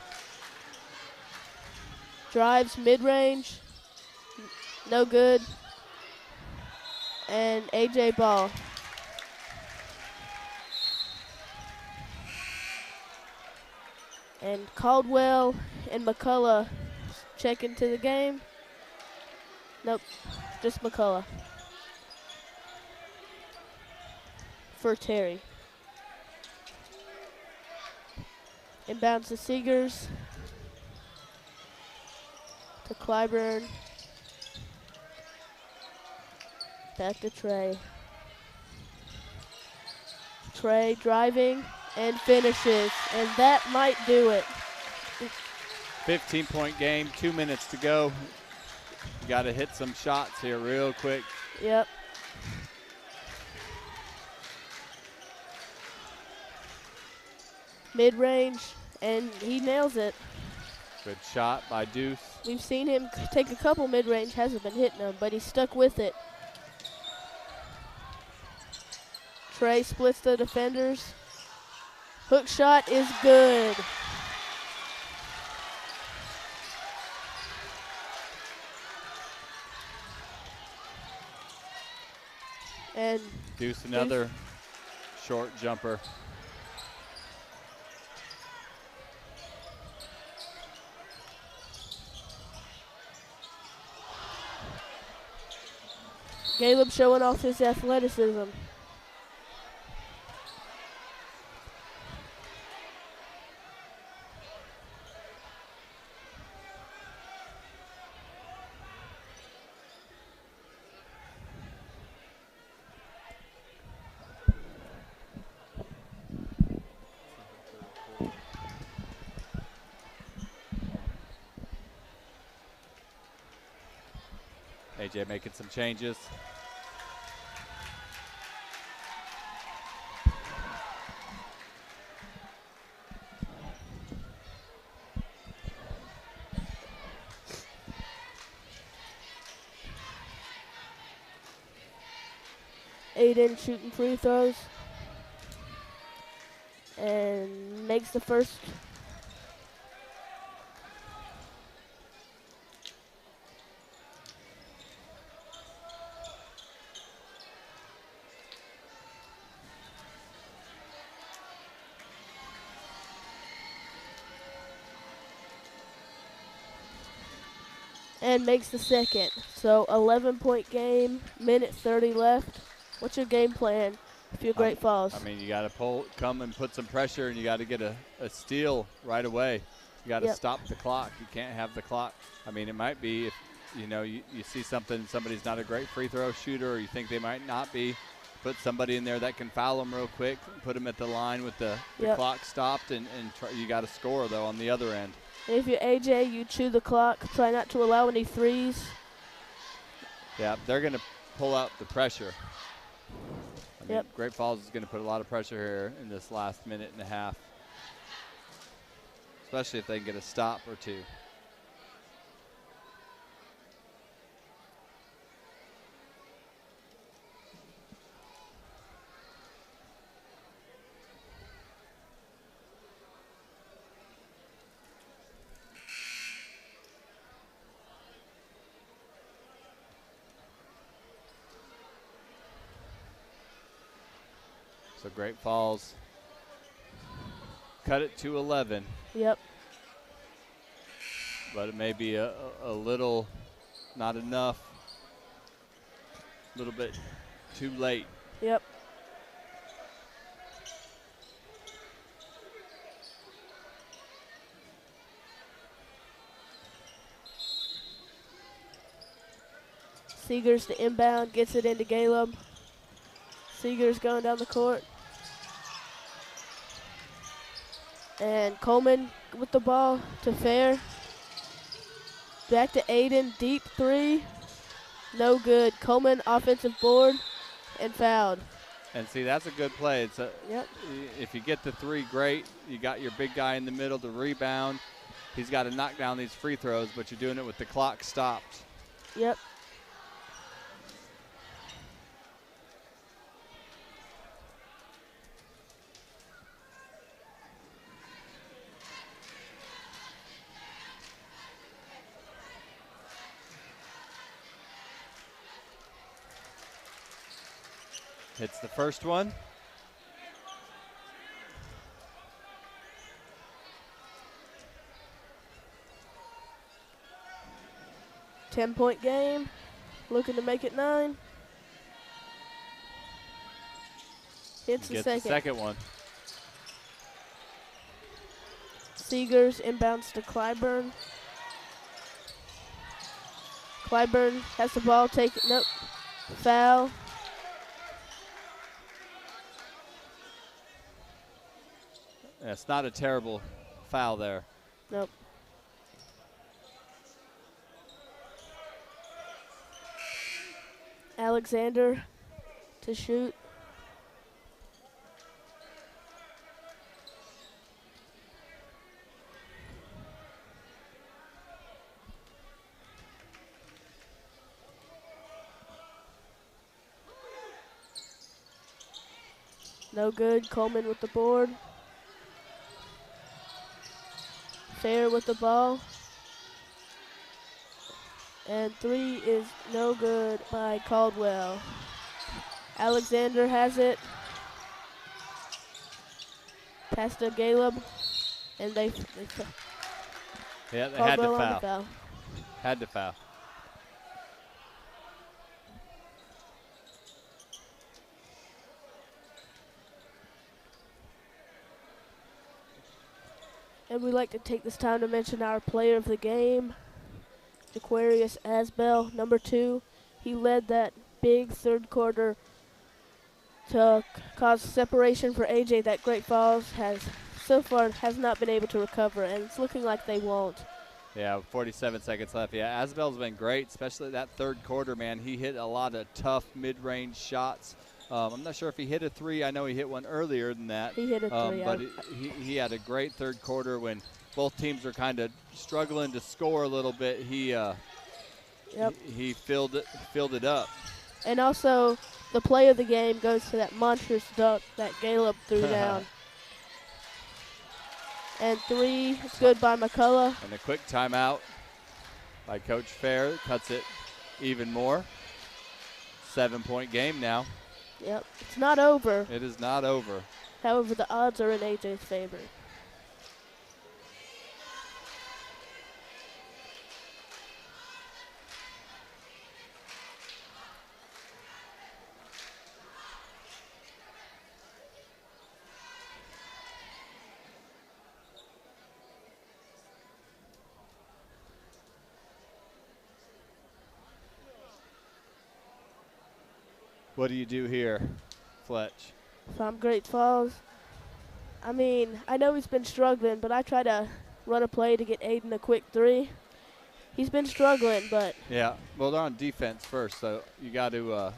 Drives mid-range. No good. And AJ ball. And Caldwell and McCullough check into the game. Nope, just McCullough. For Terry. Inbounds to Seegers. To Clyburn. Back to Trey. Trey driving and finishes, and that might do it. 15-point game, 2 minutes to go. You got to hit some shots here real quick. Yep. Mid-range, and he nails it. Good shot by Deuce. We've seen him take a couple mid-range, hasn't been hitting them, but he stuck with it. Trey splits the defenders. Hook shot is good. And Deuce another short jumper. Caleb showing off his athleticism. AJ making some changes. Aiden shooting free throws and makes the first. And makes the second. So 11-point game, minute 30 left. What's your game plan if you're Great Falls? I mean, you got to come and put some pressure, and you got to get a steal right away. You got to stop the clock. You can't have the clock. I mean, it might be if you see something, somebody's not a great free throw shooter, or you think they might not be. Put somebody in there that can foul them real quick. Put them at the line with the clock stopped, and you got to score though on the other end. And if you're AJ, you chew the clock. Try not to allow any threes. Yeah, they're going to pull out the pressure. I mean, Great Falls is going to put a lot of pressure here in this last minute and a half, especially if they can get a stop or two. So Great Falls cut it to 11. Yep. But it may be a little, not enough, a little bit too late. Yep. Seegers to inbound, gets it into Caleb. Seegers going down the court. And Coleman with the ball to Fair. Back to Aiden, deep three. No good. Coleman offensive board and fouled. And see, that's a good play. Yep. If you get the 3, great. You got your big guy in the middle to rebound. He's got to knock down these free throws, but you're doing it with the clock stopped. Yep. Hits the first one. Ten-point game. Looking to make it 9. Hits the Gets second. the second one. Seegers inbounds to Clyburn. Clyburn has the ball. Nope. Foul. It's not a terrible foul there. Nope. Alexander to shoot. No good. Coleman with the board. Fair with the ball. And 3 is no good by Caldwell. Alexander has it. Pass to Caleb. And they Yeah, they Caldwell had on to the foul. Had to foul. And we'd like to take this time to mention our player of the game, Jaquarius Asbell, number 2. He led that big third quarter to cause separation for AJ that Great Falls has so far has not been able to recover, and it's looking like they won't. Yeah, 47 seconds left. Yeah, Asbell's been great, especially that third quarter, man. He hit a lot of tough mid-range shots. I'm not sure if he hit a 3. I know he hit one earlier than that. He hit a 3. But he had a great third quarter when both teams were kind of struggling to score a little bit. He filled it up. And also, the play of the game goes to that monstrous dunk that Caleb threw down. And 3 is good by McCullough. And a quick timeout by Coach Fair cuts it even more. 7-point game now. Yep, it's not over. It is not over. However, the odds are in AJ's favor. What do you do here, Fletch? If I'm Great Falls, I mean, I know he's been struggling, but I try to run a play to get Aiden a quick 3. He's been struggling, but yeah. Well, they're on defense first, so you got to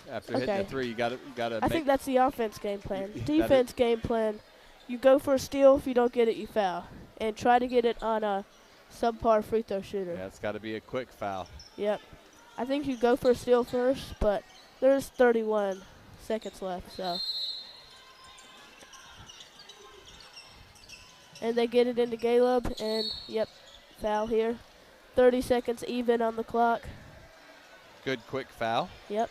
after hitting the 3, you got to. I think that's the offense game plan. Defense game plan. You go for a steal. If you don't get it, you foul, and try to get it on a subpar free throw shooter. Yeah, it's got to be a quick foul. Yep. I think you go for a steal first, but there's 31 seconds left, so. And they get it into Caleb, and yep, foul here. 30 seconds even on the clock. Good quick foul. Yep.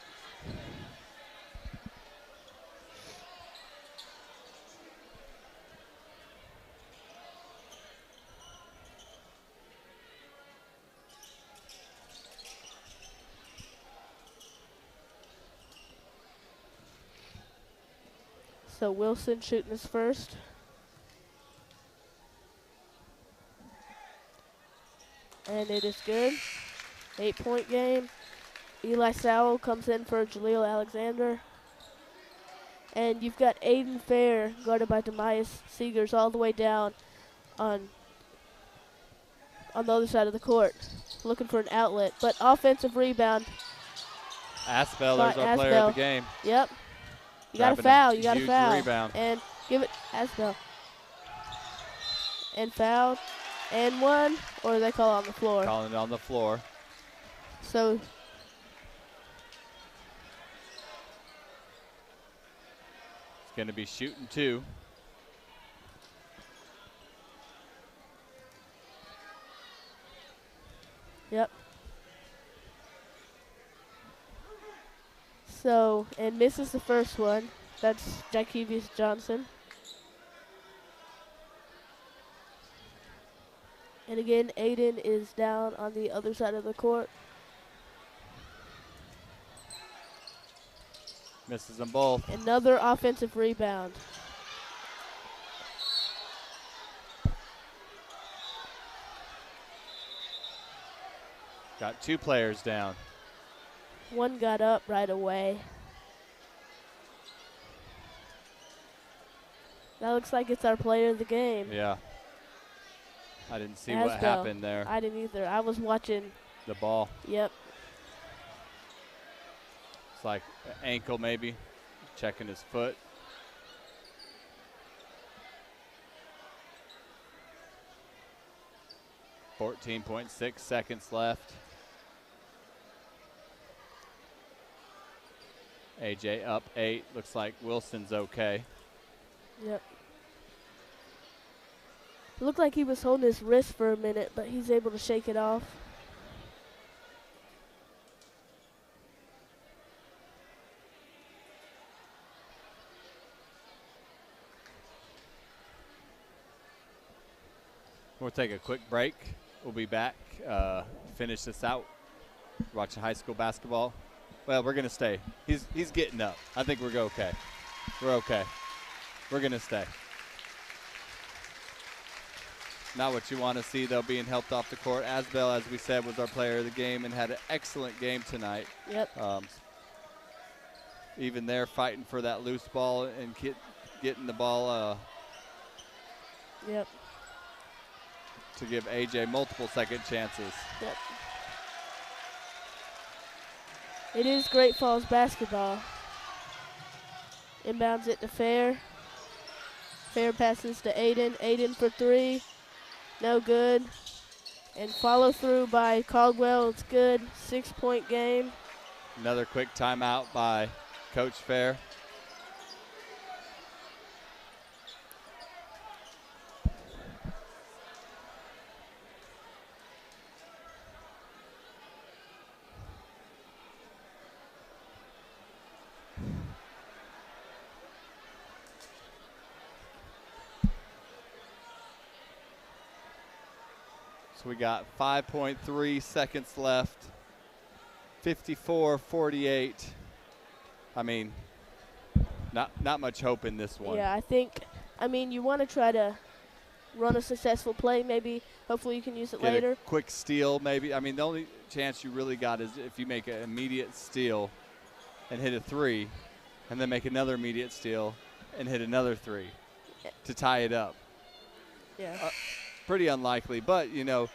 So Wilson shooting his first. And it is good. 8-point game. Eli Sowell comes in for Jaleel Alexander. And you've got Aiden Fair guarded by Demias Seegers all the way down on the other side of the court, looking for an outlet. But offensive rebound Asbell, there's our player of the game. Yep. You got to foul. You got to foul. Rebound. And give it Asbell. And fouled. And one. Or they call it on the floor. Calling it on the floor. So. It's going to be shooting 2. Yep. So, and misses the first one. That's Jakevius Johnson. And again, Aiden is down on the other side of the court. Misses them both. Another offensive rebound. Got 2 players down. One got up right away. That looks like it's our player of the game. Yeah. I didn't see what happened there. I didn't either. I was watching the ball. Yep. It's like an ankle maybe. Checking his foot. .6 seconds left. AJ up 8. Looks like Wilson's okay. Yep. It looked like he was holding his wrist for a minute, but he's able to shake it off. We'll take a quick break. We'll be back, finish this out. Watching high school basketball. Well, we're going to stay. He's getting up. I think we're okay. We're okay. We're going to stay. Not what you want to see, though, being helped off the court. Asbell, as we said, was our player of the game and had an excellent game tonight. Yep. Even there fighting for that loose ball and getting the ball yep. to give AJ multiple second chances. Yep. It is Great Falls basketball. Inbounds it to Fair. Fair passes to Aiden. Aiden for 3. No good. And follow through by Caldwell. It's good. 6-point game. Another quick timeout by Coach Fair. So we got 5.3 seconds left. 54-48. I mean, not much hope in this one. Yeah, I mean, you want to try to run a successful play. Maybe, hopefully you can use it later. A quick steal, maybe. I mean, the only chance you really got is if you make an immediate steal and hit a 3, and then make another immediate steal and hit another 3 to tie it up. Yeah. Pretty unlikely, but you know,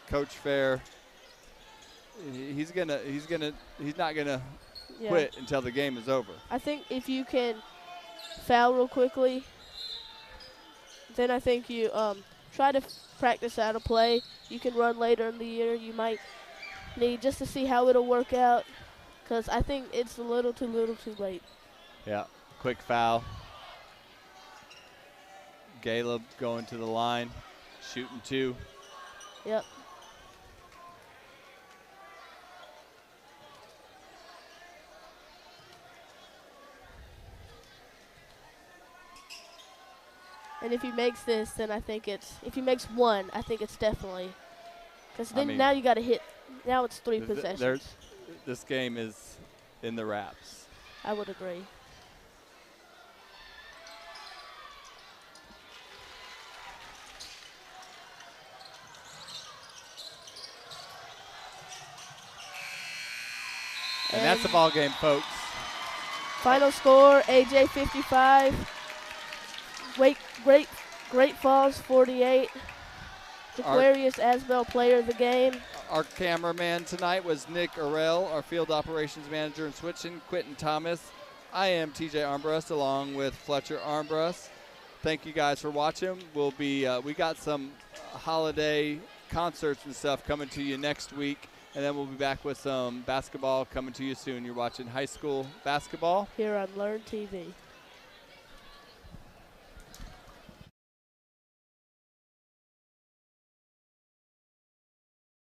Coach Fair, he's not gonna quit until the game is over. I think if you can foul real quickly, then I think you try to practice out a play you can run later in the year. You might need just to see how it'll work out, because I think it's a little too late. Yeah, quick foul. Caleb going to the line. Shooting 2. Yep. And if he makes this, then I think if he makes 1, I think it's definitely. Because then now you got to hit, now it's 3 possessions. This game is in the wraps. I would agree. And that's the ball game, folks. Final score: AJ 55. Great Falls 48. Aquarius Asbell player of the game. Our cameraman tonight was Nick Arell, our field operations manager in Switchin, Quentin Thomas. I am TJ Armbrust along with Fletcher Armbrust. Thank you guys for watching. We'll be we got some holiday concerts and stuff coming to you next week, and then we'll be back with some basketball coming to you soon. You're watching high school basketball here on Learn TV.